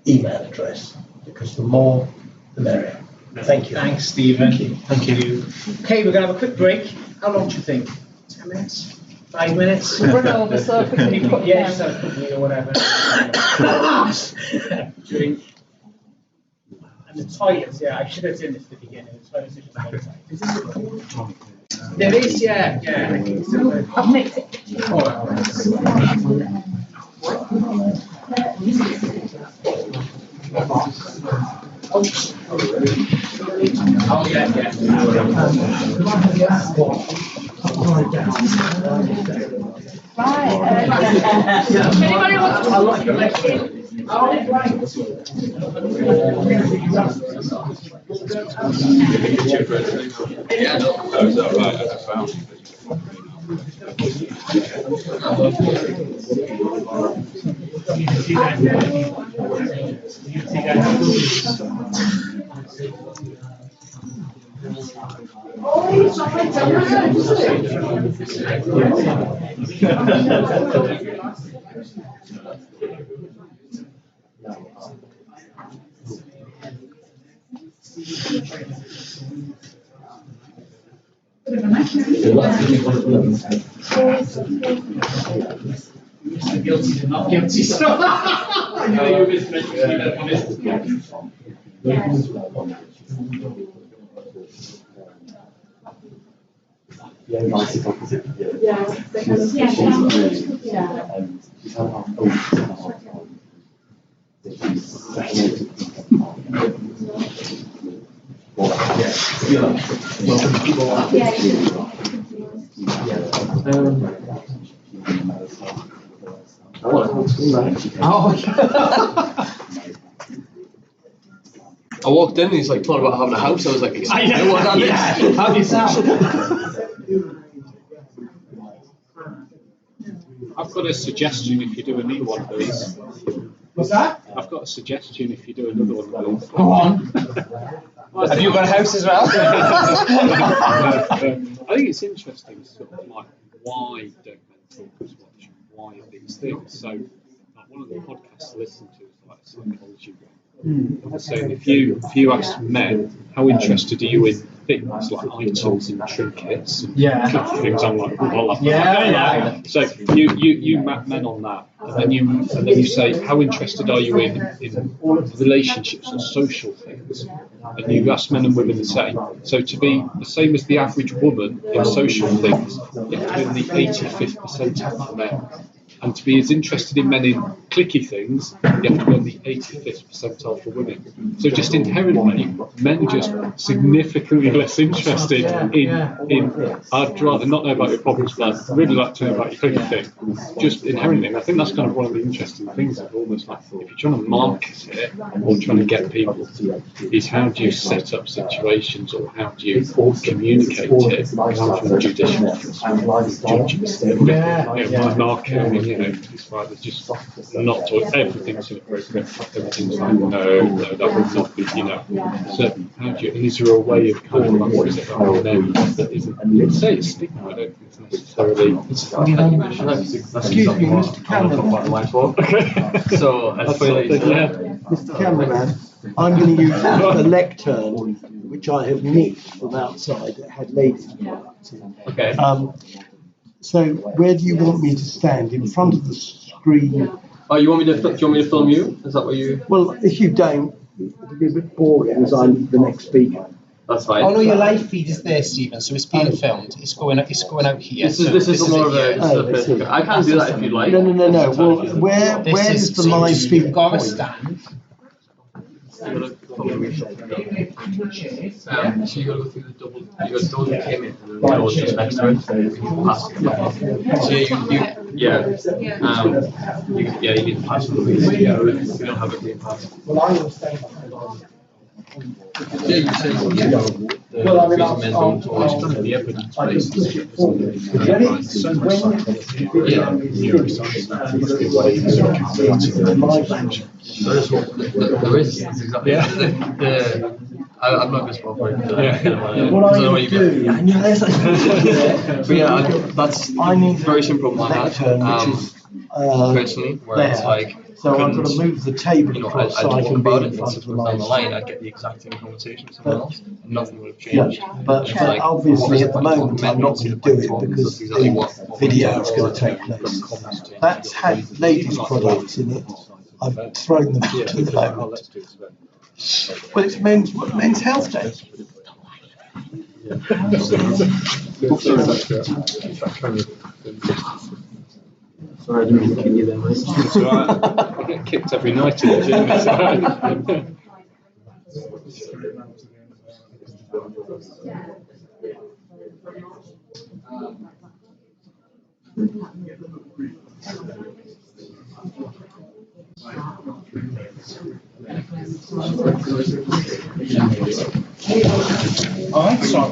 email address, because the more, the merrier. Thank you. Thanks, Stephen. Thank you. Okay, we're going to have a quick break. How long do you think? 10 minutes? 5 minutes? We'll run over, so if we can put Yeah, down. just have a quick meal or whatever. Drink. And the toilets, yeah, I should have done this at the beginning. The toilets are just outside. Is this recorded? There is, yeah. I've nicked it. Oh, yeah. Anybody want to talk to me? Yeah, no, is that right? I found Guilty, not guilty. I know you were mentioning Yeah, nice if opposite. Yeah. She's had half I walked in and he's like talking about having a house. I was like, I know what how is that? I've got a suggestion if you do a new one of these. What's that? I've got a suggestion if you do another one of these. Go on. have you got a house as well? I think it's interesting, sort of like, why don't men talk as much? Why are these things? So, like, one of the podcasts I listened to is like a psychology one, saying if you ask men how interested are you in things like items and trinkets and tricky things, I'm like, oh, I like that. So you map men on that, and then you say how interested are you in relationships and social things, and you ask men and women the same. So to be the same as the average woman in social things, you have to be in the 85th percentile for men. And to be as interested in men in clicky things, you have to be on the 85th percentile for women. So just inherently, men are just significantly less interested in I'd rather not know about your problems, but I'd really like to know about your clicky thing. Just inherently. And I think that's kind of one of the interesting things of almost like, if you're trying to market it or trying to get people, is how do you set up situations or how do you communicate it from a judicial office? My market, it's like there's just not everything's inappropriate, everything's like no, that would not be, So how do you, and is there a way of kind of like what is it about men that isn't, say it's stigma, I don't think it's necessarily. Excuse me, Mr. Cameraman. So Mr. Cameraman, I'm going to use a lectern which I have nicked from outside that had ladies. Okay. So where do you want me to stand? In front of the screen? Oh, do you want me to film you? Is that what you? Well, if you don't, it'll be a bit boring as I'm the next speaker. That's fine. Oh no, your live feed is there, Stephen. So it's being filmed. It's going out here. This is more of a. I can't do that if you like. No. Well, where is the live feed? You've got a stand. So you got to go through the double. You got the doors that came in, and the doors just next to it. You need to pass them. You don't have it being passed. Well, I will stay. You said the men don't always come to the evidence base. There is exactly. I'm not going to spoil for it. What I would do, that's very simple. Personally, where it's like. So I'm going to move the table across so I can be in front of the down the line. line. I'd get the exact same conversation with someone else, and nothing would have changed. But obviously at the moment I'm not going to do it because the video is going to take place. That's had ladies' products in it. I've thrown them to the moment. Well, it's men's health day. Sorry, I didn't mean to kill you there, mate. It's all right. I get kicked every night in the gym. It's all right. All right, so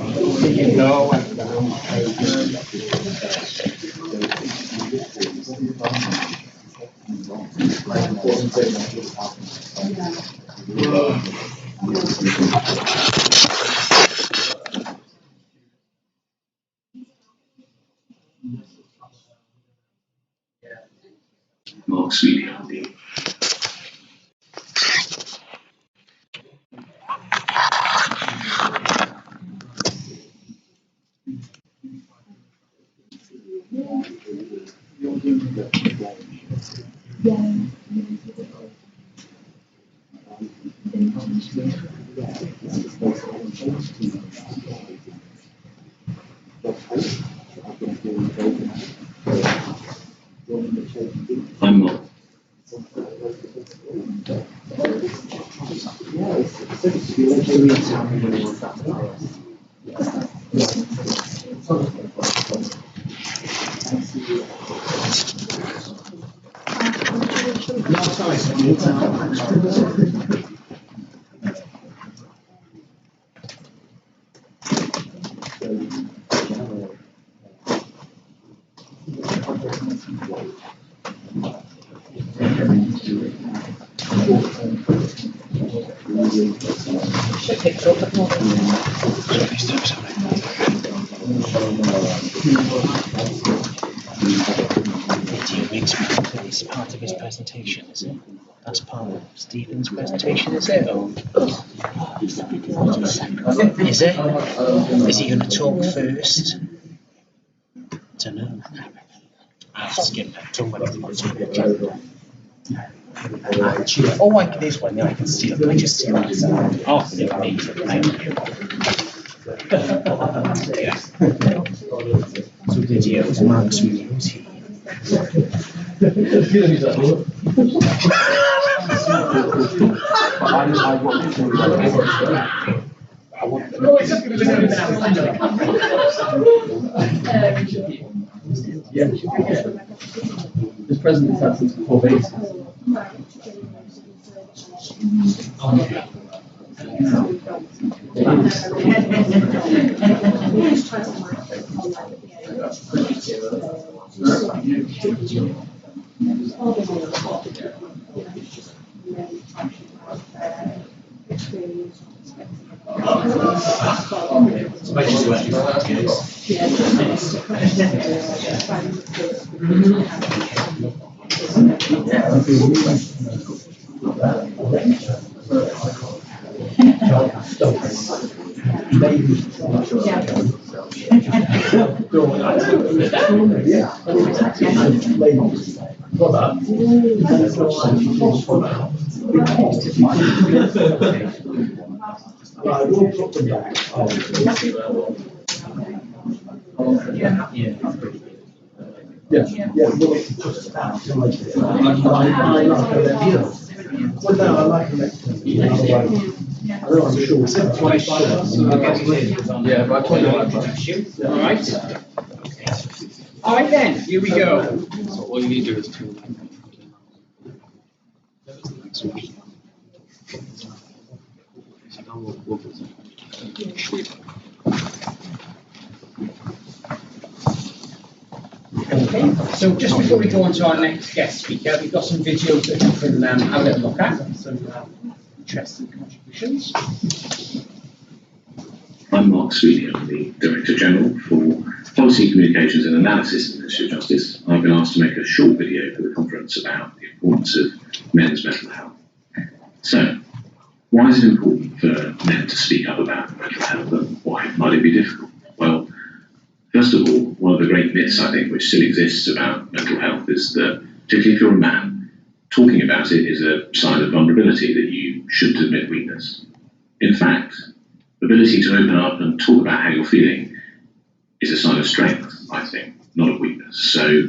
you know. Mark Sweetie. I'm not. It's part of his presentation, is it? That's part of Stephen's presentation, is it? Or is it? Is he going to talk first? Don't know. I'll skip that. Talk about the oh, there's one there. I can see it. I just see that. Oh, they're amazing. Thank you. So videos, Mark's videos. This president's absence before basis. All right then, here we go. So all you need to do is turn Okay, so just before we go on to our next guest speaker, we've got some videos that you can have a little look at, some interesting contributions. I'm Mark Sweeney, I'm the Director General for Policy Communications and Analysis in the Ministry of Justice. I've been asked to make a short video for the conference about the importance of men's mental health. So, why is it important for men to speak up about mental health, and why might it be difficult? Well, first of all, one of the great myths, I think, which still exists about mental health is that, particularly if you're a man, talking about it is a sign of vulnerability, that you shouldn't admit weakness. In fact, the ability to open up and talk about how you're feeling is a sign of strength, I think, not of weakness. So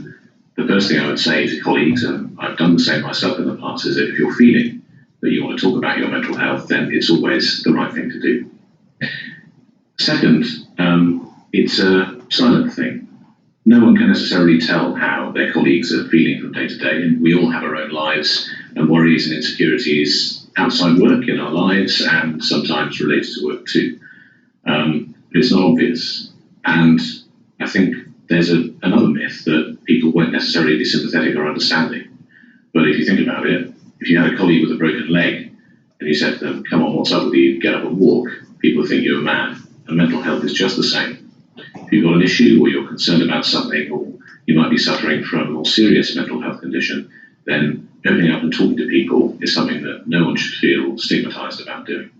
the first thing I would say to colleagues, and I've done the same myself in the past, is that if you're feeling that you want to talk about your mental health, then it's always the right thing to do. Second, it's a silent thing. No one can necessarily tell how their colleagues are feeling from day to day, and we all have our own lives and worries and insecurities outside work in our lives, and sometimes related to work too. But it's not obvious. And I think there's another myth that people won't necessarily be sympathetic or understanding. But if you think about it, if you had a colleague with a broken leg and you said to them, "Come on, what's up with you? Get up and walk," people think you're a man. And mental health is just the same. If you've got an issue or you're concerned about something, or you might be suffering from a more serious mental health condition, then opening up and talking to people is something that no one should feel stigmatized about doing.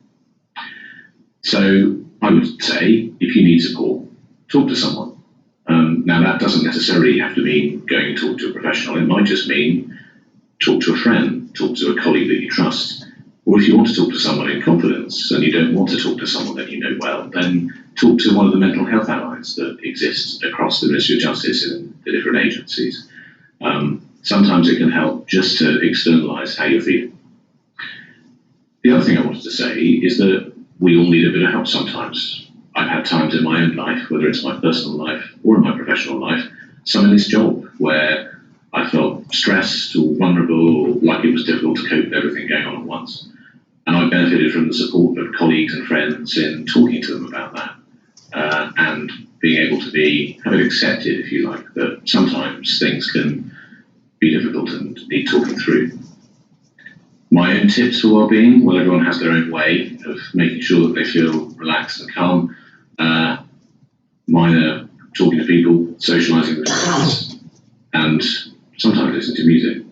So I would say, if you need support, talk to someone. Now that doesn't necessarily have to mean going and talk to a professional. It might just mean talk to a friend, talk to a colleague that you trust. Or if you want to talk to someone in confidence and you don't want to talk to someone that you know well, then talk to one of the mental health allies that exist across the Ministry of Justice and the different agencies. Sometimes it can help just to externalise how you're feeling. The other thing I wanted to say is that we all need a bit of help sometimes. I've had times in my own life, whether it's my personal life or in my professional life, some in this job where I felt stressed or vulnerable or like it was difficult to cope with everything going on at once. And I benefited from the support of colleagues and friends in talking to them about that and being able to have it accepted, if you like, that sometimes things can be difficult and need talking through. My own tips for wellbeing, well, everyone has their own way of making sure that they feel relaxed and calm. Mine are talking to people, socialising with friends, and sometimes listening to music.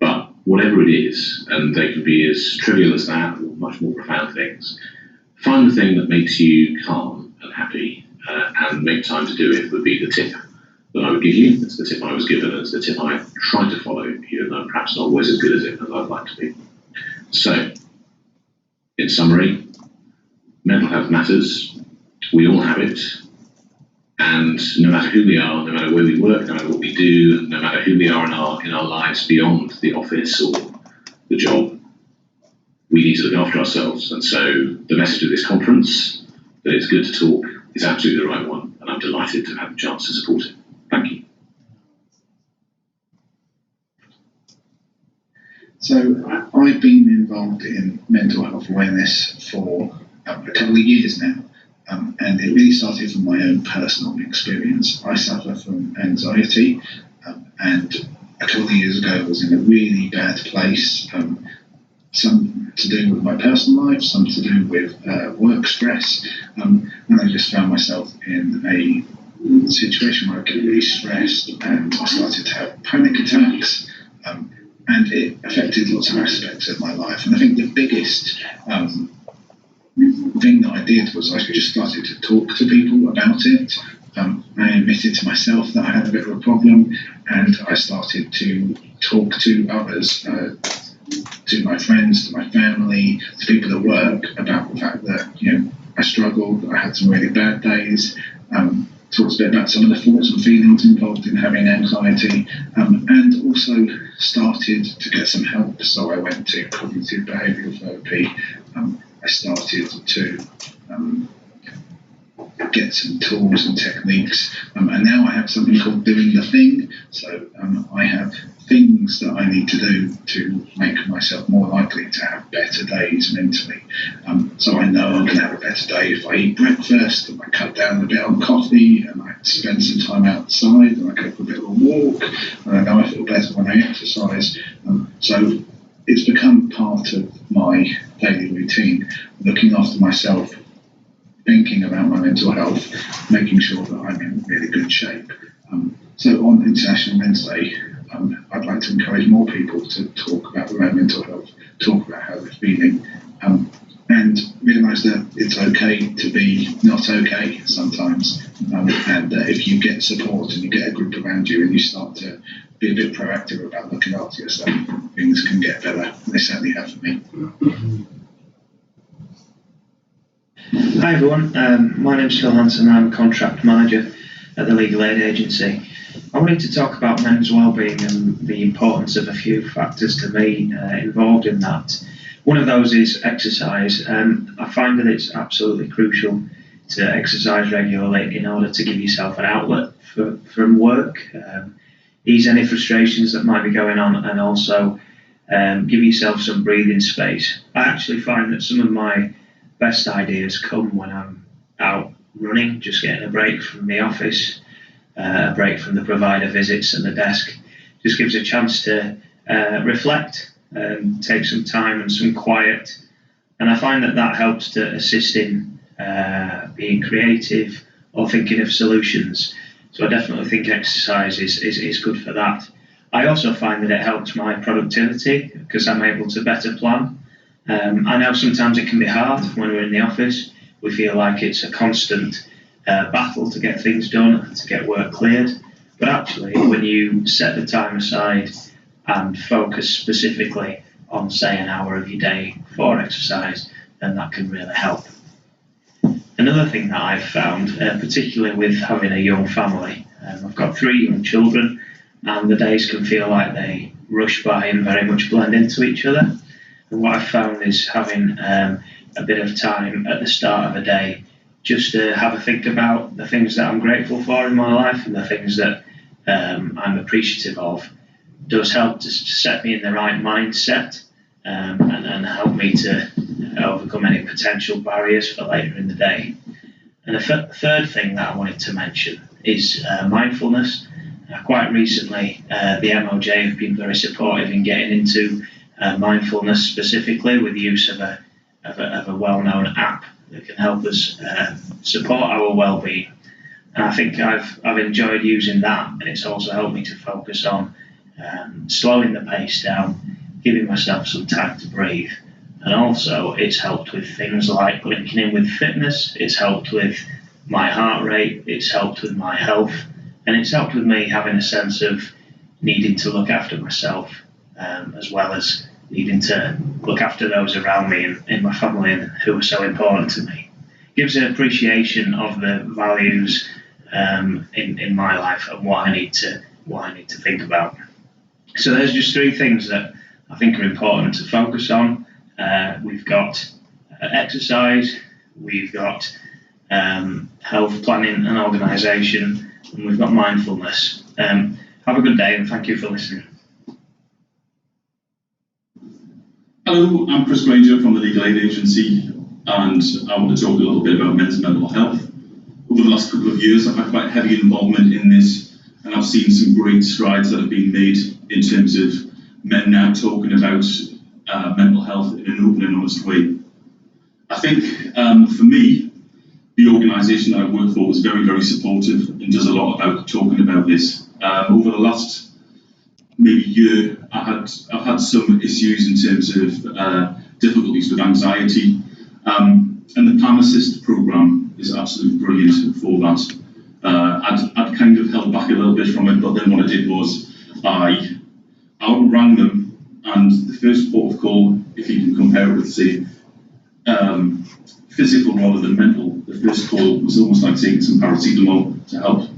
But whatever it is, and they can be as trivial as that or much more profound things. Find the thing that makes you calm and happy, and make time to do it would be the tip that I would give you. It's the tip I was given, it's the tip I try to follow, even though I'm perhaps not always as good as it as I'd like to be. So, in summary, mental health matters. We all have it. And no matter who we are, no matter where we work, no matter what we do, no matter who we are in our lives beyond the office or the job, we need to look after ourselves. And so the message of this conference, that it's good to talk, is absolutely the right one. And I'm delighted to have the chance to support it. Thank you. So I've been involved in mental health awareness for a couple of years now. And it really started from my own personal experience. I suffer from anxiety, and a couple of years ago I was in a really bad place, some to do with my personal life, some to do with work stress, and I just found myself in a situation where I get really stressed, and I started to have panic attacks, and it affected lots of aspects of my life. And I think the biggest thing that I did was I just started to talk to people about it. I admitted to myself that I had a bit of a problem, and I started to talk to others, to my friends, to my family, to people at work about the fact that, I struggled, I had some really bad days, talked a bit about some of the thoughts and feelings involved in having anxiety, and also started to get some help. So I went to cognitive behavioural therapy. I started to get some tools and techniques, and now I have something called Doing the Thing. So I have things that I need to do to make myself more likely to have better days mentally. So I know I'm going to have a better day if I eat breakfast, and I cut down a bit on coffee, and I spend some time outside, and I go for a bit of a walk, and I know I feel better when I exercise. So it's become part of my daily routine, looking after myself, thinking about my mental health, making sure that I'm in really good shape. So on International Men's Day, I'd like to encourage more people to talk about their own mental health, talk about how they're feeling, and realise that it's okay to be not okay sometimes. And if you get support and you get a group around you and you start to be a bit proactive about looking after yourself, things can get better. They certainly have for me. Hi everyone, my name's Phil Hanson. I'm a contract manager at the Legal Aid Agency. I wanted to talk about men's wellbeing and the importance of a few factors to me involved in that. One of those is exercise. I find that it's absolutely crucial to exercise regularly in order to give yourself an outlet from work, ease any frustrations that might be going on, and also give yourself some breathing space. I actually find that some of my best ideas come when I'm out running, just getting a break from the office, a break from the provider visits and the desk. Just gives a chance to reflect, take some time and some quiet. And I find that helps to assist in being creative or thinking of solutions. So I definitely think exercise is good for that. I also find that it helps my productivity because I'm able to better plan. I know sometimes it can be hard when we're in the office. We feel like it's a constant battle to get things done, to get work cleared. But actually, when you set the time aside and focus specifically on, say, an hour of your day for exercise, then that can really help. Another thing that I've found, particularly with having a young family, I've got 3 young children, and the days can feel like they rush by and very much blend into each other. And what I've found is having a bit of time at the start of a day just to have a think about the things that I'm grateful for in my life and the things that I'm appreciative of does help to set me in the right mindset and help me to overcome any potential barriers for later in the day. And the third thing that I wanted to mention is mindfulness. Quite recently, the MOJ have been very supportive in getting into mindfulness specifically with the use of a well-known app that can help us support our well-being. And I think I've enjoyed using that, and it's also helped me to focus on slowing the pace down, giving myself some time to breathe. And also, it's helped with things like linking in with fitness, it's helped with my heart rate, it's helped with my health, and it's helped with me having a sense of needing to look after myself, as well as needing to look after those around me in my family and who are so important to me. It gives an appreciation of the values in my life and what I need to think about. So there's just three things that I think are important to focus on. We've got exercise, we've got health planning and organisation, and we've got mindfulness. Have a good day and thank you for listening. Hello, I'm Chris Granger from the Legal Aid Agency, and I want to talk a little bit about men's mental health. Over the last couple of years, I've had quite heavy involvement in this, and I've seen some great strides that have been made in terms of men now talking about mental health in an open and honest way. I think for me, the organisation that I work for was very, very supportive and does a lot about talking about this. Over the last maybe year, I've had some issues in terms of difficulties with anxiety, and the Palm Assist programme is absolutely brilliant for that. I'd kind of held back a little bit from it, but then what I did was I outrang them, and the first port of call, if you can compare it with, say, physical rather than mental, the first call was almost like taking some paracetamol to help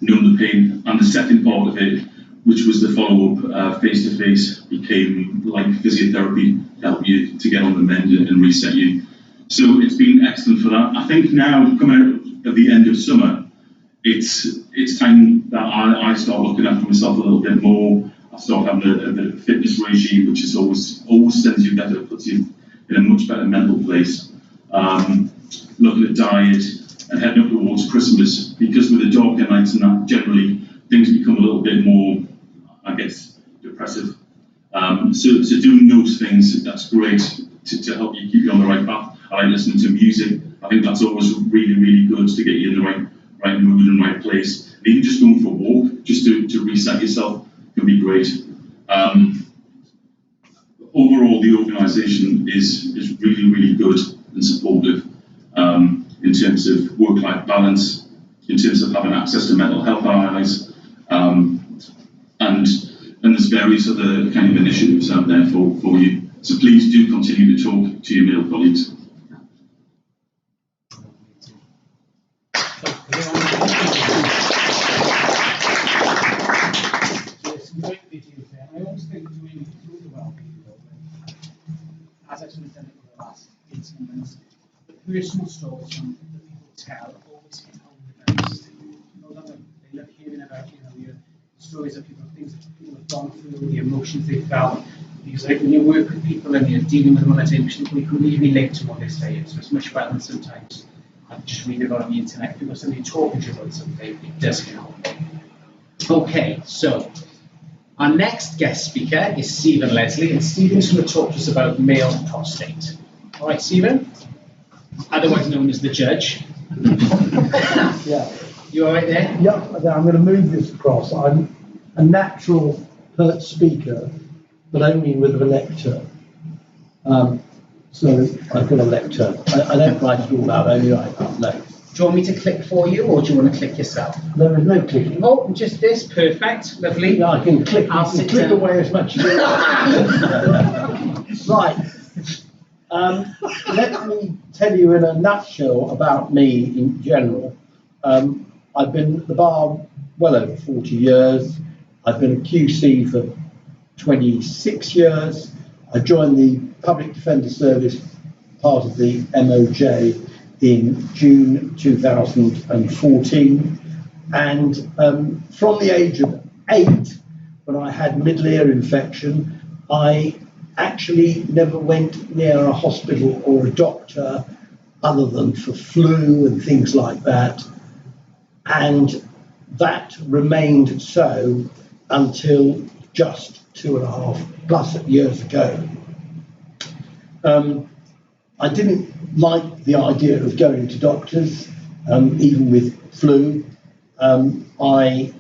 numb the pain, and the second part of it, which was the follow-up face-to-face, became like physiotherapy to help you to get on the mend and reset you. So it's been excellent for that. I think now, coming out of the end of summer, it's time that I start looking after myself a little bit more. I start having a bit of a fitness regime, which is always sends you better, puts you in a much better mental place. Looking at diet and heading up towards Christmas, because with the darker nights and that, generally things become a little bit more, I guess, depressive. So doing those things, that's great to help you keep you on the right path. I like listening to music. I think that's always really, really good to get you in the right mood and right place. And even just going for a walk, just to reset yourself, can be great. Overall, the organisation is really, really good and supportive in terms of work-life balance, in terms of having access to mental health allies, and there's various other kind of initiatives out there for you. So please do continue to talk to your male colleagues. I always think doing through the Wellbeing movement, as I've sort of done it for the last 18 months, the personal stories that people tell always hit home the best. They love hearing about, your stories of people, things that people have gone through, the emotions they felt. Because like when you work with people and you're dealing with them on a daily basis, we can really relate to what they say. So it's much better than sometimes just reading about it on the internet. Because somebody talking to you about something, it does hit home. Okay, so our next guest speaker is Stephen Leslie, and Stephen's going to talk to us about male prostate. All right, Stephen, otherwise known as the judge. Yeah. You all right there? Yeah, I'm going to move this across. I'm a natural speaker, but only with a lecture. So I've got a lecture. I don't write it all out, I only write out notes. Do you want me to click for you, or do you want to click yourself? There is no clicking. Oh, just this. Perfect. Lovely. Yeah, I can click. I'll sit click down. away as much as you want. Right. Let me tell you in a nutshell about me in general. I've been at the bar well over 40 years. I've been a QC for 26 years. I joined the Public Defender Service, part of the MOJ, in June 2014. And from the age of 8, when I had middle ear infection, I actually never went near a hospital or a doctor other than for flu and things like that. And that remained so until just 2.5+ years ago. I didn't like the idea of going to doctors, even with flu. I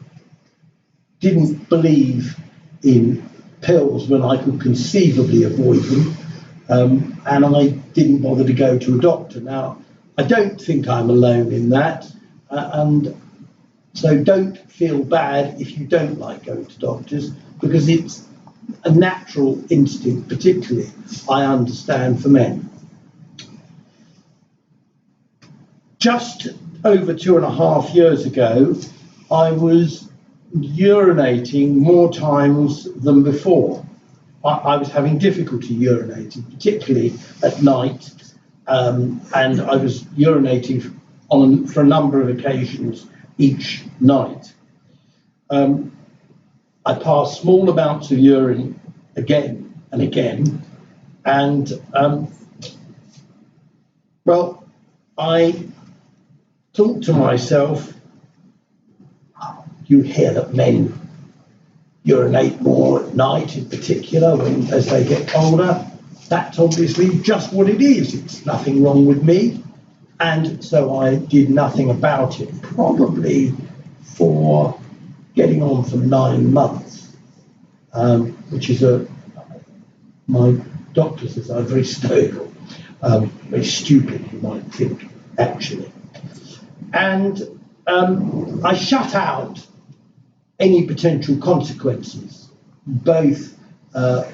didn't believe in pills when I could conceivably avoid them, and I didn't bother to go to a doctor. Now, I don't think I'm alone in that, and so don't feel bad if you don't like going to doctors, because it's a natural instinct, particularly, I understand, for men. Just over 2.5 years ago, I was urinating more times than before. I was having difficulty urinating, particularly at night, and I was urinating for a number of occasions each night. I passed small amounts of urine again and again, and well, I thought to myself, you hear that men urinate more at night, in particular as they get older. That's obviously just what it is. It's nothing wrong with me. And so I did nothing about it, probably for getting on for 9 months, which is my doctor says I'm very stoical, very stupid, you might think, actually. And I shut out any potential consequences, both a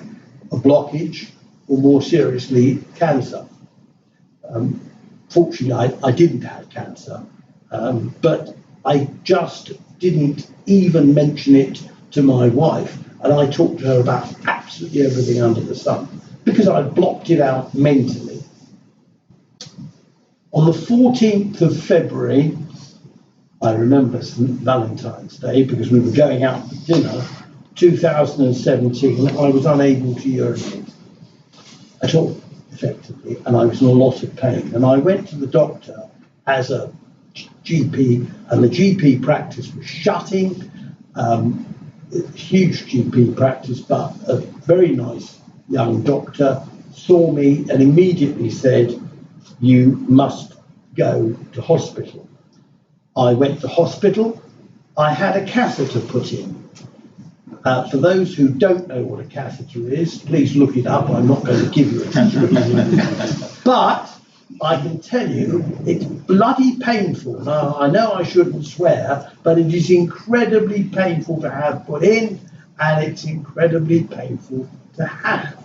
blockage or, more seriously, cancer. Fortunately, I didn't have cancer, but I just didn't even mention it to my wife, and I talked to her about absolutely everything under the sun, because I blocked it out mentally. On the 14th of February, I remember St. Valentine's Day, because we were going out for dinner, 2017, I was unable to urinate at all, effectively, and I was in a lot of pain. And I went to the doctor as a GP, and the GP practice was shutting, huge GP practice, but a very nice young doctor saw me and immediately said, you must go to hospital. I went to hospital. I had a catheter put in. For those who don't know what a catheter is, please look it up. I'm not going to give you a description. But I can tell you it's bloody painful. Now, I know I shouldn't swear, but it is incredibly painful to have put in, and it's incredibly painful to have.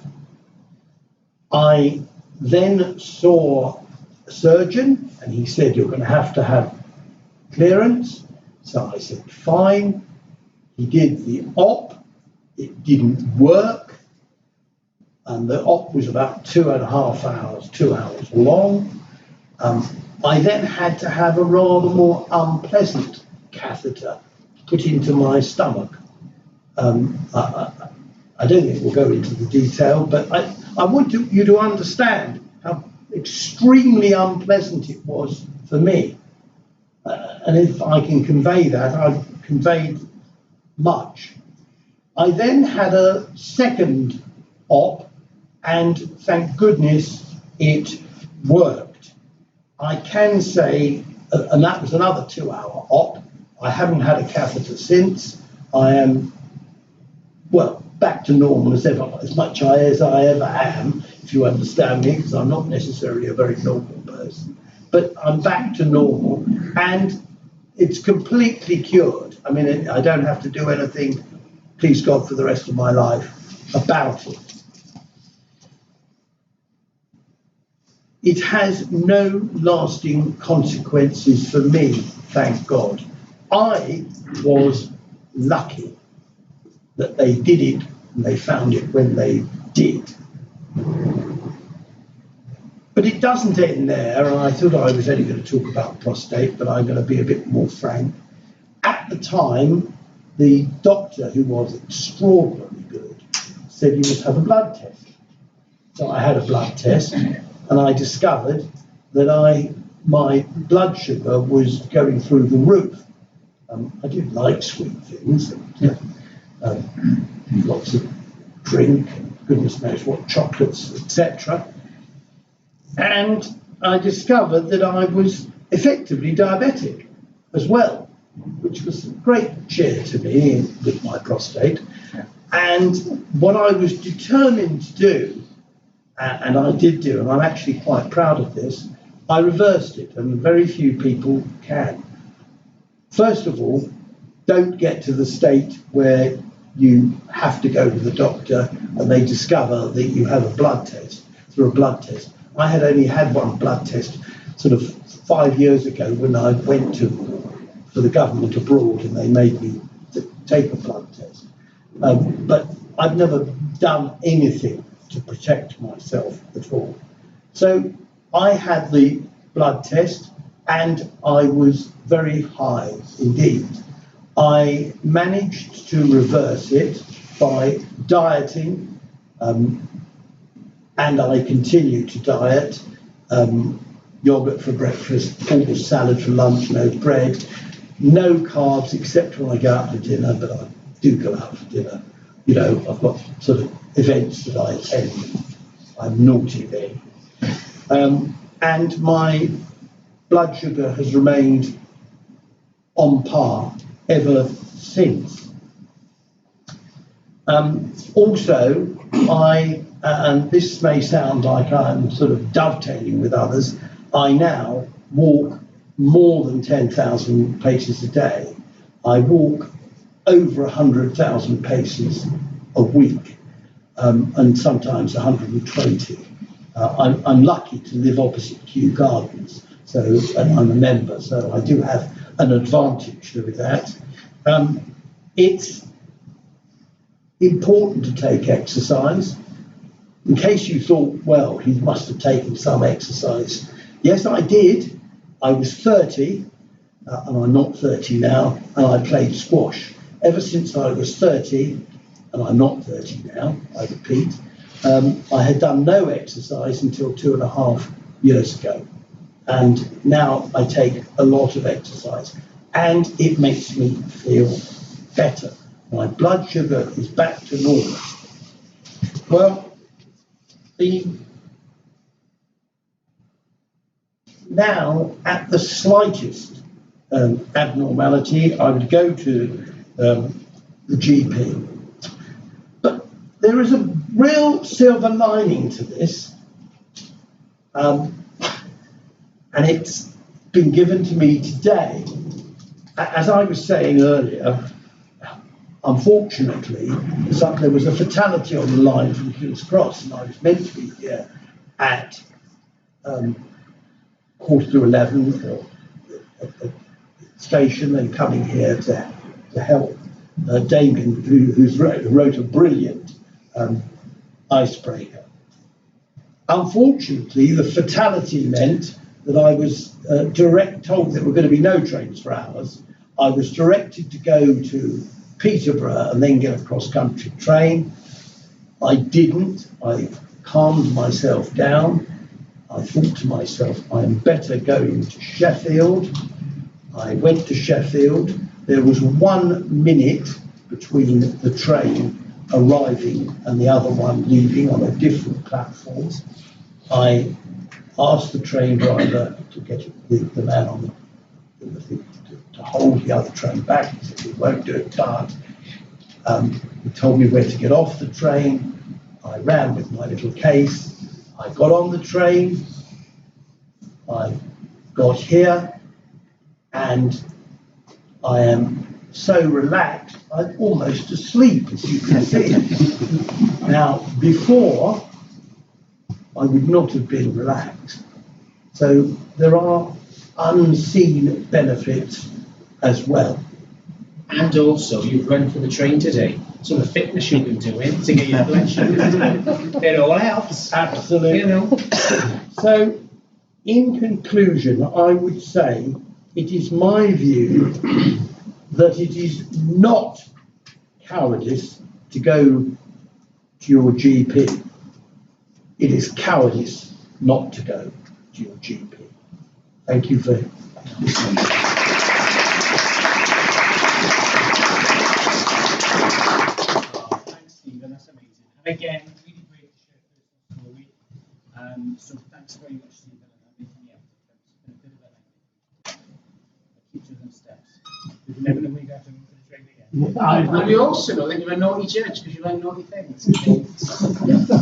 I then saw a surgeon, and he said, you're going to have clearance. So I said, fine. He did the op. It didn't work. And the op was about 2.5 hours, 2 hours long. I then had to have a rather more unpleasant catheter put into my stomach. I don't think we'll go into the detail, but I want you to understand how extremely unpleasant it was for me. And if I can convey that, I've conveyed much. I then had a second op, and thank goodness it worked. I can say, and that was another 2-hour op. I haven't had a catheter since. I am, well, back to normal as ever, as much as I ever am, if you understand me, because I'm not necessarily a very normal person. But I'm back to normal, and it's completely cured. I mean, I don't have to do anything, please God, for the rest of my life about it. It has no lasting consequences for me, thank God. I was lucky that they did it and they found it when they did. But it doesn't end there, and I thought I was only going to talk about prostate, but I'm going to be a bit more frank. At the time, the doctor, who was extraordinarily good, said you must have a blood test. So I had a blood test, and I discovered that my blood sugar was going through the roof. I did like sweet things, lots of drink, and goodness knows what, chocolates, etc. And I discovered that I was effectively diabetic as well, which was a great cheer to me with my prostate. And what I was determined to do, and I did do, and I'm actually quite proud of this, I reversed it, and very few people can. First of all, don't get to the state where you have to go to the doctor and they discover that you have a blood test, through a blood test. I had only had one blood test sort of 5 years ago when I went for the government abroad and they made me take a blood test. But I've never done anything to protect myself at all. So I had the blood test and I was very high indeed. I managed to reverse it by dieting, and I continue to diet. Yogurt for breakfast, always salad for lunch, no bread, no carbs except when I go out for dinner, but I do go out for dinner. You know, I've got sort of events that I attend. I'm naughty then. And my blood sugar has remained on par ever since. Also, and this may sound like I'm sort of dovetailing with others, I now walk more than 10,000 paces a day. I walk over 100,000 paces a week, and sometimes 120. I'm lucky to live opposite Kew Gardens, and I'm a member, so I do have an advantage with that. It's important to take exercise. In case you thought, well, he must have taken some exercise. Yes, I did. I was 30, and I'm not 30 now, and I played squash. Ever since I was 30, and I'm not 30 now, I repeat, I had done no exercise until 2.5 years ago. And now I take a lot of exercise, and it makes me feel better. My blood sugar is back to normal. Well, now at the slightest abnormality, I would go to the GP. But there is a real silver lining to this, and it's been given to me today. As I was saying earlier, unfortunately, there was a fatality on the line from King's Cross, and I was meant to be here at 11:15 or at the station, and coming here to help Damien, who wrote a brilliant icebreaker. Unfortunately, the fatality meant that I was told there were going to be no trains for hours. I was directed to go to Peterborough and then get a cross-country train. I didn't. I calmed myself down. I thought to myself, I am better going to Sheffield. I went to Sheffield. There was 1 minute between the train arriving and the other one leaving on a different platform. I asked the train driver to get the man on the thing to hold the other train back. He said, "We won't do it, but." He told me where to get off the train. I ran with my little case. I got on the train. I got here, and I am so relaxed, I'm almost asleep, as you can see. Now, before, I would not have been relaxed. So there are unseen benefits as well. And also, you've run for the train today. So the fitness you've been doing to get your blood sugar, it all helps. Absolutely. You know. So, in conclusion, I would say it is my view that it is not cowardice to go to your GP. It is cowardice not to go to your GP. Thank you for listening. Thanks, Stephen. That's amazing. And again, really great to share a personal story. So thanks very much, Stephen, and making the effort. It's been a bit of a lengthy. Keep to them steps. You never know when you got to run for the train again. And we also know that you're a naughty judge because you like naughty things.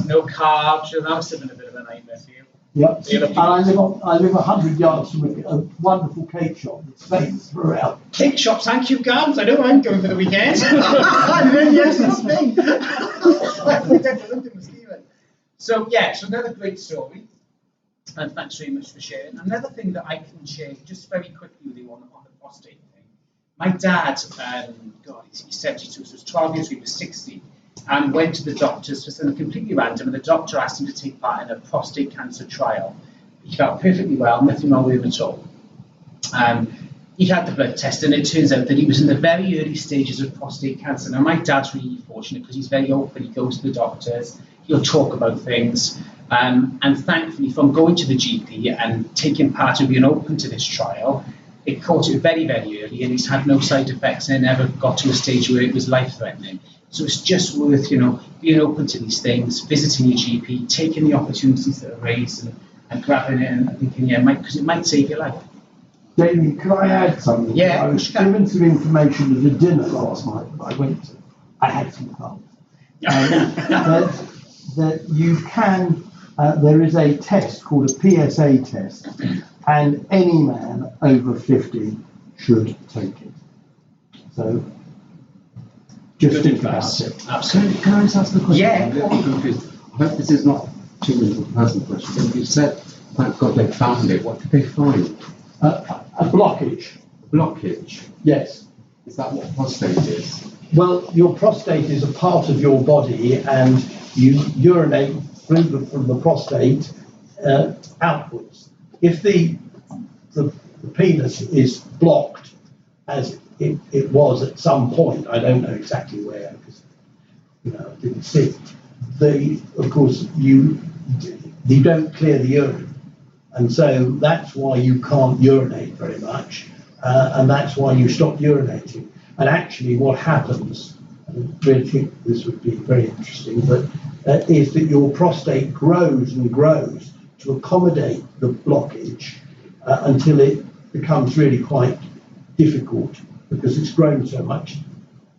No carbs, that must have been a bit of a nightmare for you. Yep. And I live 100 yards from a wonderful cake shop that's famous throughout. Cake shops and cute gardens. I don't mind going for the weekend. Yes, it's me. So yeah, so another great story. And thanks very much for sharing. Another thing that I can share just very quickly with you on the prostate thing. My dad, God, he's 72, so it was 12 years ago, he was 60, and went to the doctors for something completely random, and the doctor asked him to take part in a prostate cancer trial. He felt perfectly well, nothing wrong with him at all. He had the blood test, and it turns out that he was in the very early stages of prostate cancer. Now, my dad's really fortunate because he's very open, he goes to the doctors, he'll talk about things. And thankfully, from going to the GP and taking part and being open to this trial, it caught it very, very early, and he's had no side effects, and it never got to a stage where it was life-threatening. So it's just worth, being open to these things, visiting your GP, taking the opportunities that are raised, and grabbing it and thinking, because it might save your life. Jamie, can I add something? Yeah. I was given some information at a dinner last night that I went to. I had some fun. That you can. There is a test called a PSA test, and any man over 50 should take it. So, just think about it. Absolutely. Can I just ask the question? Yeah. I'm a little confused. I hope this is not too much of a personal question. But you said, thank God they found it. What did they find? A blockage. Blockage? Yes. Is that what prostate is? Well, your prostate is a part of your body, and you urinate from the prostate outwards. If the penis is blocked, as it was at some point, I don't know exactly where because I didn't see it. Of course, you don't clear the urine, and so that's why you can't urinate very much, and that's why you stop urinating. And actually, what happens, I really think this would be very interesting, but is that your prostate grows and grows to accommodate the blockage until it becomes really quite difficult because it's grown so much.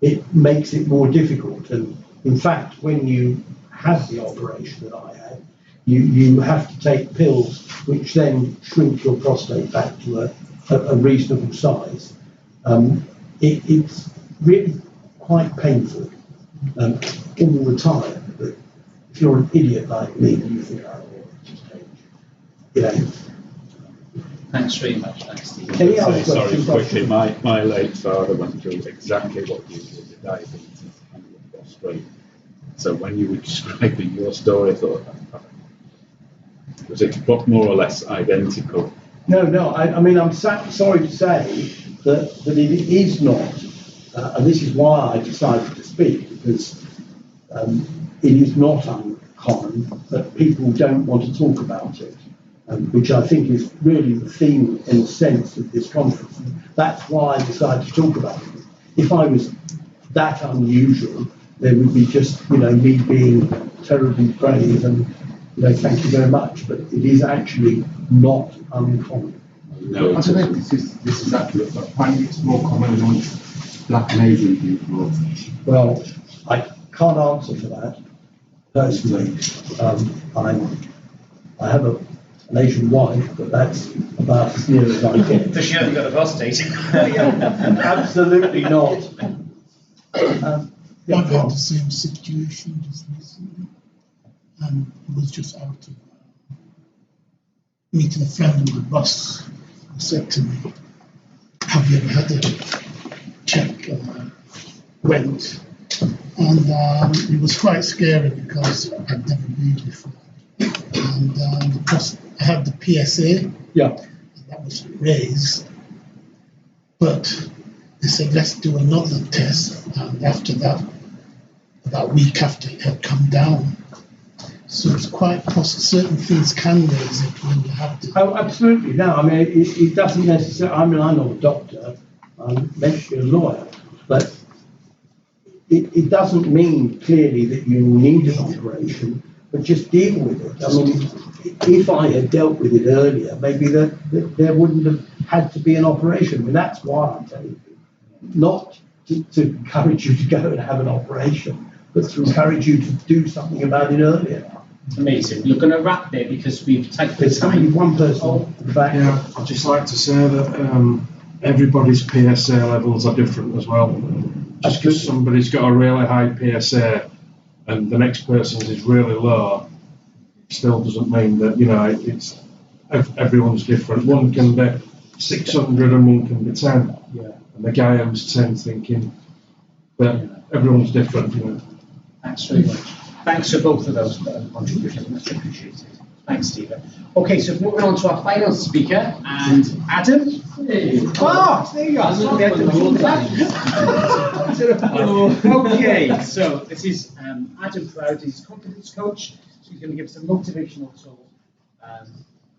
It makes it more difficult. And in fact, when you have the operation that I had, you have to take pills which then shrink your prostate back to a reasonable size. It's really quite painful all the time. But if you're an idiot like me, you think, just change. Thanks very much. Thanks, Steve. Sorry, quickly. My late father went through exactly what you did with diabetes and with prostate. So when you were describing your story, I thought, was it more or less identical? No. I mean, I'm sorry to say that it is not, and this is why I decided to speak, because it is not uncommon that people don't want to talk about it, which I think is really the theme, in a sense, of this conference. And that's why I decided to talk about it. If I was that unusual, there would be just, me being terribly brave and, thank you very much. But it is actually not uncommon. No, I don't know if this is accurate, but apparently it's more common amongst Black and Asian people. Well, I can't answer for that personally. I have an Asian wife, but that's about as near as I get. Does she hasn't got a prostate? Absolutely not. I've had the same situation just recently, and it was just out of meeting a friend of my boss who said to me, "Have you ever had a check?" Went, and it was quite scary because I'd never been before, and I had the PSA. Yeah. And that was raised, but they said, let's do another test, and after that, about a week after, it had come down. So it's quite possible certain things can raise it when you have to. Oh, absolutely. No, I mean, it doesn't necessarily, I'm not a doctor, I'm meant to be a lawyer, but it doesn't mean clearly that you need an operation, but just deal with it. I mean, if I had dealt with it earlier, maybe there wouldn't have had to be an operation. I mean, that's why I'm telling you. Not to encourage you to go and have an operation, but to encourage you to do something about it earlier. Amazing. We're going to wrap there because we've taken the There's only time. one person at the back. Yeah, I'd just like to say that everybody's PSA levels are different as well. Just because somebody's got a really high PSA and the next person's is really low, still doesn't mean that, you know, it's everyone's different. One can be 600 and one can be 10. Yeah. And the guy who's 10 thinking that everyone's different, you know. Thanks very much. Thanks for both of those contributions. Much appreciated. Thanks, Stephen. Okay, so moving on to our final speaker, and Adam. Hey. Oh, there you are. Sorry, okay, so this is Adam Proud. He's a confidence coach. So he's going to give us a motivational talk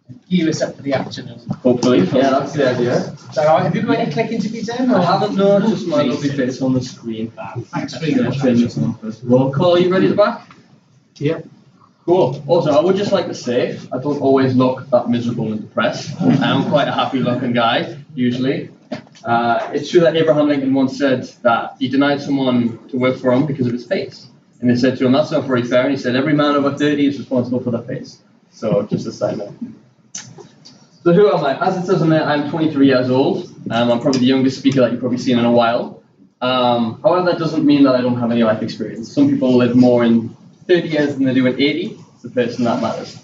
and gear us up for the afternoon. Hopefully, yeah, that's the idea. So, have you got any click interviews then? I haven't, no, just my lovely face on the screen. Thanks very much. Well, Carl, are you ready to back? Yeah. Cool. Also, I would just like to say, I don't always look that miserable and depressed. I am quite a happy-looking guy, usually. It's true that Abraham Lincoln once said that he denied someone to work for him because of his face. And they said to him, that's not very fair. And he said, every man over 30 is responsible for their face. So, just a side note. So who am I? As it says on there, I'm 23 years old. I'm probably the youngest speaker that you've probably seen in a while. However, that doesn't mean that I don't have any life experience. Some people live more in 30 years than they do in 80. It's the person that matters.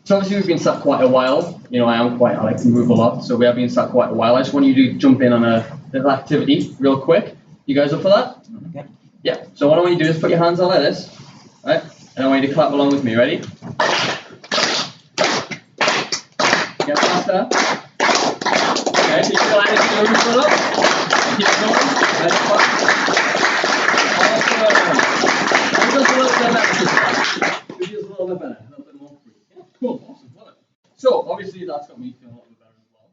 So obviously we've been sat quite a while. You know, I like to move a lot, so we have been sat quite a while. I just want you to jump in on a little activity real quick. You guys up for that? Yeah. Yeah. So what I want you to do is put your hands out like this, right? And I want you to clap along with me. Ready? Get faster. Okay, so you feel like it's going to up. Keep going. That's fine. Just a little bit better. Maybe just a little bit better. A little bit more free. Yeah, cool. Awesome. Love it. So, obviously, that's got me feeling a little bit better as well.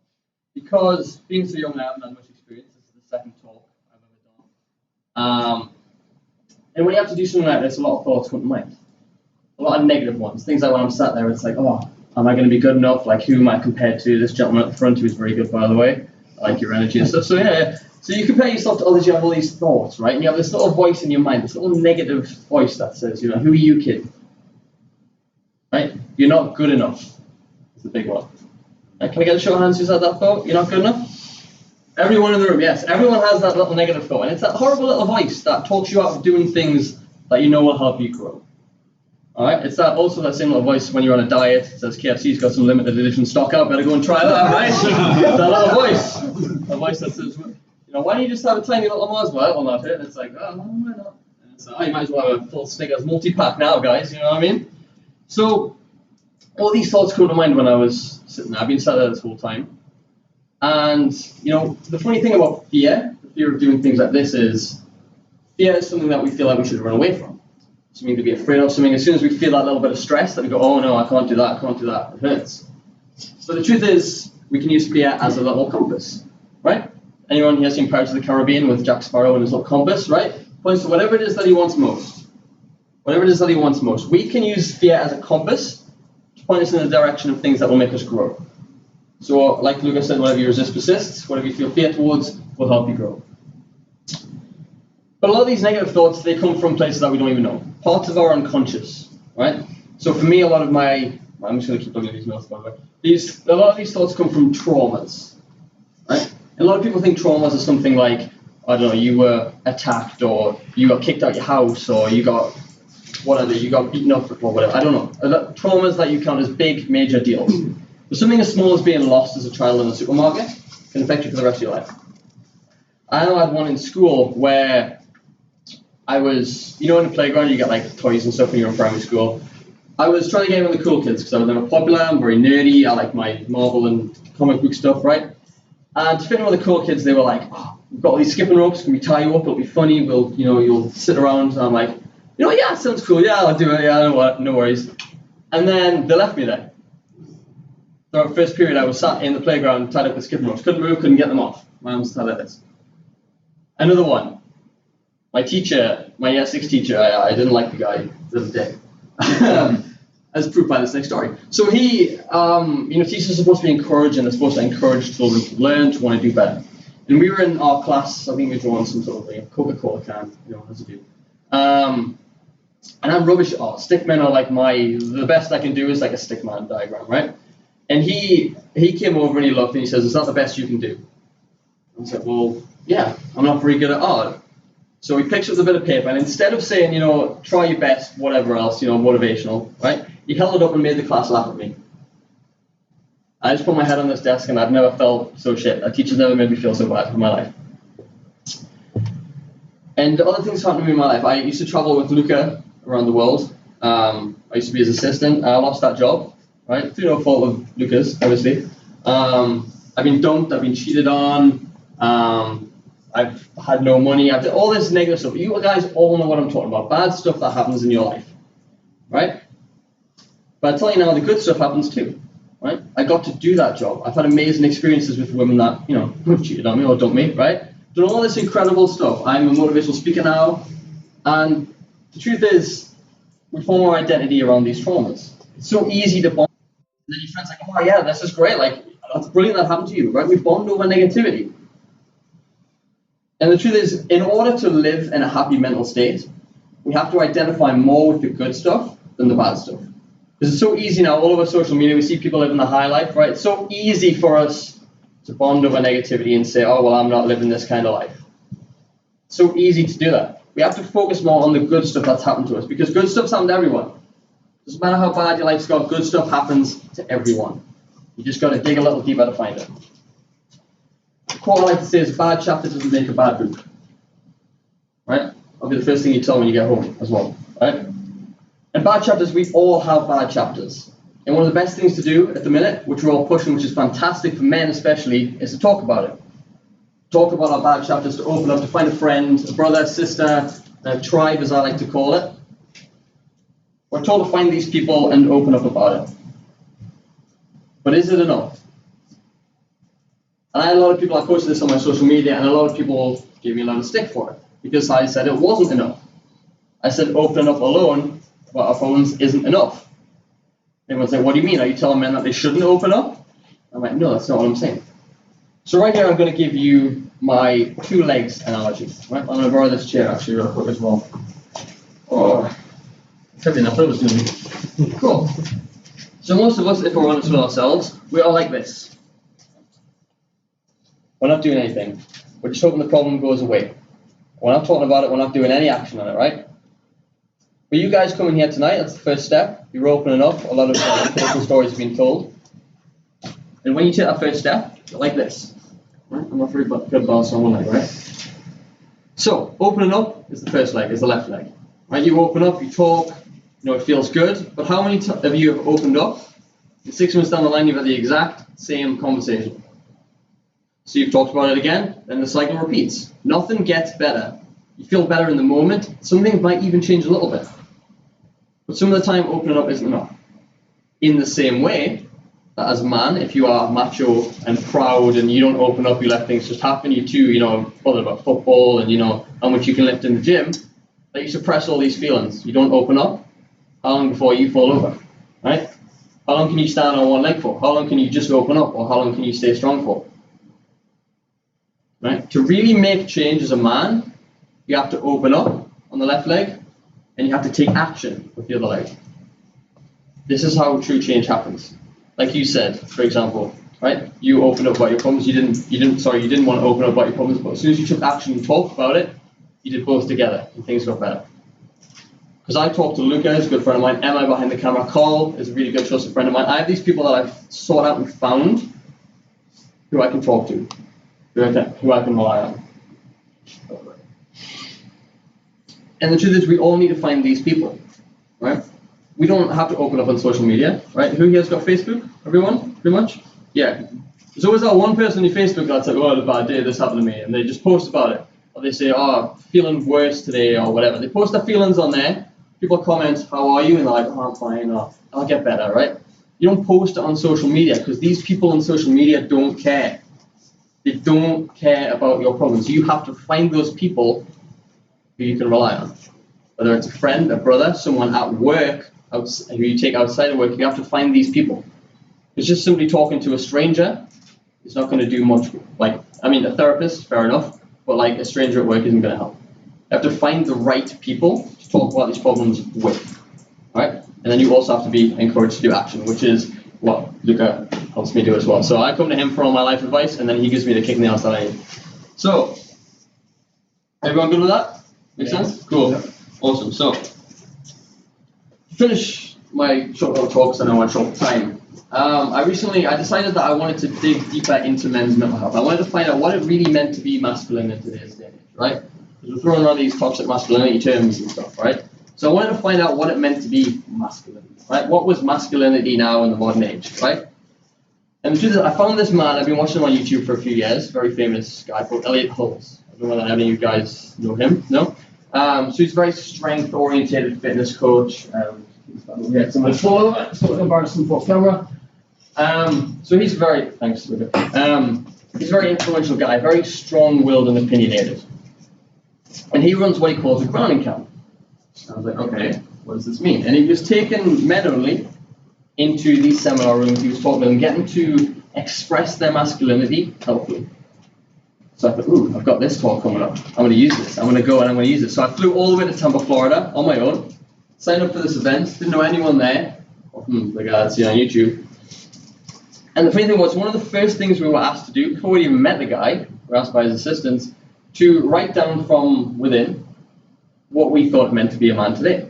Because being so young, I haven't had much experience. This is the second talk I've ever done. And when you have to do something like this, a lot of thoughts come to mind. A lot of negative ones. Things like when I'm sat there, it's like, oh, am I going to be good enough? Like, who am I compared to? This gentleman at the front, who's very good, by the way. I like your energy and stuff. So, yeah. So you compare yourself to others, you have all these thoughts, right? And you have this little voice in your mind, this little negative voice that says, you know, who are you, kid? Right? You're not good enough. It's the big one. Right? Can I get a show of hands who's had that thought? You're not good enough? Everyone in the room, yes. Everyone has that little negative thought. And it's that horrible little voice that talks you out of doing things that you know will help you grow. Alright? It's that also that same little voice when you're on a diet. It says KFC's got some limited edition stock out, better go and try that, right? That little voice. A voice that says, you know, why don't you just have a tiny little Mars bar? Well, not it. And it's like, oh, why not? And it's like, oh, you might as well have a full Snickers multi-pack now, guys. You know what I mean? So, all these thoughts come to mind when I was sitting there. I've been sat there this whole time. And, you know, the funny thing about fear, the fear of doing things like this is, fear is something that we feel like we should run away from. Something to be afraid of, something as soon as we feel that little bit of stress, that we go, oh no, I can't do that, it hurts. So the truth is, we can use fear as a little compass, right? Anyone here seen Pirates of the Caribbean with Jack Sparrow and his little compass, right? Points to whatever it is that he wants most. Whatever it is that he wants most. We can use fear as a compass to point us in the direction of things that will make us grow. So, like Lucas said, whatever you resist persists, whatever you feel fear towards will help you grow. But a lot of these negative thoughts, they come from places that we don't even know. Parts of our unconscious, right? So for me, a lot of I'm just going to keep looking at these notes, by the way. A lot of these thoughts come from traumas, right? A lot of people think traumas are something like, I don't know, you were attacked, or you got kicked out your house, or you got beaten up, or whatever. I don't know. Traumas that you count as big, major deals. But something as small as being lost as a child in a supermarket can affect you for the rest of your life. I know I had one in school where I was, you know, in the playground you get like toys and stuff when you're in primary school. I was trying to get in with the cool kids because I was never popular, I'm very nerdy, I like my Marvel and comic book stuff, right? And to fit in with the cool kids, they were like, oh, we've got all these skipping ropes, can we tie you up, it'll be funny, you'll sit around. And I'm like, you know, yeah, sounds cool, yeah, I'll do it, yeah, no worries. And then they left me there. Throughout the first period, I was sat in the playground, tied up with skipping ropes, couldn't move, couldn't get them off. My arms tied like this. Another one. My teacher, my year 6 teacher, I didn't like the guy the other day. As proved by this next story. So he, teachers are supposed to be encouraging, they're supposed to encourage children to learn, to want to do better. And we were in our class, I think we were drawing some sort of like a Coca-Cola can, as a do. And I'm rubbish at art. Stickmen are like the best I can do is like a stickman diagram, right? And he came over and he looked and he says, "It's not the best you can do." I said, "Well, yeah, I'm not very good at art." So he picks up the bit of paper and instead of saying, try your best, whatever else, motivational, right? He held it up and made the class laugh at me. I just put my head on this desk and I've never felt so shit. A teacher's never made me feel so bad in my life. And other things happened to me in my life. I used to travel with Luca around the world. I used to be his assistant. I lost that job, right? Through no fault of Luca's, obviously. I've been dumped. I've been cheated on. I've had no money. I've done all this negative stuff. You guys all know what I'm talking about. Bad stuff that happens in your life, right? But I tell you now, the good stuff happens too, right? I got to do that job. I've had amazing experiences with women that, have cheated on me or dumped me, right? Done all this incredible stuff. I'm a motivational speaker now. And the truth is, we form our identity around these traumas. It's so easy to bond. And then your friend's like, "Oh yeah, this is great. Like, that's brilliant that happened to you," right? We bond over negativity. And the truth is, in order to live in a happy mental state, we have to identify more with the good stuff than the bad stuff. Because it's so easy now, all over social media, we see people living the high life, right? It's so easy for us to bond over negativity and say, "Oh, well, I'm not living this kind of life." It's so easy to do that. We have to focus more on the good stuff that's happened to us, because good stuff's happened to everyone. Doesn't matter how bad your life's got, good stuff happens to everyone. You just got to dig a little deeper to find it. The quote I like to say is, "A bad chapter doesn't make a bad book." Right? That'll be the first thing you tell when you get home as well. Right? And bad chapters, we all have bad chapters. And one of the best things to do at the minute, which we're all pushing, which is fantastic for men especially, is to talk about it. Talk about our bad chapters, to open up, to find a friend, a brother, sister, a tribe as I like to call it. We're told to find these people and open up about it. But is it enough? And I had a lot of people, I posted this on my social media, and a lot of people gave me a lot of stick for it, because I said it wasn't enough. I said opening up alone about our problems isn't enough. Everyone's like, "What do you mean? Are you telling men that they shouldn't open up?" I'm like, "No, that's not what I'm saying." So right here, I'm going to give you my 2 legs analogy. Right? I'm going to borrow this chair actually real quick as well. Oh, it's heavy enough. I thought it was going to be cool. So most of us, if we're honest with ourselves, we are like this. We're not doing anything. We're just hoping the problem goes away. We're not talking about it. We're not doing any action on it, right? But you guys coming here tonight, that's the first step. You're opening up. A lot of personal stories have been told. And when you take that first step, you're like this. Right? I'm not very good balance on one leg, right? So, opening up is the first leg, is the left leg. Right? You open up, you talk, it feels good. But how many of you have opened up, and 6 months down the line, you've had the exact same conversation? So you've talked about it again, then the cycle repeats. Nothing gets better. You feel better in the moment. Some things might even change a little bit. But some of the time, opening up isn't enough. In the same way, that as a man, if you are macho and proud and you don't open up, you let things just happen, you too, bothered about football and, how much you can lift in the gym, that you suppress all these feelings. You don't open up, how long before you fall over, right? How long can you stand on one leg for? How long can you just open up, or how long can you stay strong for? Right? To really make change as a man, you have to open up on the left leg, and you have to take action with the other leg. This is how true change happens. Like you said, for example, right? You opened up about your problems. You didn't want to open up about your problems, but as soon as you took action and talked about it, you did both together, and things got better. Because I talked to Luca, who's a good friend of mine. Emma behind the camera, Carl is a really good trusted friend of mine. I have these people that I've sought out and found who I can talk to, who I can rely on. And the truth is, we all need to find these people, right? We don't have to open up on social media, right? Who here's got Facebook? Everyone? Pretty much? Yeah. There's always that one person on your Facebook that's like, "Oh, I had a bad day, this happened to me," and they just post about it. Or they say, "Oh, feeling worse today," or whatever. They post their feelings on there. People comment, "How are you?" And they're like, "Oh, I'm fine," or "I'll get better," right? You don't post it on social media because these people on social media don't care. They don't care about your problems. You have to find those people who you can rely on. Whether it's a friend, a brother, someone at work, who you take outside of work, you have to find these people. It's just simply talking to a stranger. It's not going to do much. Like, I mean, a therapist, fair enough, but like a stranger at work isn't going to help. You have to find the right people to talk about these problems with, right? And then you also have to be encouraged to do action, which is what Luca helps me do as well. So I come to him for all my life advice, and then he gives me the kick in the ass that I need. So, everyone good with that? Makes sense? Cool. Yeah. Awesome. So, to finish my short little talk, because I know I'm short of time, I decided that I wanted to dig deeper into men's mental health. I wanted to find out what it really meant to be masculine in today's day and age, right? Because we're throwing around these toxic masculinity terms and stuff, right? So I wanted to find out what it meant to be masculine, right? What was masculinity now in the modern age, right? And the truth is, I found this man, I've been watching him on YouTube for a few years, very famous guy called Elliot Hulse. I don't know whether any of you guys know him, no? So he's a very strength-oriented fitness coach. Yeah, so much fall over, so embarrassing for camera. So he's very, thanks, Luca. He's a very influential guy, very strong-willed and opinionated. And he runs what he calls a grounding camp. I was like, okay, what does this mean? And he was taking men only into these seminar rooms. He was talking to them, getting to express their masculinity healthily. So I thought, ooh, I've got this talk coming up. I'm going to use this. I'm going to go and I'm going to use it. So I flew all the way to Tampa, Florida on my own, signed up for this event, didn't know anyone there, apart from the guy that's on YouTube. And the funny thing was, one of the first things we were asked to do, before we even met the guy, we were asked by his assistants, to write down from within what we thought it meant to be a man today.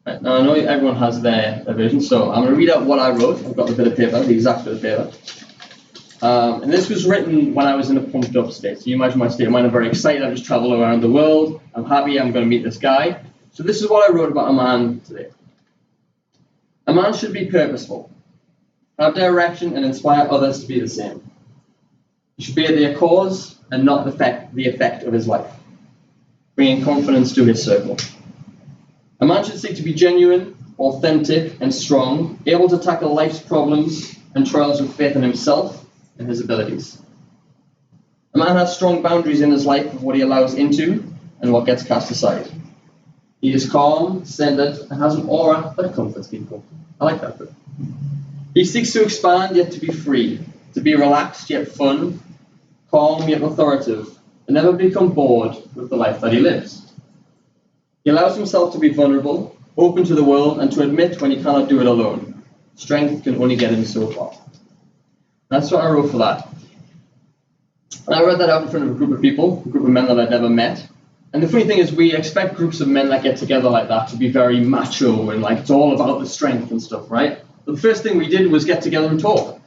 Right, now I know everyone has their version, so I'm going to read out what I wrote. I've got the bit of paper, the exact bit of paper. And this was written when I was in a pumped up state. So you imagine my state of mind, I'm very excited, I've just traveled around the world, I'm happy, I'm going to meet this guy. So this is what I wrote about a man today. A man should be purposeful, have direction and inspire others to be the same. He should be at the cause and not the effect of his life, bringing confidence to his circle. A man should seek to be genuine, authentic, and strong, able to tackle life's problems and trials with faith in himself and his abilities. A man has strong boundaries in his life of what he allows into and what gets cast aside. He is calm, centered, and has an aura that comforts people. I like that bit. He seeks to expand yet to be free, to be relaxed yet fun, calm yet authoritative, and never become bored with the life that he lives. He allows himself to be vulnerable, open to the world, and to admit when he cannot do it alone. Strength can only get him so far. That's what I wrote for that. And I read that out in front of a group of people, a group of men that I'd never met. And the funny thing is, we expect groups of men that get together like that to be very macho and like it's all about the strength and stuff, right? But the first thing we did was get together and talk.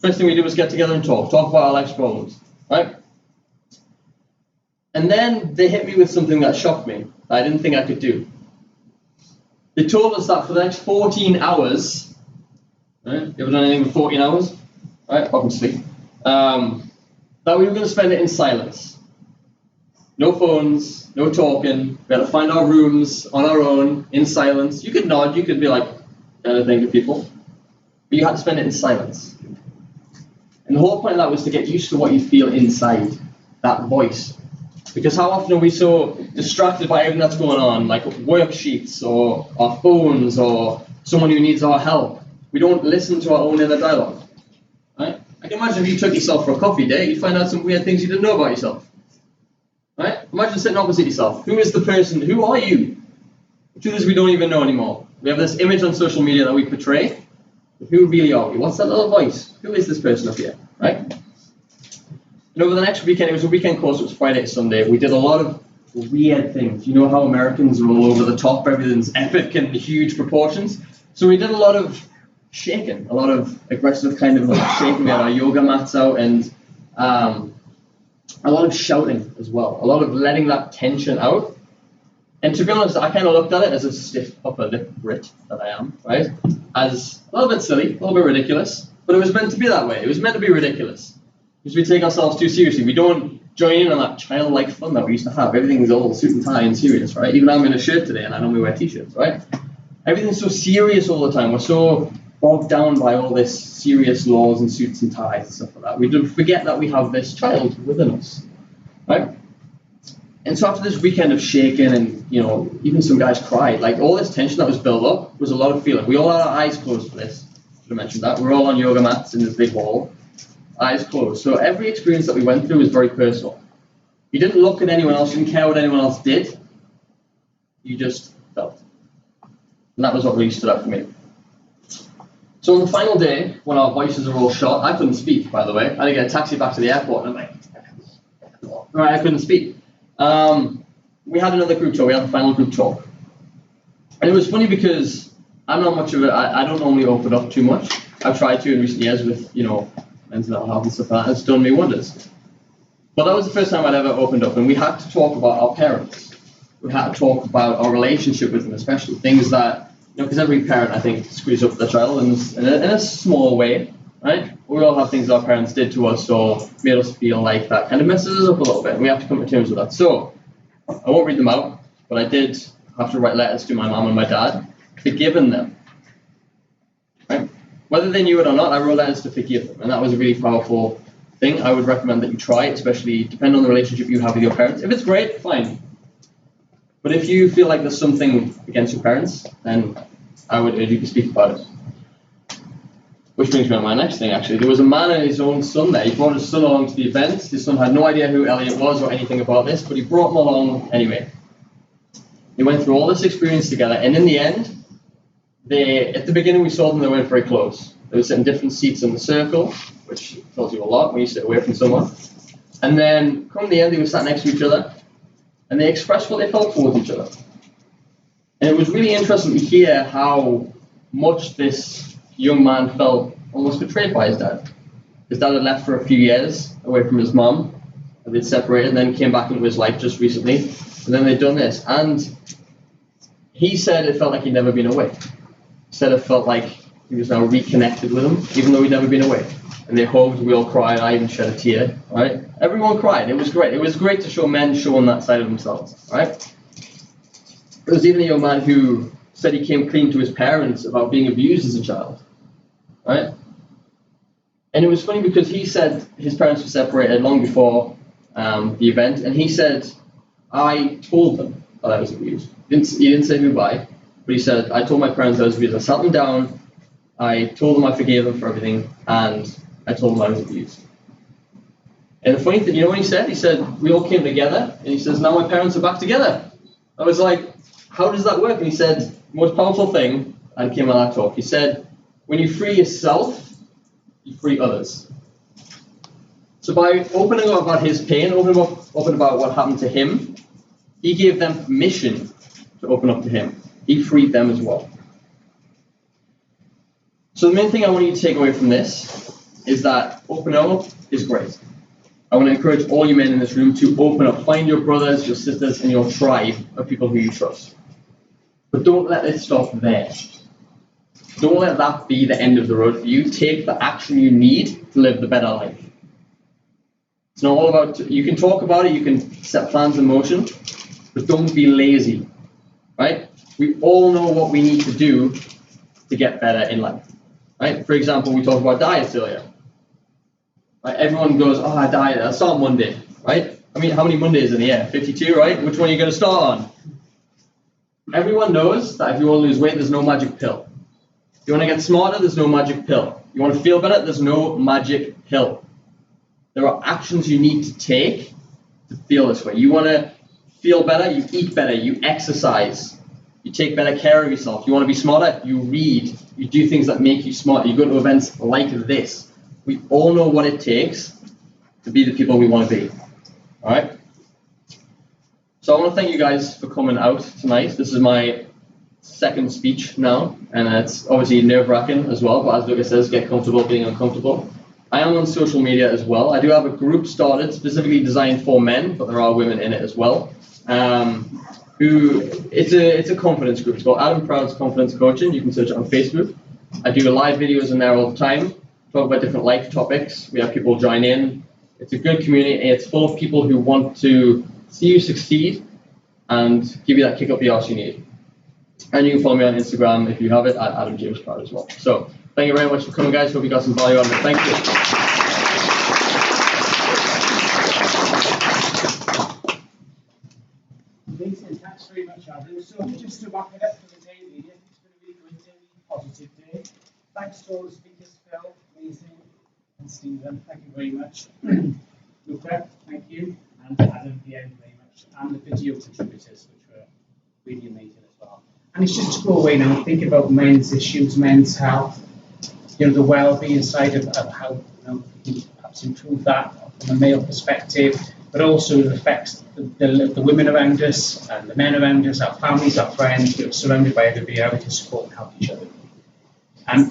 Talk about our life's problems, right? And then they hit me with something that shocked me, that I didn't think I could do. They told us that for the next 14 hours, right? You ever done anything for 14 hours? Right, apart from sleep. That we were going to spend it in silence. No phones, no talking. We had to find our rooms on our own, in silence. You could nod, you could be like, kind of thing to people. But you had to spend it in silence. And the whole point of that was to get used to what you feel inside, that voice. Because how often are we so distracted by everything that's going on, like worksheets or our phones or someone who needs our help? We don't listen to our own inner dialogue, right? I can imagine if you took yourself for a coffee date, you'd find out some weird things you didn't know about yourself, right? Imagine sitting opposite yourself. Who is the person? Who are you? The truth is we don't even know anymore. We have this image on social media that we portray. But who really are we? What's that little voice? Who is this person up here, right? And over the next weekend, it was a weekend course, it was Friday to Sunday, we did a lot of weird things. You know how Americans are all over the top, everything's epic and huge proportions. So we did a lot of shaking, a lot of aggressive kind of shaking. We had our yoga mats out and a lot of shouting as well, a lot of letting that tension out. And to be honest, I kind of looked at it as a stiff upper lip Brit that I am, right? As a little bit silly, a little bit ridiculous, but it was meant to be that way. It was meant to be ridiculous. Because we take ourselves too seriously. We don't join in on that childlike fun that we used to have. Everything's all suit and tie and serious, right? Even I'm in a shirt today and I normally wear t-shirts, right? Everything's so serious all the time. We're so bogged down by all this serious laws and suits and ties and stuff like that. We do forget that we have this child within us, right? And so after this weekend of shaking and, you know, even some guys cried, like all this tension that was built up was a lot of feeling. We all had our eyes closed for this. Should have mentioned that. We're all on yoga mats in this big hall. eyes closed. So every experience that we went through was very personal. You didn't look at anyone else, you didn't care what anyone else did. You just felt. And that was what really stood out for me. So on the final day, when our voices are all shot, I couldn't speak, by the way. I had to get a taxi back to the airport, and I'm like, right, I couldn't speak. We had another group talk, we had the final group talk. And it was funny because I'm not much of a, I don't normally open up too much. I've tried to in recent years with, mental health and stuff like that. It's done me wonders. But that was the first time I'd ever opened up, and we had to talk about our parents. We had to talk about our relationship with them, especially things that, because every parent, I think, screws up their child in a small way, right? We all have things that our parents did to us or made us feel like that kind of messes us up a little bit, and we have to come to terms with that. So, I won't read them out, but I did have to write letters to my mom and my dad, forgiving them, right? Whether they knew it or not, I wrote letters to forgive them, and that was a really powerful thing. I would recommend that you try, especially depending on the relationship you have with your parents. If it's great, fine. But if you feel like there's something against your parents, then I would urge you to speak about it. Which brings me on my next thing, actually. There was a man and his own son there. He brought his son along to the event. His son had no idea who Elliot was or anything about this, but he brought him along anyway. They went through all this experience together, and in the end, at the beginning we saw them, they weren't very close. They were sitting different seats in the circle, which tells you a lot when you sit away from someone. And then, come the end, they were sat next to each other, and they expressed what they felt towards each other. And it was really interesting to hear how much this young man felt almost betrayed by his dad. His dad had left for a few years away from his mum, and they'd separated, and then came back into his life just recently, and then they'd done this. And he said it felt like he'd never been away. He said it felt like he was now reconnected with him, even though he'd never been away. And they hugged, we all cried, I even shed a tear, right? Everyone cried, it was great. It was great to show men showing that side of themselves, right? There was even a young man who said he came clean to his parents about being abused as a child, right? And it was funny because he said his parents were separated long before the event, and he said, I told them that I was abused. He didn't say goodbye, but he said, I told my parents I was abused. I sat them down, I told them I forgave them for everything, and I told them I was abused. And the funny thing, you know what he said? He said, we all came together, and he says, now my parents are back together. I was like, how does that work? And he said, the most powerful thing, and came out of that talk, he said, when you free yourself, you free others. So by opening up about his pain, opening up about what happened to him, he gave them permission to open up to him. He freed them as well. So the main thing I want you to take away from this is that opening up is great. I want to encourage all you men in this room to open up. Find your brothers, your sisters, and your tribe of people who you trust. But don't let it stop there. Don't let that be the end of the road for you. Take the action you need to live the better life. It's not all about, you can talk about it, you can set plans in motion, but don't be lazy, right? We all know what we need to do to get better in life, right? For example, we talked about diets earlier. Right? Everyone goes, oh, I diet, I'll start Monday, right? I mean, how many Mondays in a year? 52, right? Which one are you going to start on? Everyone knows that if you want to lose weight, there's no magic pill. If you want to get smarter, there's no magic pill. You want to feel better, there's no magic pill. There are actions you need to take to feel this way. You want to feel better, you eat better, you exercise, you take better care of yourself. You want to be smarter, you read, you do things that make you smarter. You go to events like this. We all know what it takes to be the people we want to be. All right? So I want to thank you guys for coming out tonight. This is my second speech now, and it's obviously nerve-wracking as well, but as Lucas says, get comfortable being uncomfortable. I am on social media as well. I do have a group started specifically designed for men, but there are women in it as well. It's a confidence group. It's called Adam Proud's Confidence Coaching. You can search it on Facebook. I do live videos in there all the time, talk about different life topics. We have people join in. It's a good community. It's full of people who want to see you succeed and give you that kick up the arse you need. And you can follow me on Instagram if you have it at Adam James Proud as well. So thank you very much for coming, guys. Hope you got some value out of it. Thank you. Amazing. Thanks very much, Adam. So just to wrap it up for the day, really, it's been a really good day, positive day. Thanks to all the speakers, Phil, amazing, and Stephen, thank you very much. Luca, thank you. And Adam, the end, very much. And the video contributors, which were really amazing as well. And it's just to go away now and think about men's issues, men's health, the well-being side of how we can perhaps improve that from a male perspective, but also it affects the women around us and the men around us, our families, our friends. We're surrounded by everybody, how we can support and help each other.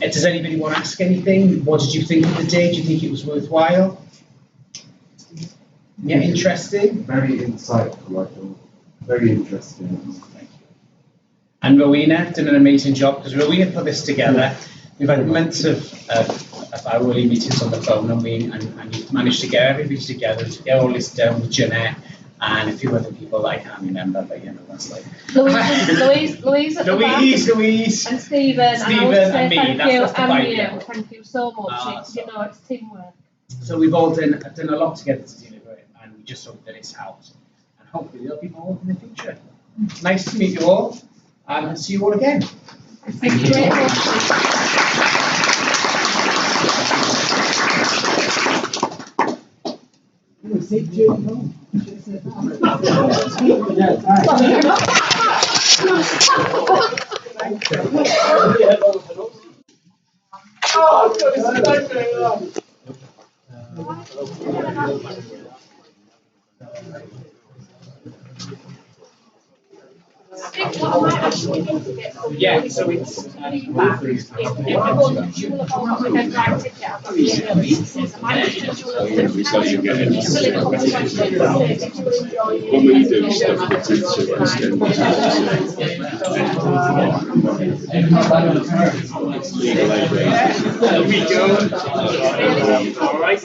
Does anybody want to ask anything? What did you think of the day? Do you think it was worthwhile? Yeah, interesting. Very insightful, I thought. Very interesting. Thank you. And Rowena did an amazing job, because Rowena put this together. We've had months of hourly meetings on the phone, and you've managed to get everybody together to get all this done with Jeanette and a few other people I can't remember, but that's like Louise at the back. Louise, and Stephen, and I want to say and me. thank That's you, the and vibe, you. yeah. Thank you so much. It's teamwork. So we've all done a lot together to deliver it, and we just hope that it's helped, and hopefully there'll be more in the future. Nice to meet you all, and see you all again. Thank you very much. Yeah, so it's Everyone, you will have all got my right ticket. I've got the email. My So you get it. questions. What we do is stuff the two legal aid. There we go. All right.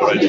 Already.